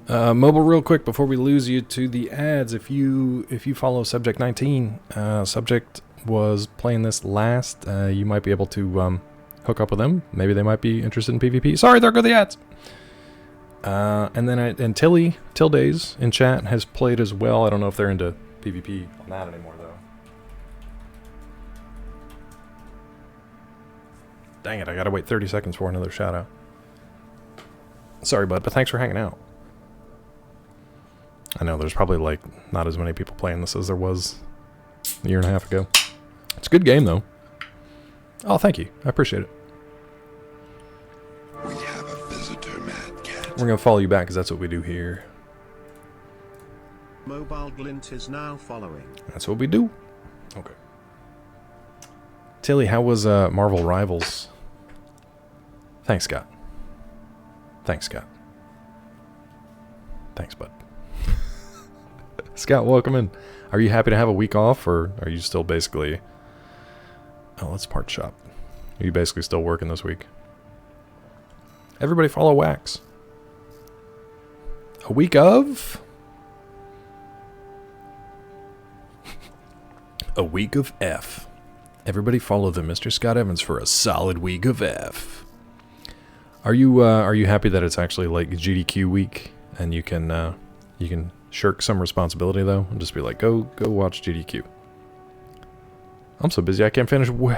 mobile real quick before we lose you to the ads. If you follow Subject 19, Subject was playing this last. You might be able to hook up with them. Maybe they might be interested in PvP. Sorry, there go the ads. And then Tildays in chat has played as well. I don't know if they're into PvP on that anymore though. Dang it, I gotta wait 30 seconds for another shout out. Sorry, bud, but thanks for hanging out. I know there's probably like not as many people playing this as there was a year and a half ago. It's a good game though. Oh, thank you. I appreciate it. We have a visitor, Mad Cat. We're gonna follow you back because that's what we do here. Mobile Glint is now following. That's what we do. Okay. Tilly, how was Marvel Rivals? Thanks, Scott. Thanks, Scott. Thanks, bud. Scott, welcome in. Are you happy to have a week off, or are you still basically... Oh, let's part shop. Are you basically still working this week? Everybody follow Wax. A week of... A week of F. Everybody follow the Mr. Scott Evans for a solid week of F. Are you happy that it's actually like GDQ week and you can shirk some responsibility though and just be like go watch GDQ? I'm so busy I can't finish. You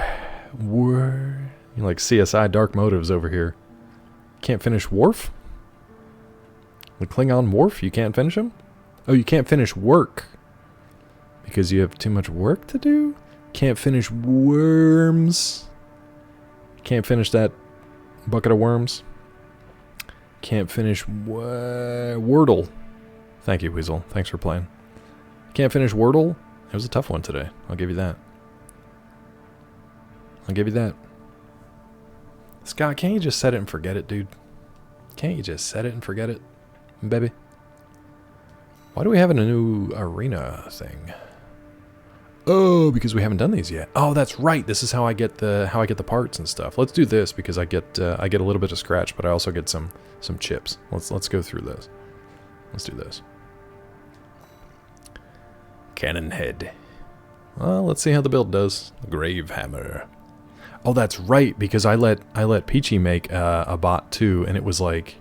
like CSI Dark Motives over here. Can't finish Worf? The Klingon Worf? You can't finish him? Oh, you can't finish work because you have too much work to do? Can't finish Worms? Can't finish that bucket of worms? Can't finish Wordle. Thank you, Weasel. Thanks for playing. Can't finish Wordle? It was a tough one today. I'll give you that. I'll give you that. Scott, can't you just set it and forget it, dude? Can't you just set it and forget it, baby? Why do we have a new arena thing? Oh, because we haven't done these yet. Oh, that's right. This is how I get the parts and stuff. Let's do this because I get a little bit of scratch, but I also get some chips. Let's go through this. Let's do this. Cannon head. Well, let's see how the build does. Grave hammer. Oh, that's right, because I let Peachy make a bot too, and it was like,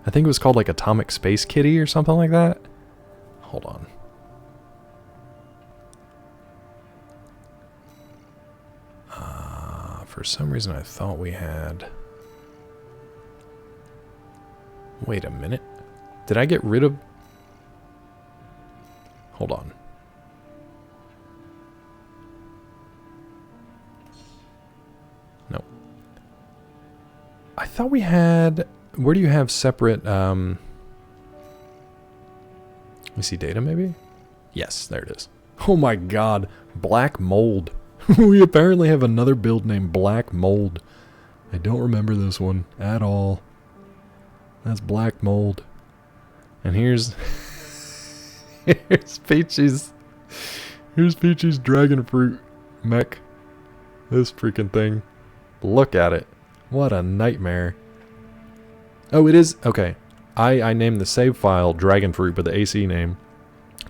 I think it was called like Atomic Space Kitty or something like that. Hold on. For some reason I thought we had... Wait a minute. Did I get rid of... Hold on. No. I thought we had... Where do you have separate... Let me see, data maybe? Yes, there it is. Oh my god. Black Mold. We apparently have another build named Black Mold. I don't remember this one at all. That's Black Mold. And here's... here's Peachy's... Here's Peachy's dragon fruit mech. This freaking thing. Look at it. What a nightmare. Oh, it is... Okay. I named the save file Dragon Fruit, but the AC name,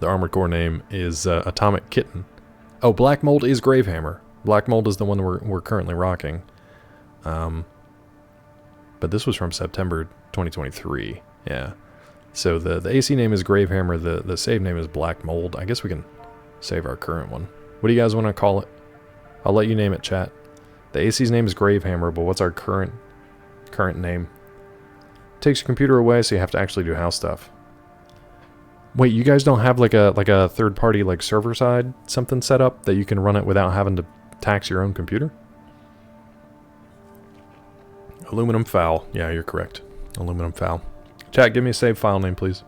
the Armored Core name, is Atomic Kitten. Oh, Black Mold is Gravehammer. Black Mold is the one we're currently rocking. But this was from September 2023. Yeah. So the AC name is Gravehammer. The save name is Black Mold. I guess we can save our current one. What do you guys want to call it? I'll let you name it, chat. The AC's name is Gravehammer, but what's our current name? Takes your computer away, so you have to actually do house stuff. Wait, you guys don't have like a third-party like server side something set up that you can run it without having to tax your own computer? Aluminum foul. Yeah, you're correct. Aluminum foul. Chat, give me a save file name, please.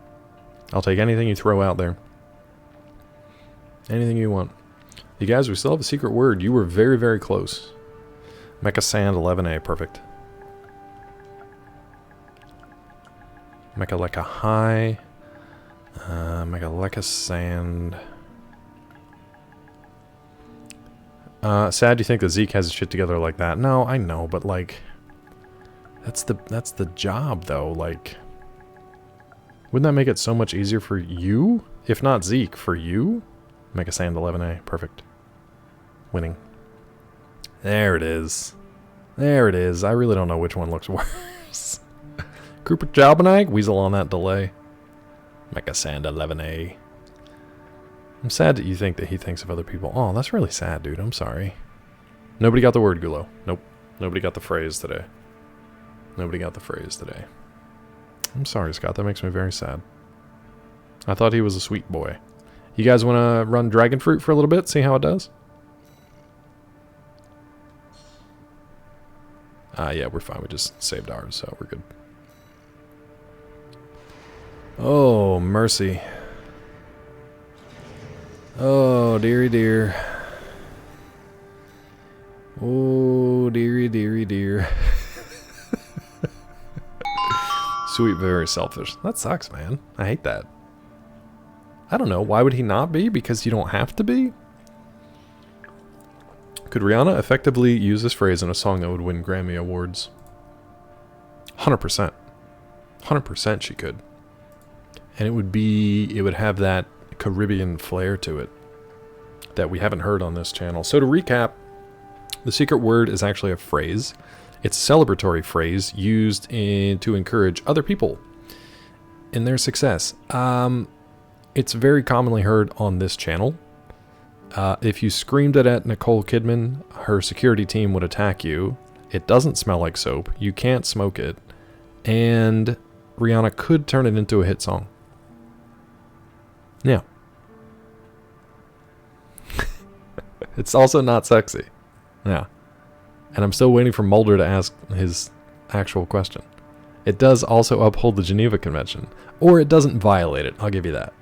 I'll take anything you throw out there. Anything you want. You guys, we still have a secret word. You were very, very close. Mecha Sand 11A, perfect. Mecha Lekka High. Mecha Lekka Sand. Sad you think that Zeke has his shit together like that. No, I know, but like... That's the job, though. Like... Wouldn't that make it so much easier for you? If not Zeke, for you? Mecha Sand 11A, perfect. Winning. There it is. There it is. I really don't know which one looks worse. Cooper Jalbenag, Weasel on that delay. Mecha Sand 11A. I'm sad that you think that he thinks of other people. Oh, that's really sad, dude. I'm sorry. Nobody got the word, Gulo. Nope. Nobody got the phrase today. Nobody got the phrase today. I'm sorry, Scott. That makes me very sad. I thought he was a sweet boy. You guys want to run Dragon Fruit for a little bit? See how it does? Yeah, we're fine. We just saved ours, so we're good. Oh, mercy. Oh, dearie dear. Oh, dearie dearie dear. Sweet, very selfish. That sucks, man. I hate that. I don't know. Why would he not be? Because you don't have to be? Could Rihanna effectively use this phrase in a song that would win Grammy Awards? 100%. 100% she could. And it would have that Caribbean flair to it that we haven't heard on this channel. So to recap, the secret word is actually a phrase. It's a celebratory phrase used to encourage other people in their success. It's very commonly heard on this channel. If you screamed it at Nicole Kidman, her security team would attack you. It doesn't smell like soap. You can't smoke it. And Rihanna could turn it into a hit song. Yeah. It's also not sexy. Yeah. And I'm still waiting for Mulder to ask his actual question. It does also uphold the Geneva Convention. Or it doesn't violate it. I'll give you that.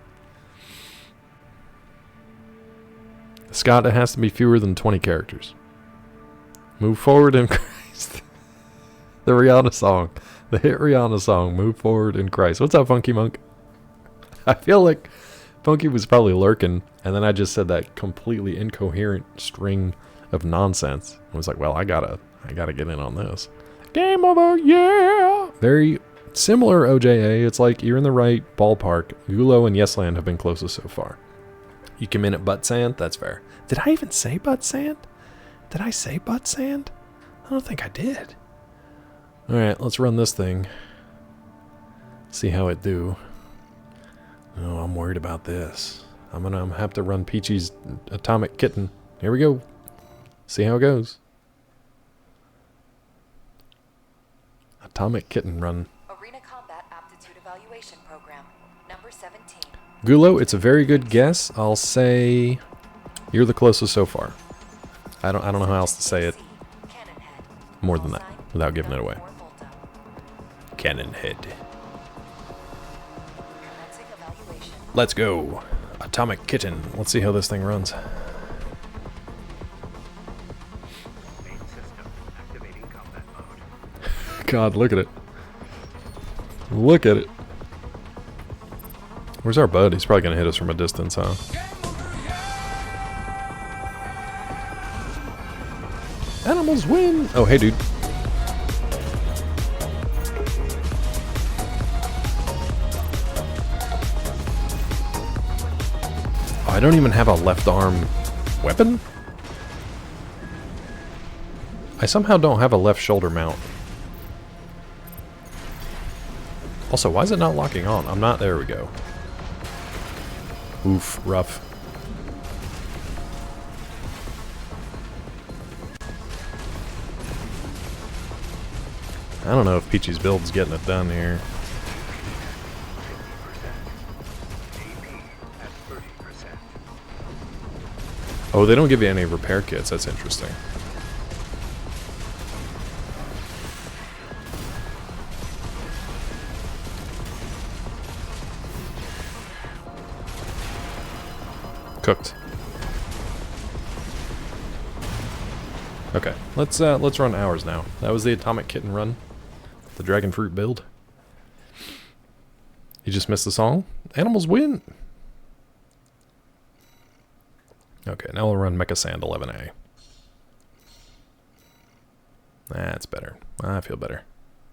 Scott, it has to be fewer than 20 characters. Move forward in Christ. The Rihanna song. The hit Rihanna song, Move Forward in Christ. What's up, Funky Monk? I feel like Funky was probably lurking, and then I just said that completely incoherent string of nonsense. I was like, well, I gotta get in on this. Game over, yeah! Very similar OJA. It's like you're in the right ballpark. Gulo and Yesland have been closest so far. You come in at Butt Sand? That's fair. Did I even say Butt Sand? Did I say Butt Sand? I don't think I did. Alright, let's run this thing. See how it do. Oh, I'm worried about this. I'm gonna have to run Peachy's Atomic Kitten. Here we go. See how it goes. Atomic Kitten Run. Arena Combat Aptitude Evaluation Program, number 17. Gulo, it's a very good guess. I'll say you're the closest so far. I don't know how else to say it more than that without giving it away. Cannon Head. Let's go. Atomic Kitten. Let's see how this thing runs. God, look at it. Look at it. Where's our bud? He's probably going to hit us from a distance, huh? Animals win! Oh, hey, dude. Oh, I don't even have a left arm weapon? I somehow don't have a left shoulder mount. Also, why is it not locking on? I'm not... There we go. Oof, rough. I don't know if Peachy's build's getting it done here. Oh, they don't give you any repair kits. That's interesting. Cooked. Okay, let's run ours now. That was the Atomic Kitten Run, the Dragon Fruit build. You just missed the song. Animals win. Okay, now we'll run Mecha Sand 11A. That's better. I feel better.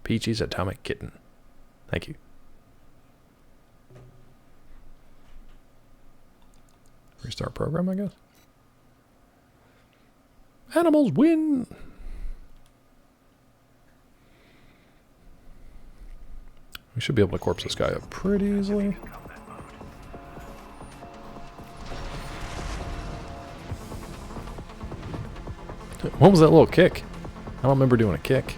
Peachy's Atomic Kitten. Thank you. Restart program, I guess. Animals win! We should be able to corpse this guy up pretty easily. What was that little kick? I don't remember doing a kick.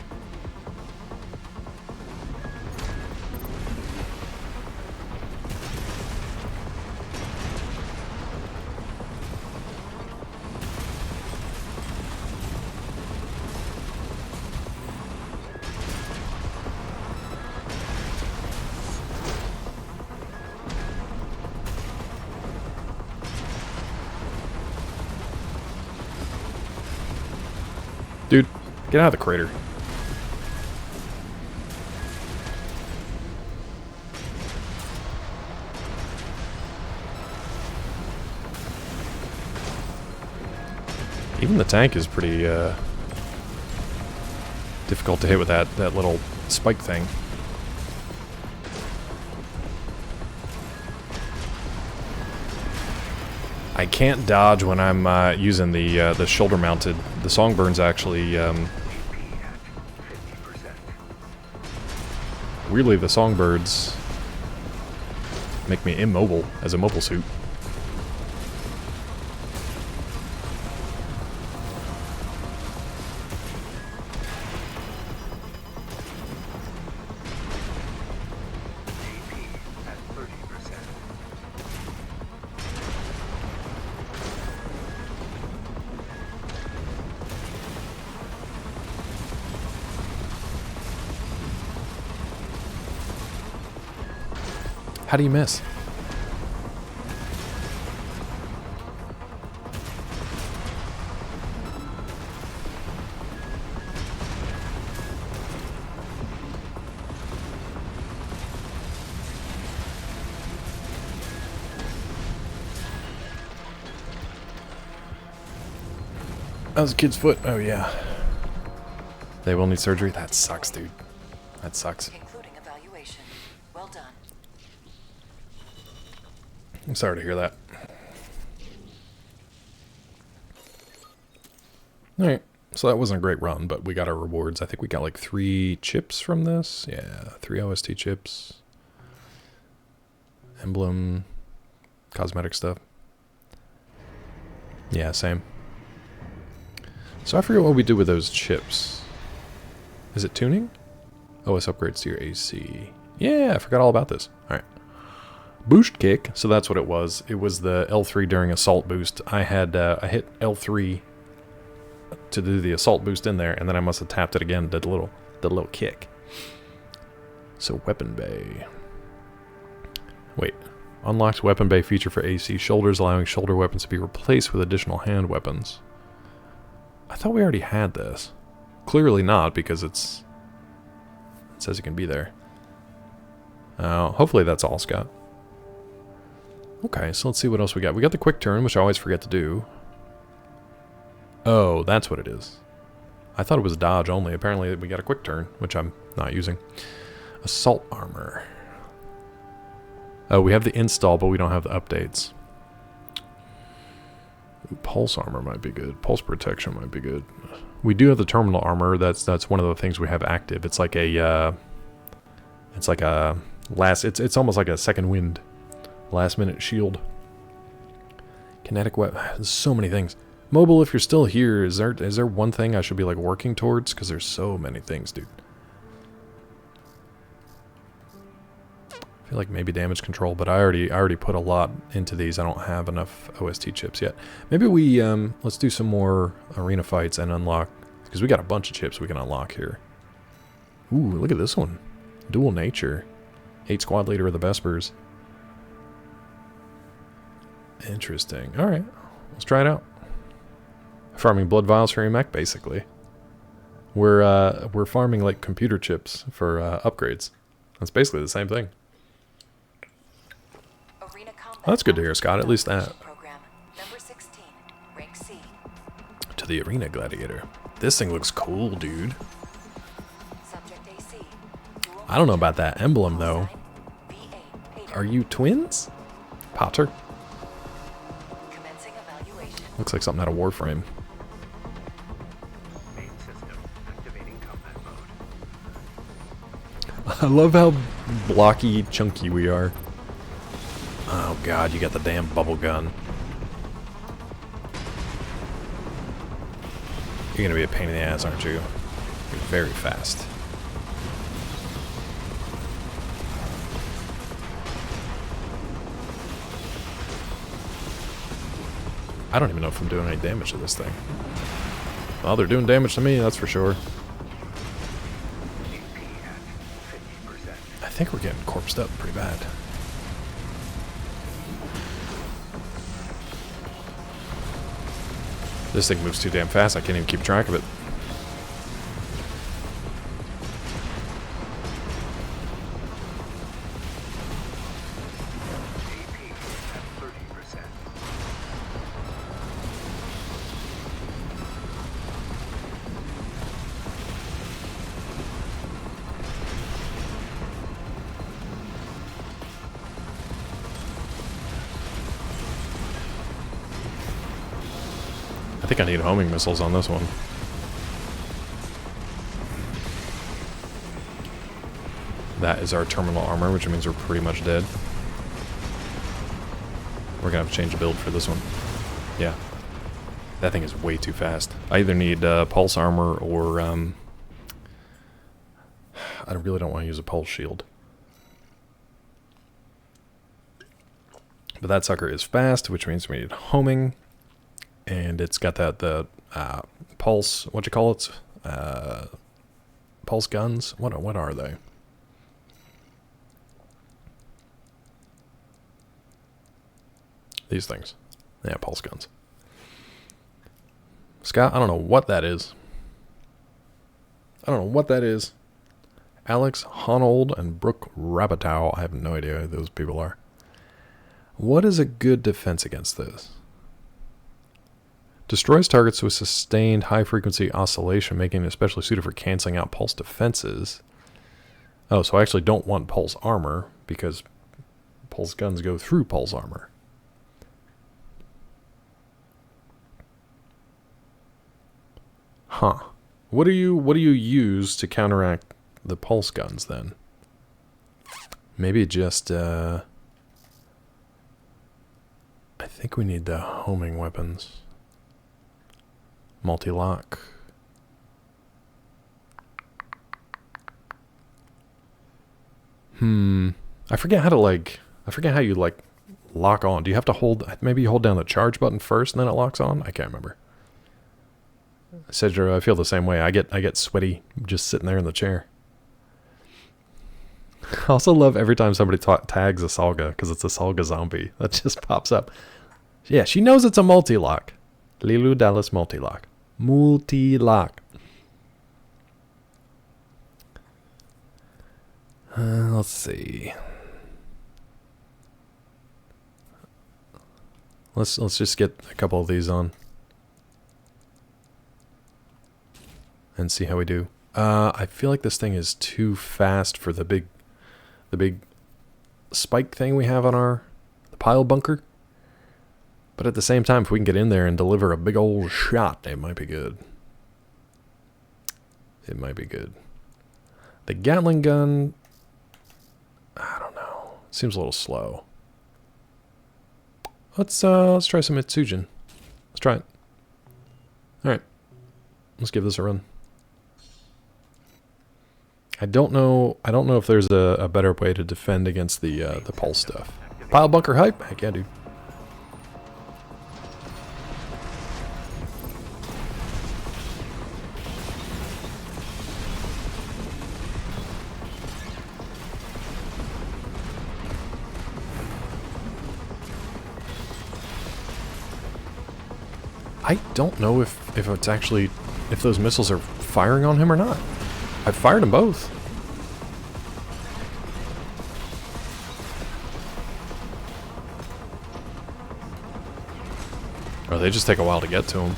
Dude, get out of the crater. Even the tank is pretty difficult to hit with that little spike thing. I can't dodge when I'm using the shoulder mounted. The Songbirds actually weirdly the Songbirds make me immobile as a mobile suit. How do you miss? That was a kid's foot. Oh yeah. They will need surgery. That sucks, dude. That sucks. Concluding evaluation. Well done. I'm sorry to hear that. Alright, so that wasn't a great run, but we got our rewards. I think we got like 3 chips from this. Yeah, 3 OST chips. Emblem. Cosmetic stuff. Yeah, same. So I forget what we did with those chips. Is it tuning? OS upgrades to your AC. Yeah, I forgot all about this. Alright. Boost kick. So that's what it was. It was the L3 during assault boost. I hit L3 to do the assault boost in there, and then I must have tapped it again, did the little kick. So weapon bay. Wait. Unlocks weapon bay feature for AC shoulders, allowing shoulder weapons to be replaced with additional hand weapons. I thought we already had this. Clearly not, because it says it can be there. Hopefully that's all, Scott. Okay, so let's see what else we got. We got the quick turn, which I always forget to do. Oh, that's what it is. I thought it was dodge only. Apparently we got a quick turn, which I'm not using. Assault armor. Oh, we have the install, but we don't have the updates. Ooh, pulse armor might be good. Pulse protection might be good. We do have the terminal armor. That's one of the things we have active. It's like a it's almost like a second wind. Last minute shield. Kinetic weapon. There's so many things. Mobile, if you're still here, is there one thing I should be like working towards? Because there's so many things, dude. I feel like maybe damage control, but I already put a lot into these. I don't have enough OST chips yet. Maybe we let's do some more arena fights and unlock, because we got a bunch of chips we can unlock here. Ooh, look at this one. Dual nature. 8 squad leader of the Vespers. Interesting. Alright. Let's try it out. Farming blood vials for your mech, basically. We're farming like computer chips for upgrades. That's basically the same thing. Well, that's good to hear, Scott. At least that. To the arena gladiator. This thing looks cool, dude. I don't know about that emblem, though. Are you twins? Potter? Looks like something out of Warframe. I love how blocky, chunky we are. Oh god, you got the damn bubble gun. You're gonna be a pain in the ass, aren't you? You're very fast. I don't even know if I'm doing any damage to this thing. Well, they're doing damage to me, that's for sure. I think we're getting corpsed up pretty bad. This thing moves too damn fast, I can't even keep track of it. I think I need homing missiles on this one. That is our terminal armor, which means we're pretty much dead. We're gonna have to change the build for this one. Yeah. That thing is way too fast. I either need pulse armor or I really don't want to use a pulse shield. But that sucker is fast, which means we need homing. And it's got the pulse, what you call it? Pulse guns? What are they? These things. Yeah, pulse guns. Scott, I don't know what that is. I don't know what that is. Alex Honold and Brooke Rabatow. I have no idea who those people are. What is a good defense against this? Destroys targets with sustained high-frequency oscillation, making it especially suited for canceling out pulse defenses. Oh, so I actually don't want pulse armor, because pulse guns go through pulse armor. Huh. What do you use to counteract the pulse guns, then? Maybe just, I think we need the homing weapons. Multi-lock. I forget how to I forget how you lock on. Do you have to hold, maybe you hold down the charge button first and then it locks on? I can't remember. Cedra, I feel the same way. I get sweaty just sitting there in the chair. I also love every time somebody tags a Salga, because it's a Salga zombie. That just pops up. Yeah, she knows it's a multi-lock. Lilu Dallas multi-lock. Multi-lock. Let's see. Let's just get a couple of these on. And see how we do. I feel like this thing is too fast for the big spike thing we have on the pile bunker. But at the same time, if we can get in there and deliver a big old shot, it might be good. It might be good. The Gatling gun, I don't know. Seems a little slow. Let's try some Itsujin. Let's try it. All right. Let's give this a run. I don't know if there's a better way to defend against the pulse stuff. Pile bunker hype? Heck yeah, dude. I don't know if it's actually, if those missiles are firing on him or not. I've fired them both. Or they just take a while to get to him.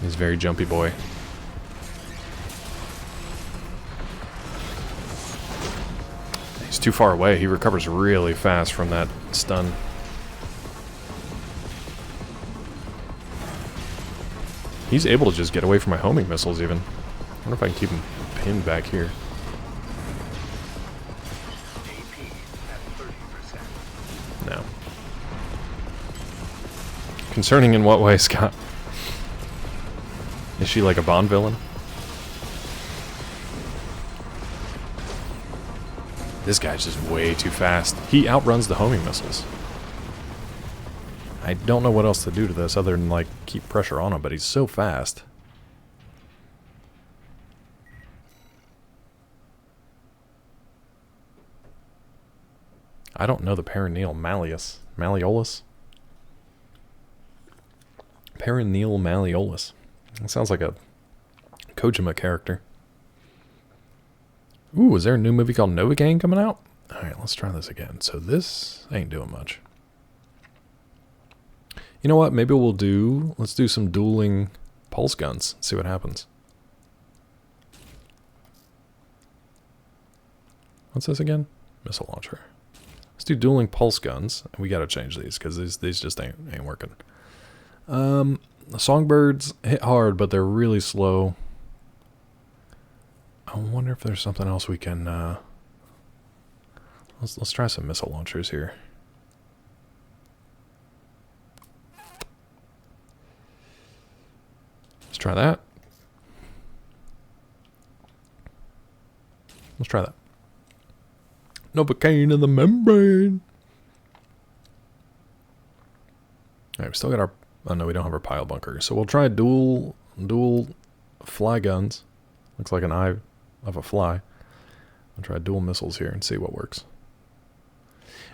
He's a very jumpy boy. He's too far away. He recovers really fast from that stun. He's able to just get away from my homing missiles even. I wonder if I can keep him pinned back here. No. Concerning in what way, Scott? Is she like a Bond villain? This guy's just way too fast. He outruns the homing missiles. I don't know what else to do to this other than like keep pressure on him, but he's so fast. I don't know the perineal malleus. Malleolus? Perineal malleolus. That sounds like a Kojima character. Ooh, is there a new movie called Novocaine coming out? Alright, let's try this again. So this ain't doing much. You know what? Maybe let's do some dueling pulse guns. See what happens. What's this again? Missile launcher. Let's do dueling pulse guns. We gotta change these because these just ain't working. The songbirds hit hard, but they're really slow. I wonder if there's something else we can. Let's try some missile launchers here. Let's try that. Let's try that. Novocaine in the membrane. Alright, we still got our... Oh no, we don't have our pile bunker. So we'll try dual fly guns. Looks like an eye of a fly. I'll try dual missiles here and see what works.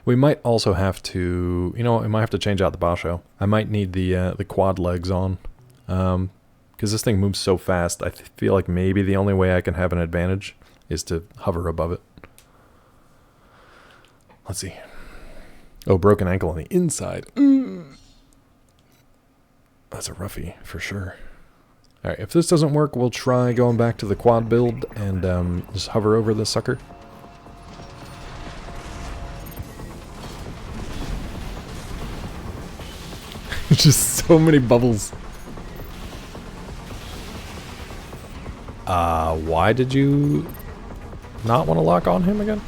We might also have to... You know what? We might have to change out the Basho. I might need the quad legs on. Because this thing moves so fast, I feel like maybe the only way I can have an advantage is to hover above it. Let's see. Oh, broken ankle on the inside. That's a roughie, for sure. Alright, if this doesn't work, we'll try going back to the quad build and just hover over this sucker. Just so many bubbles. Why did you not want to lock on him again?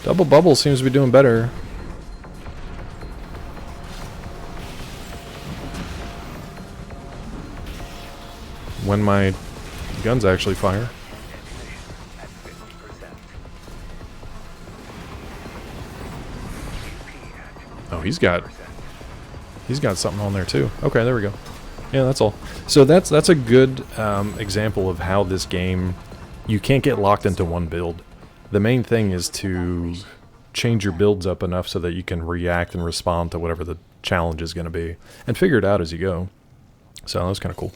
Double bubble seems to be doing better. When my guns actually fire. Oh, he's got something on there too. Okay, there we go. Yeah, that's all. So that's a good example of how this game, you can't get locked into one build. The main thing is to change your builds up enough so that you can react and respond to whatever the challenge is going to be, and figure it out as you go. So that was kind of cool.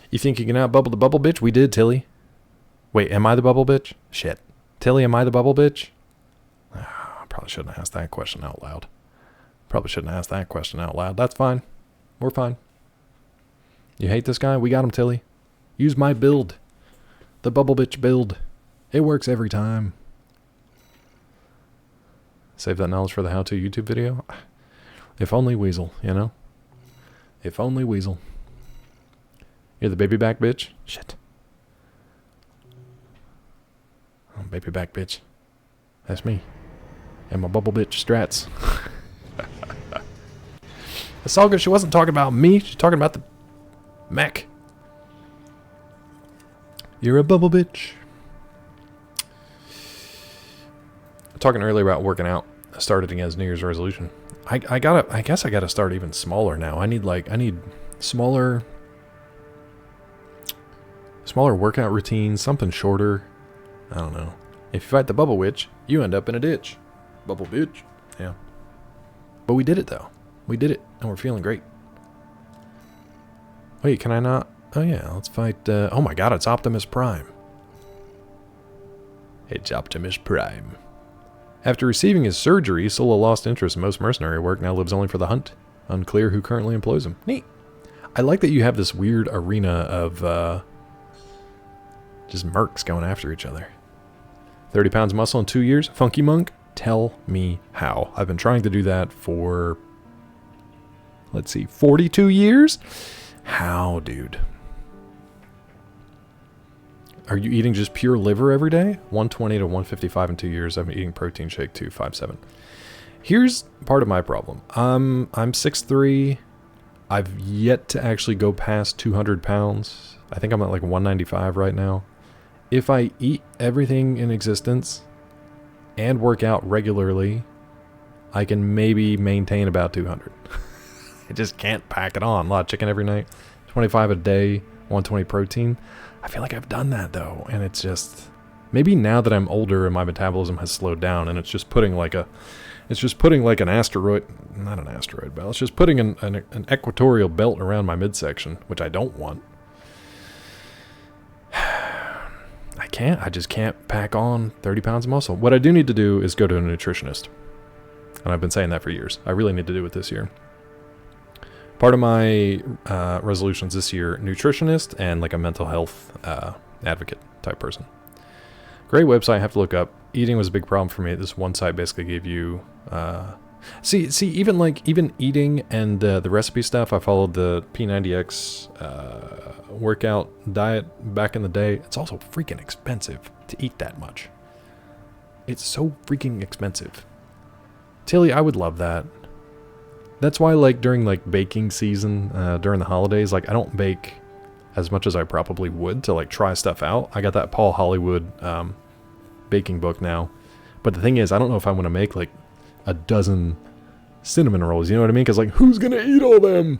You think you can out-bubble the bubble bitch? We did, Tilly. Wait, am I the bubble bitch? Shit. Tilly, am I the bubble bitch? I probably shouldn't have asked that question out loud. Probably shouldn't have asked that question out loud. That's fine. We're fine. You hate this guy? We got him, Tilly. Use my build. The bubble bitch build. It works every time. Save that knowledge for the how-to YouTube video. If only Weasel, you know? If only Weasel. You're the baby back bitch? Shit. Oh, baby back bitch. That's me. And my bubble bitch strats. It's all good. She wasn't talking about me. She's talking about the mech. You're a bubble bitch. Talking earlier about working out. I started again as New Year's resolution. I guess I gotta start even smaller now. I need smaller workout routines, something shorter. I don't know. If you fight the bubble witch, you end up in a ditch. Bubble bitch. Yeah. But we did it though. We did it, and we're feeling great. Wait, can I not? Oh yeah, let's fight. Oh my God, it's Optimus Prime. It's Optimus Prime. After receiving his surgery, Solo lost interest in most mercenary work, now lives only for the hunt. Unclear who currently employs him. Neat. I like that you have this weird arena of just mercs going after each other. 30 pounds muscle in 2 years? Funky Monk? Tell me how. I've been trying to do that for, let's see, 42 years? How, dude? Are you eating just pure liver every day? 120 to 155 in 2 years. I've been eating protein shake too, 5'7". Here's part of my problem. I'm 6'3". I've yet to actually go past 200 pounds. I think I'm at like 195 right now. If I eat everything in existence and work out regularly, I can maybe maintain about 200. I just can't pack it on. A lot of chicken every night. 25 a day, 120 protein. I feel like I've done that though, and it's just, maybe now that I'm older and my metabolism has slowed down, and it's just putting like an asteroid, not an asteroid belt, it's just putting an equatorial belt around my midsection, which I don't want. I just can't pack on 30 pounds of muscle. What I do need to do is go to a nutritionist, and I've been saying that for years. I really need to do it this year. Part of my resolutions this year, nutritionist and like a mental health advocate type person. Great website, I have to look up. Eating was a big problem for me. This one site basically gave you see even eating and the recipe stuff. I followed the P90X workout diet back in the day. It's also freaking expensive to eat that much. It's so freaking expensive. Tilly, I would love that. That's why, like, during like baking season, during the holidays, like I don't bake as much as I probably would to like try stuff out. I got that Paul Hollywood baking book now, but the thing is, I don't know if I want to make like a dozen cinnamon rolls. You know what I mean? Because like, who's gonna eat all them?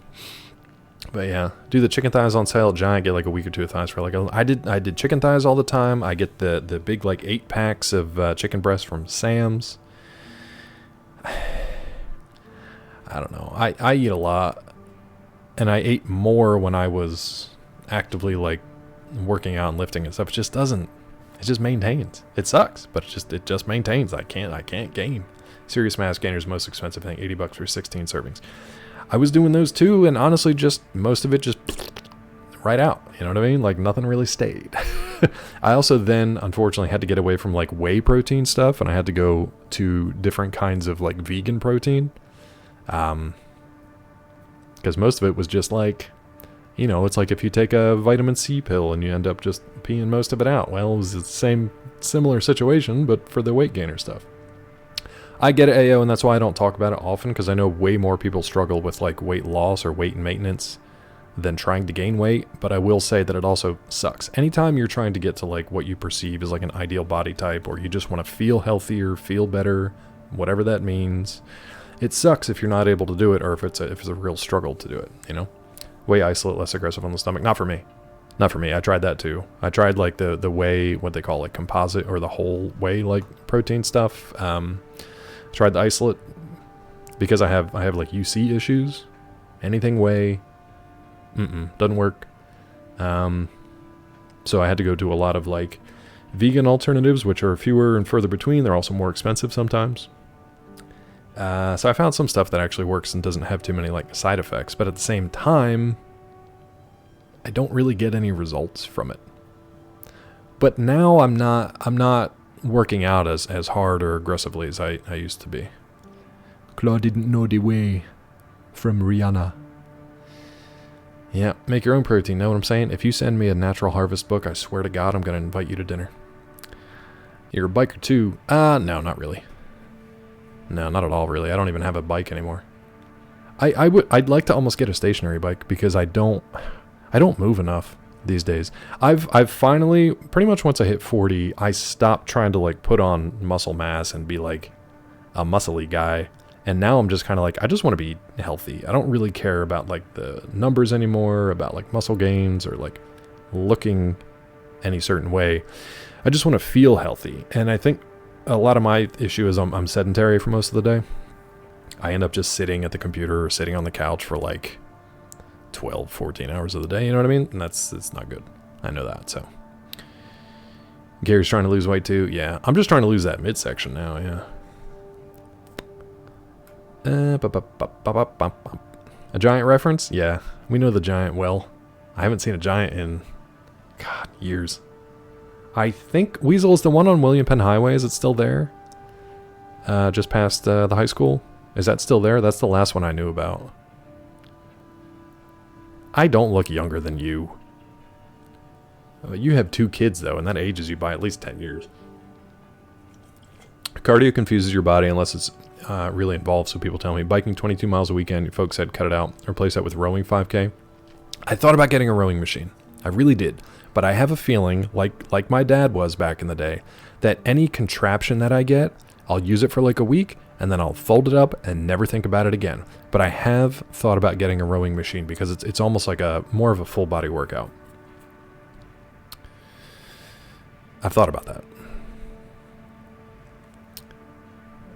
But yeah, do the chicken thighs on sale at Giant. Get like a week or two of thighs for like I did chicken thighs all the time. I get the big like 8 packs of chicken breasts from Sam's. I don't know. I eat a lot, and I ate more when I was actively like working out and lifting and stuff. It just maintains. It sucks, but it just maintains. I can't gain. Serious Mass Gainer's most expensive thing, $80 for 16 servings. I was doing those too, and honestly, just most of it just right out. You know what I mean? Like nothing really stayed. I also then unfortunately had to get away from like whey protein stuff, and I had to go to different kinds of like vegan protein. Because most of it was just like, you know, it's like if you take a vitamin C pill and you end up just peeing most of it out. Well, it was the similar situation, but for the weight gainer stuff. I get it, AO, and that's why I don't talk about it often, because I know way more people struggle with like weight loss or weight maintenance than trying to gain weight, but I will say that it also sucks. Anytime you're trying to get to like what you perceive as like an ideal body type, or you just want to feel healthier, feel better, whatever that means, it sucks if you're not able to do it, or if it's a real struggle to do it, you know? Whey isolate, less aggressive on the stomach. Not for me. Not for me. I tried that too. I tried like the whey, what they call like composite, or the whole whey like protein stuff. Tried the isolate because I have like UC issues. Anything whey, doesn't work. So I had to go to a lot of like vegan alternatives, which are fewer and further between. They're also more expensive sometimes. So I found some stuff that actually works and doesn't have too many like side effects, but at the same time, I don't really get any results from it. But now I'm not working out as hard or aggressively as I used to be. Claude didn't know the way from Rihanna. Yeah, make your own protein, know what I'm saying? If you send me a Natural Harvest book, I swear to God, I'm going to invite you to dinner. You're a biker too? No, not really. No, not at all, really. I don't even have a bike anymore. I'd like to almost get a stationary bike, because I don't move enough these days. I've finally, pretty much once I hit 40, I stopped trying to like put on muscle mass and be like a muscly guy. And now I'm just kind of like, I just want to be healthy. I don't really care about like the numbers anymore, about like muscle gains or like looking any certain way. I just want to feel healthy. And I think a lot of my issue is I'm sedentary for most of the day. I end up just sitting at the computer or sitting on the couch for like 12, 14 hours of the day, you know what I mean? And it's not good. I know that, so. Gary's trying to lose weight too. Yeah, I'm just trying to lose that midsection now, yeah. A giant reference? Yeah, we know the giant well. I haven't seen a giant in, God, years. I think Weasel is the one on William Penn Highway. Is it still there? Just past the high school? Is that still there? That's the last one I knew about. I don't look younger than you. You have 2 kids, though, and that ages you by at least 10 years. Cardio confuses your body unless it's really involved, so people tell me. Biking 22 miles a weekend, folks said cut it out. Replace that with rowing 5K. I thought about getting a rowing machine. I really did. But I have a feeling, like my dad was back in the day, that any contraption that I get, I'll use it for like a week, and then I'll fold it up and never think about it again. But I have thought about getting a rowing machine because it's almost like more of a full body workout. I've thought about that.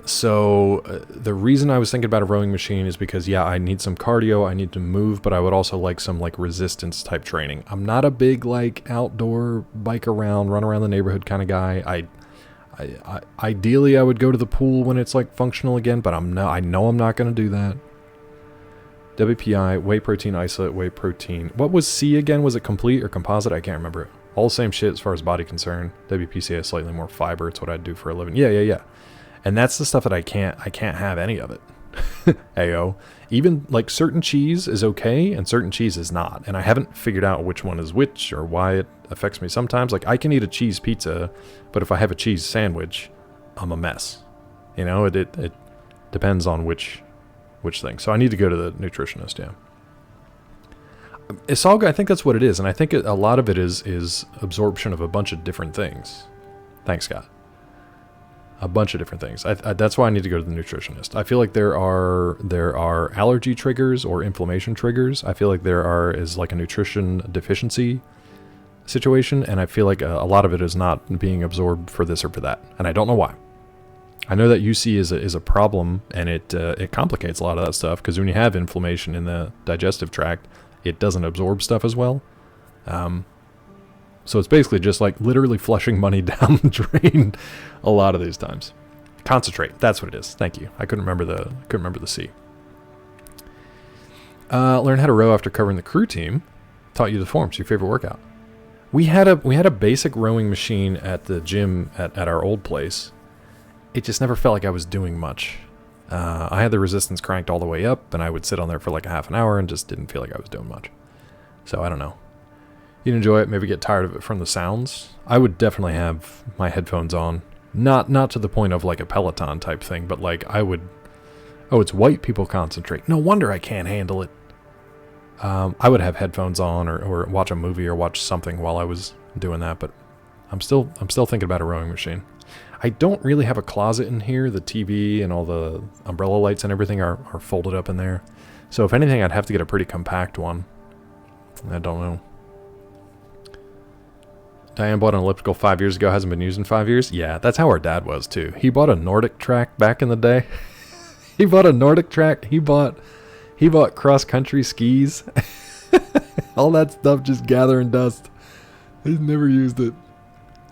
So the reason I was thinking about a rowing machine is because, yeah, I need some cardio, I need to move, but I would also like some like resistance type training. I'm not a big like outdoor bike around, run around the neighborhood kind of guy. Ideally I would go to the pool when it's like functional again, but I know I'm not going to do that. WPI, whey protein isolate, whey protein. What was C again? Was it complete or composite? I can't remember it. All the same shit as far as body concern. WPCA is slightly more fiber. It's what I do for a living. Yeah. And that's the stuff that I can't have any of it. Ayo. Even like certain cheese is okay and certain cheese is not. And I haven't figured out which one is which or why it affects me sometimes. Like I can eat a cheese pizza, but if I have a cheese sandwich, I'm a mess. You know, it depends on which thing. So I need to go to the nutritionist, yeah. It's all good. I think that's what it is. And I think a lot of it is absorption of a bunch of different things. Thanks, Scott. A bunch of different things. That's why I need to go to the nutritionist. I feel like there are allergy triggers or inflammation triggers. I feel like is like a nutrition deficiency situation, and I feel like a lot of it is not being absorbed for this or for that, and I don't know why. I know that UC is a problem, and it complicates a lot of that stuff because when you have inflammation in the digestive tract, it doesn't absorb stuff as well. So it's basically just like literally flushing money down the drain a lot of these times. Concentrate. That's what it is. Thank you. I couldn't remember the C. Learn how to row after covering the crew team. Taught you the forms. Your favorite workout. We had a basic rowing machine at the gym at our old place. It just never felt like I was doing much. I had the resistance cranked all the way up, and I would sit on there for like a half an hour and just didn't feel like I was doing much. So I don't know. You'd enjoy it, maybe get tired of it from the sounds. I would definitely have my headphones on Not to the point of like a Peloton type thing, but like I would... Oh, it's white people concentrate. No wonder I can't handle it. I would have headphones on or watch a movie or watch something while I was doing that, but I'm still thinking about a rowing machine. I don't really have a closet in here. The TV and all the umbrella lights and everything are folded up in there. So if anything, I'd have to get a pretty compact one. I don't know. Diane bought an elliptical 5 years ago, hasn't been used in 5 years. Yeah, that's how our dad was too. He bought a Nordic track back in the day. He bought a Nordic track. He bought cross-country skis. All that stuff just gathering dust. He's never used it.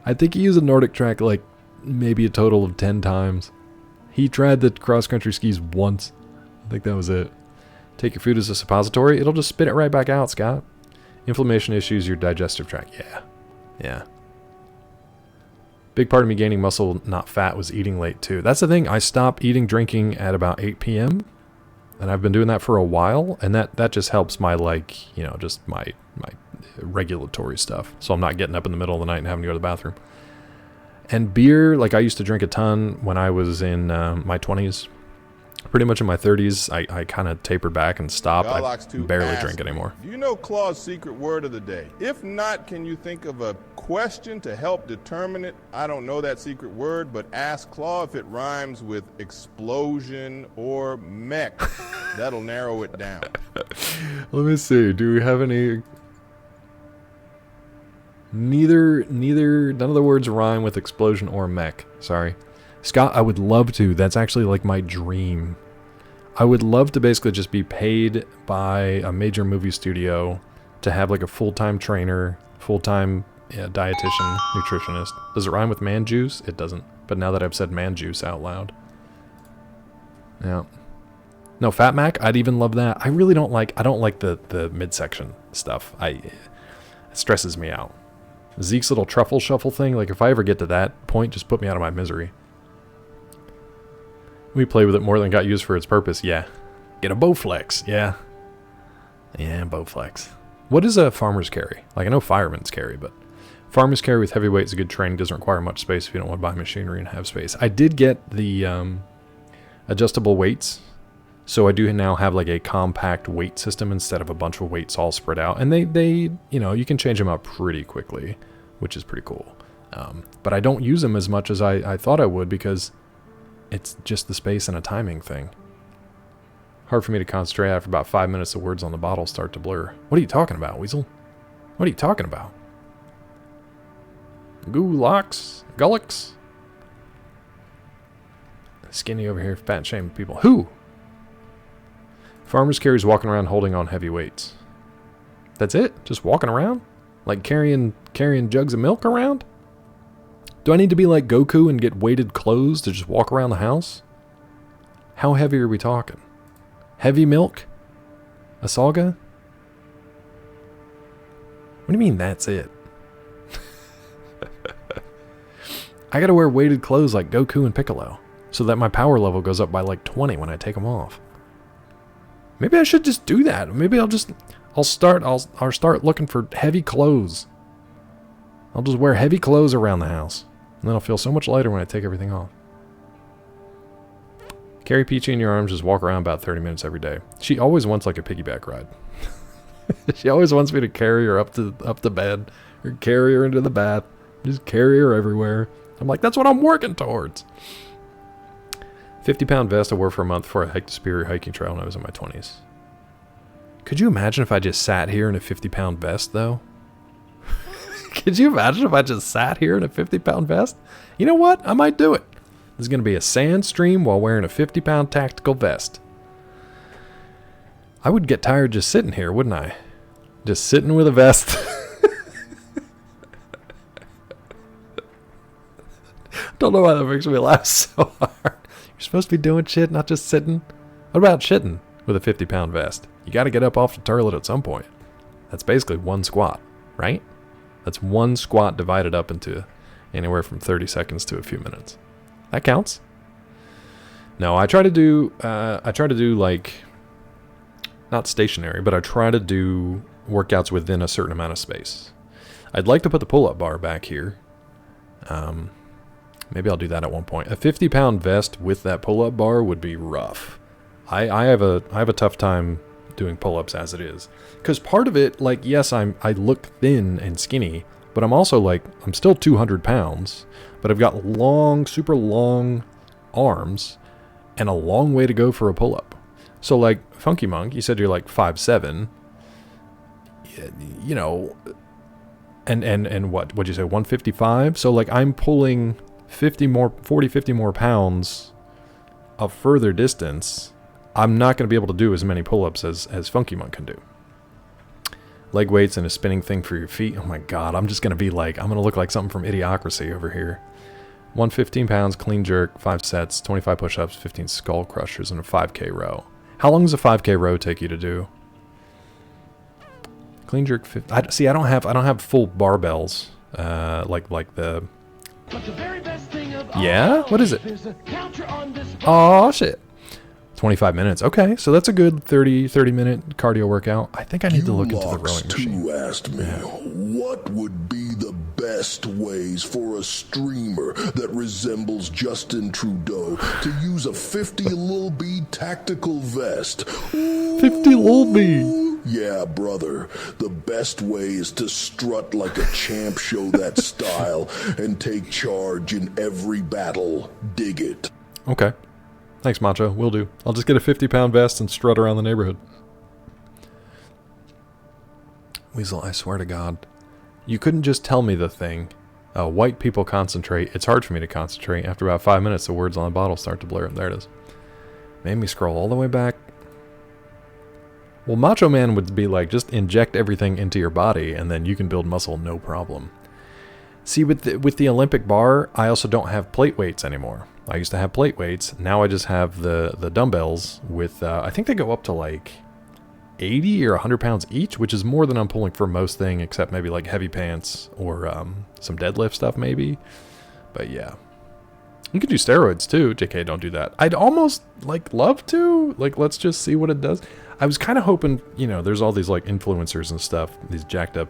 I think he used a Nordic track like maybe a total of 10 times. He tried the cross-country skis once. I think that was it. Take your food as a suppository. It'll just spit it right back out, Scott. Inflammation issues, your digestive tract. Yeah. Yeah. Big part of me gaining muscle, not fat, was eating late too. That's the thing. I stopped eating, drinking at about 8 p.m. And I've been doing that for a while. And that just helps my, like, you know, just my regulatory stuff. So I'm not getting up in the middle of the night and having to go to the bathroom. And beer, like I used to drink a ton when I was in my 20s. Pretty much in my 30s, I kind of tapered back and stopped. I barely drink anymore. Do you know Claw's secret word of the day? If not, can you think of a question to help determine it? I don't know that secret word, but ask Claw if it rhymes with explosion or mech. That'll narrow it down. Let me see. Do we have any... None of the words rhyme with explosion or mech. Sorry. Scott, I would love to. That's actually like my dream. I would love to basically just be paid by a major movie studio to have like a full-time trainer, full-time dietitian, nutritionist. Does it rhyme with man juice? It doesn't. But now that I've said man juice out loud. Yeah. No, Fat Mac, I'd even love that. I really don't like, I don't like the midsection stuff. It stresses me out. Zeke's little truffle shuffle thing, like if I ever get to that point, just put me out of my misery. We play with it more than got used for its purpose. Yeah. Get a Bowflex. Yeah. Yeah, Bowflex. What is a farmer's carry? Like, I know fireman's carry, but farmer's carry with heavyweight is a good training. Doesn't require much space if you don't want to buy machinery and have space. I did get the adjustable weights. So I do now have like a compact weight system instead of a bunch of weights all spread out. And they you know, you can change them out pretty quickly, which is pretty cool. But I don't use them as much as I thought I would because it's just the space and a timing thing. Hard for me to concentrate after about 5 minutes. The words on the bottle start to blur. What are you talking about, Weasel? What are you talking about? Gullux? Skinny over here, fat shaming people. Who? Farmer's carries walking around holding on heavy weights. That's it? Just walking around? Like carrying jugs of milk around? Do I need to be like Goku and get weighted clothes to just walk around the house? How heavy are we talking? Heavy milk? A saga? What do you mean that's it? I gotta wear weighted clothes like Goku and Piccolo so that my power level goes up by like 20 when I take them off. Maybe I should just do that. Maybe I'll start looking for heavy clothes. I'll just wear heavy clothes around the house. And then I'll feel so much lighter when I take everything off. Carry Peachy in your arms, just walk around about 30 minutes every day. She always wants like a piggyback ride. She always wants me to carry her up to bed, or carry her into the bath, just carry her everywhere. I'm like, that's what I'm working towards. 50-pound vest I wore for a month before I hiked the Superior hiking trail when I was in my 20s. Could you imagine if I just sat here in a 50-pound vest, though? Could you imagine if I just sat here in a 50-pound vest? You know what? I might do it. There's going to be a sand stream while wearing a 50-pound tactical vest. I would get tired just sitting here, wouldn't I? Just sitting with a vest. Don't know why that makes me laugh so hard. You're supposed to be doing shit, not just sitting. What about shitting with a 50-pound vest? You got to get up off the toilet at some point. That's basically one squat, right? That's one squat divided up into anywhere from 30 seconds to a few minutes. That counts. No, I try to do like, not stationary, but I try to do workouts within a certain amount of space. I'd like to put the pull-up bar back here. Maybe I'll do that at one point. A 50-pound vest with that pull-up bar would be rough. I have a tough time doing pull-ups as it is. Because part of it, like, yes, I look thin and skinny, but I'm also, like, I'm still 200 pounds, but I've got long, super long arms and a long way to go for a pull-up. So, like, Funky Monk, you said you're, like, 5'7". You know, and what'd you say, 155? So, like, I'm pulling 50 more pounds of further distance. I'm not going to be able to do as many pull-ups as Funky Monk can do. Leg weights and a spinning thing for your feet. Oh my god, I'm just going to be like, I'm going to look like something from Idiocracy over here. 115 pounds, clean jerk, 5 sets, 25 push-ups, 15 skull crushers, and a 5K row. How long does a 5K row take you to do? Clean jerk, I don't have full barbells, like the... But the very best thing of Yeah? What is it? there's a counter on this Oh shit. 25 minutes. Okay, so that's a good 30-minute cardio workout. I think I need to look into the rowing machine. You asked me, what would be the best ways for a streamer that resembles Justin Trudeau to use a 50 Lil B tactical vest? 50 Lil B. Yeah, brother. The best way is to strut like a champ, show that style, and take charge in every battle. Dig it. Okay. Thanks, Macho. Will do. I'll just get a 50-pound vest and strut around the neighborhood. Weasel, I swear to God. You couldn't just tell me the thing. White people concentrate. It's hard for me to concentrate. After about 5 minutes, the words on the bottle start to blur. There it is. Made me scroll all the way back. Well, Macho Man would be like, just inject everything into your body, and then you can build muscle no problem. See, with the Olympic bar, I also don't have plate weights anymore. I used to have plate weights. Now I just have the dumbbells with, I think they go up to like 80 or 100 pounds each, which is more than I'm pulling for most thing, except maybe like heavy pants or some deadlift stuff maybe. But yeah. You could do steroids too. JK, don't do that. I'd almost like love to. Like, let's just see what it does. I was kind of hoping, you know, there's all these like influencers and stuff, these jacked up,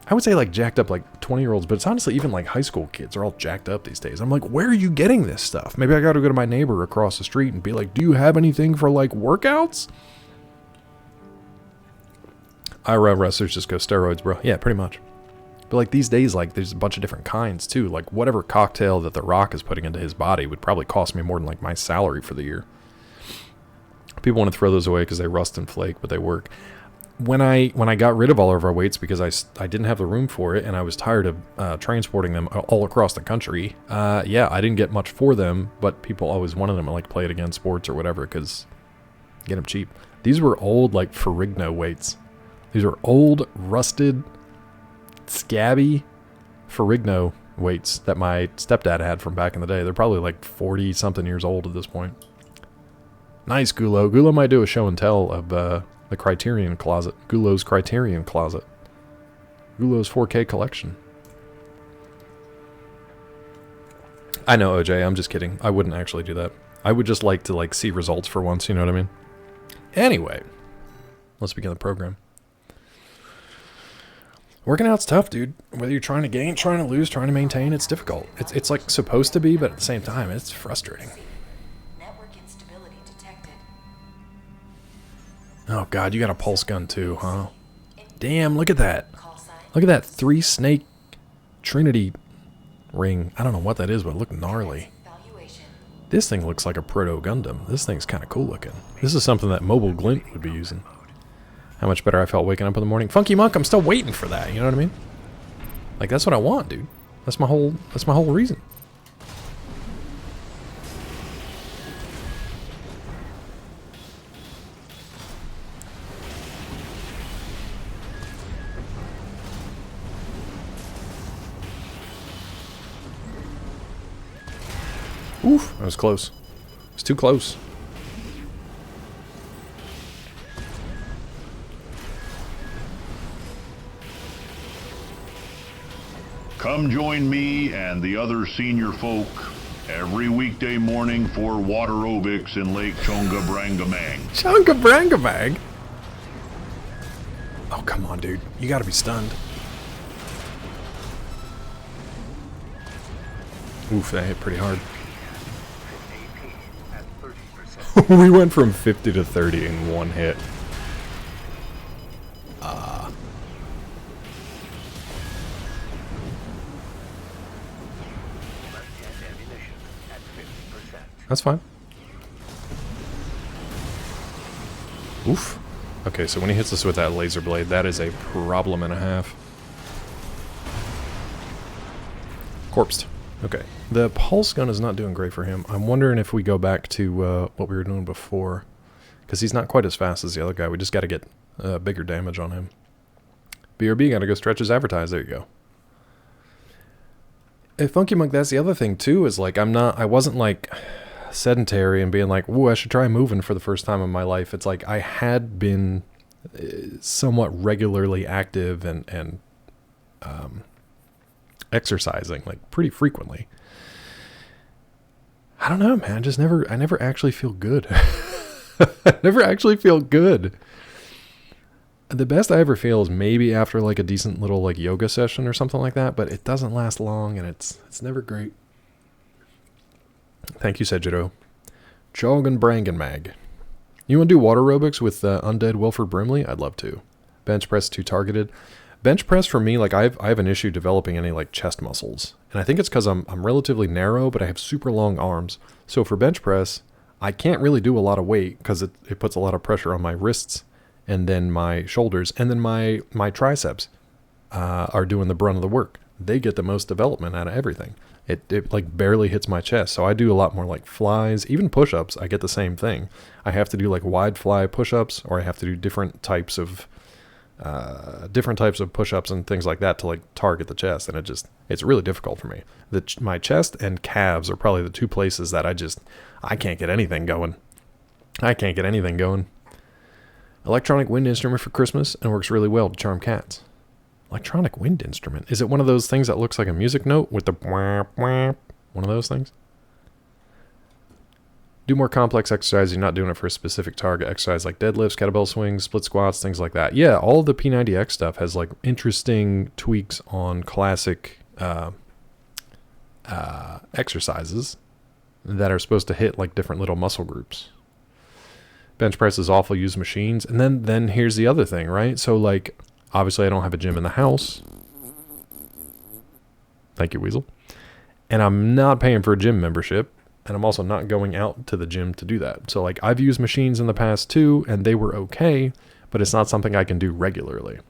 I would say like jacked up like 20-year-olds, but it's honestly even like high school kids are all jacked up these days. I'm like, where are you getting this stuff? Maybe I got to go to my neighbor across the street and be like, do you have anything for like workouts? IRL wrestlers just go steroids, bro. Yeah, pretty much. But like these days, like there's a bunch of different kinds too. Like whatever cocktail that The Rock is putting into his body would probably cost me more than like my salary for the year. People want to throw those away because they rust and flake, but they work. When I got rid of all of our weights because I didn't have the room for it and I was tired of transporting them all across the country, yeah, I didn't get much for them, but people always wanted them to like play it against sports or whatever because get them cheap. These were old like Ferrigno weights. These were old, rusted, scabby Ferrigno weights that my stepdad had from back in the day. They're probably like 40-something years old at this point. Nice, Gulo. Gulo might do a show and tell of the Criterion Closet. Gulo's Criterion Closet. Gulo's 4K collection. I know, OJ. I'm just kidding. I wouldn't actually do that. I would just like to like see results for once. You know what I mean? Anyway, let's begin the program. Working out's tough, dude. Whether you're trying to gain, trying to lose, trying to maintain, it's difficult. It's like supposed to be, but at the same time, it's frustrating. Oh god, you got a pulse gun too, huh? Damn, look at that. Look at that 3-snake Trinity ring. I don't know what that is, but it looked gnarly. This thing looks like a Proto Gundam. This thing's kind of cool looking. This is something that Mobile Glint would be using. How much better I felt waking up in the morning. Funky Monk, I'm still waiting for that, you know what I mean? Like, that's what I want, dude. That's my whole reason. Oof, that was close. It's too close. Come join me and the other senior folk every weekday morning for water aerobics in Lake Chongabrangamang. Chongabrangamang? Oh, come on, dude. You gotta be stunned. Oof, that hit pretty hard. We went from 50 to 30 in one hit. That's fine. Oof. Okay, so when he hits us with that laser blade, that is a problem and a half. Corpsed. Okay. The pulse gun is not doing great for him. I'm wondering if we go back to what we were doing before. Because he's not quite as fast as the other guy. We just got to get bigger damage on him. BRB, got to go stretch his advertise. There you go. Hey, Funky Monk, that's the other thing, too, is like, I wasn't like sedentary and being like, ooh, I should try moving for the first time in my life. It's like I had been somewhat regularly active and exercising like pretty frequently. I don't know, man. I never actually feel good. I never actually feel good. The best I ever feel is maybe after like a decent little like yoga session or something like that, but it doesn't last long and it's never great. Thank you, Sejiro. Jogan Brangenmag. You want to do water aerobics with Undead Wilford Brimley? I'd love to. Bench press too targeted. Bench press for me, like I have an issue developing any like chest muscles. And I think it's because I'm relatively narrow, but I have super long arms. So for bench press, I can't really do a lot of weight because it puts a lot of pressure on my wrists and then my shoulders. And then my triceps are doing the brunt of the work. They get the most development out of everything. It like barely hits my chest. So I do a lot more like flies, even push-ups. I get the same thing. I have to do like wide fly push-ups, or I have to do different types of push-ups and things like that to like target the chest. And it's really difficult for me. My chest and calves are probably the two places that I can't get anything going. Electronic wind instrument for Christmas and works really well to charm cats. Electronic wind instrument. Is it one of those things that looks like a music note with the whap, whap? One of those things? Do more complex exercise. You're not doing it for a specific target. Exercise like deadlifts, kettlebell swings, split squats, things like that. Yeah, all of the P90X stuff has like interesting tweaks on classic exercises that are supposed to hit like different little muscle groups. Bench press is awful. Use machines. And then here's the other thing, right? So like, obviously I don't have a gym in the house. Thank you, Weasel. And I'm not paying for a gym membership. And I'm also not going out to the gym to do that. So like I've used machines in the past too, and they were okay, but it's not something I can do regularly.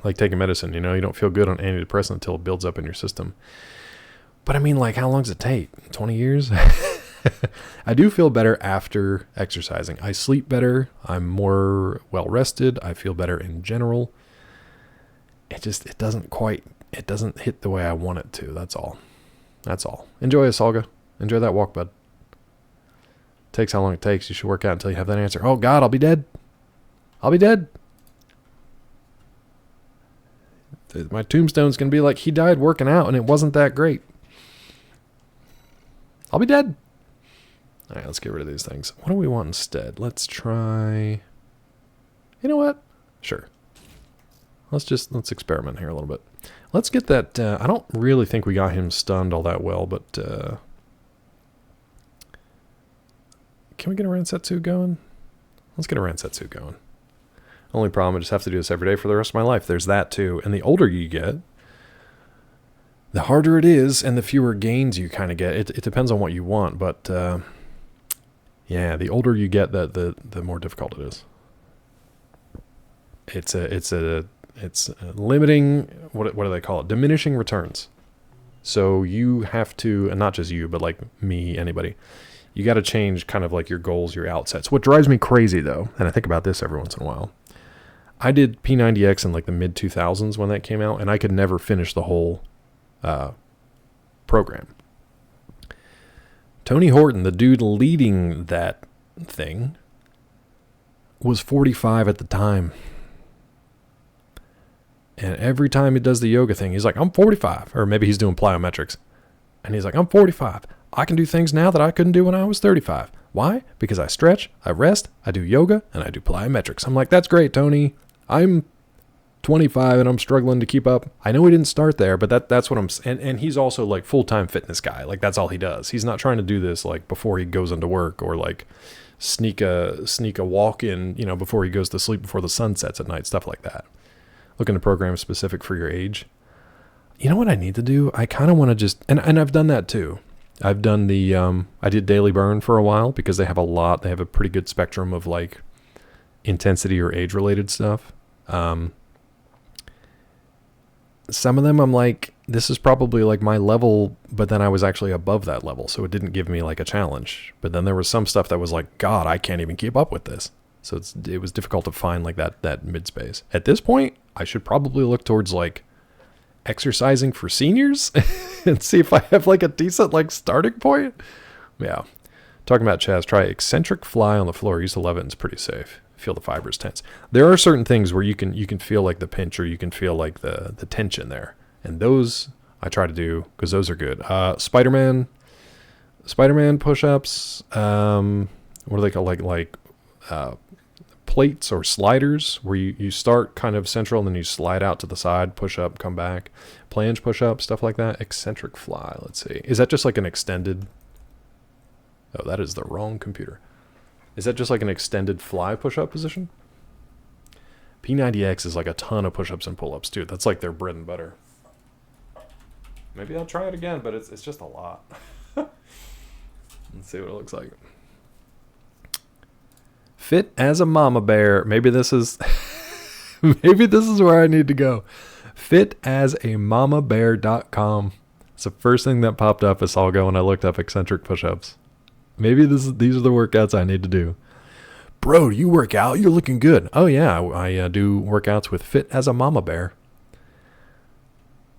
Like taking medicine, you don't feel good on antidepressant until it builds up in your system. But I mean, like, how long does it take? 20 years? I do feel better after exercising. I sleep better. I'm more well rested. I feel better in general. It doesn't hit the way I want it to. That's all. Enjoy it, Salga. Enjoy that walk, bud. Takes how long it takes. You should work out until you have that answer. Oh, God, I'll be dead. My tombstone's going to be like, he died working out and it wasn't that great. I'll be dead. All right, let's get rid of these things. What do we want instead? Let's try... You know what? Sure. Let's experiment here a little bit. Let's get that... I don't really think we got him stunned all that well, but... Can we get a Ransetsu going? Let's get a Ransetsu going. Only problem, I just have to do this every day for the rest of my life. There's that too. And the older you get, the harder it is and the fewer gains you kind of get. It depends on what you want, but yeah, the older you get, the more difficult it is. It's limiting, what do they call it? Diminishing returns. So you have to, and not just you, but like me, anybody, you got to change kind of like your goals, your outsets. What drives me crazy though, and I think about this every once in a while, I did P90X in like the mid 2000s when that came out, and I could never finish the whole program. Tony Horton, the dude leading that thing, was 45 at the time. And every time he does the yoga thing, he's like, I'm 45. Or maybe he's doing plyometrics. And he's like, I'm 45. I can do things now that I couldn't do when I was 35. Why? Because I stretch, I rest, I do yoga, and I do plyometrics. I'm like, that's great, Tony. I'm 25 and I'm struggling to keep up. I know he didn't start there, but that's what and he's also like full-time fitness guy. Like that's all he does. He's not trying to do this like before he goes into work or like sneak a walk in, you know, before he goes to sleep before the sun sets at night, stuff like that. Looking to programs specific for your age. You know what I need to do? I kind of want to just, and I've done that too. I've done the, I did Daily Burn for a while because they have a pretty good spectrum of like intensity or age related stuff. Some of them I'm like, this is probably like my level, but then I was actually above that level. So it didn't give me like a challenge, but then there was some stuff that was like, God, I can't even keep up with this. So it was difficult to find like that mid space. At this point, I should probably look towards like exercising for seniors and see if I have like a decent like starting point. Yeah. Talking about Chaz, try eccentric fly on the floor. Use the levitt, it's pretty safe. Feel the fibers tense. There are certain things where you can feel like the pinch or you can feel like the tension there. And those I try to do because those are good. Spider-Man push-ups. What are they called? Like plates or sliders where you start kind of central and then you slide out to the side, push up, come back. Planche push-up, stuff like that. Eccentric fly. Let's see. Is that just like an extended? Oh, that is the wrong computer. Is that just like an extended fly push-up position? P90X is like a ton of push-ups and pull-ups, dude. That's like their bread and butter. Maybe I'll try it again, but it's just a lot. Let's see what it looks like. Fit as a mama bear. Maybe this is maybe this is where I need to go. Fitasamabear.com. It's the first thing that popped up as I'll go when I looked up eccentric push-ups. Maybe these are the workouts I need to do. Bro, do you work out? You're looking good. Oh yeah, I do workouts with Fit as a Mama Bear.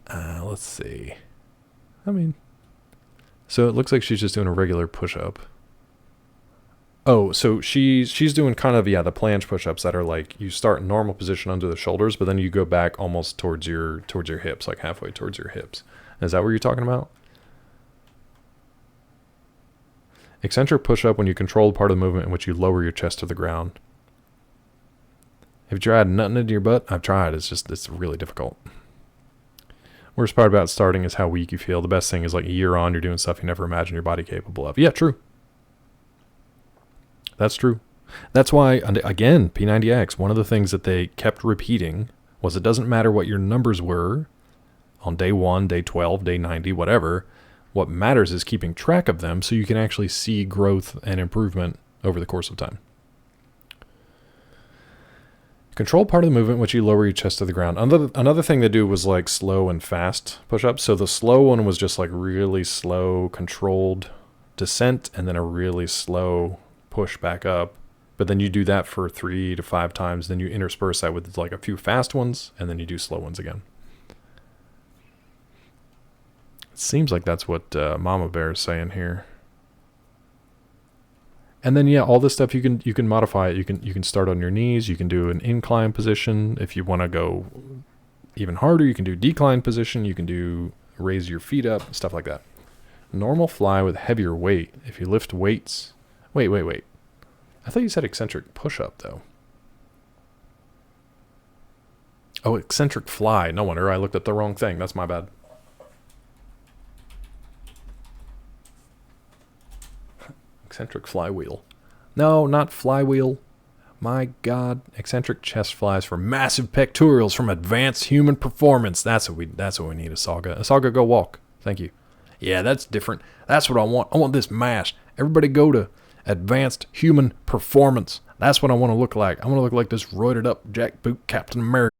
Let's see. I mean, so it looks like she's just doing a regular push-up. Oh, so she's doing kind of, yeah, the planche push-ups that are like you start in normal position under the shoulders, but then you go back almost towards your hips, like halfway towards your hips. Is that what you're talking about? Eccentric push-up when you control part of the movement in which you lower your chest to the ground. Have you tried nutting into your butt? I've tried. It's really difficult. Worst part about starting is how weak you feel. The best thing is like a year on, you're doing stuff you never imagined your body capable of. Yeah, true. That's true. That's why, again, P90X, one of the things that they kept repeating was it doesn't matter what your numbers were on day 1, day 12, day 90, whatever. What matters is keeping track of them so you can actually see growth and improvement over the course of time. Control part of the movement which you lower your chest to the ground. Another thing they do was like slow and fast push-ups. So the slow one was just like really slow, controlled descent, and then a really slow push back up. But then you do that for 3 to 5 times. Then you intersperse that with like a few fast ones, and then you do slow ones again. Seems like that's what Mama Bear is saying here. And then yeah, all this stuff you can modify it. You can start on your knees. You can do an incline position. If you want to go even harder, you can do decline position. You can do raise your feet up, stuff like that. Normal fly with heavier weight. If you lift weights. Wait. I thought you said eccentric push-up though. Oh, eccentric fly. No wonder I looked at the wrong thing. That's my bad. Eccentric flywheel. No, not flywheel. My God, eccentric chest flies for massive pectorals from advanced human performance. That's what we need, Asaga. Asaga, go walk. Thank you. Yeah, that's different. That's what I want. I want this mash. Everybody go to advanced human performance. That's what I want to look like. I want to look like this roided up jackboot Captain America.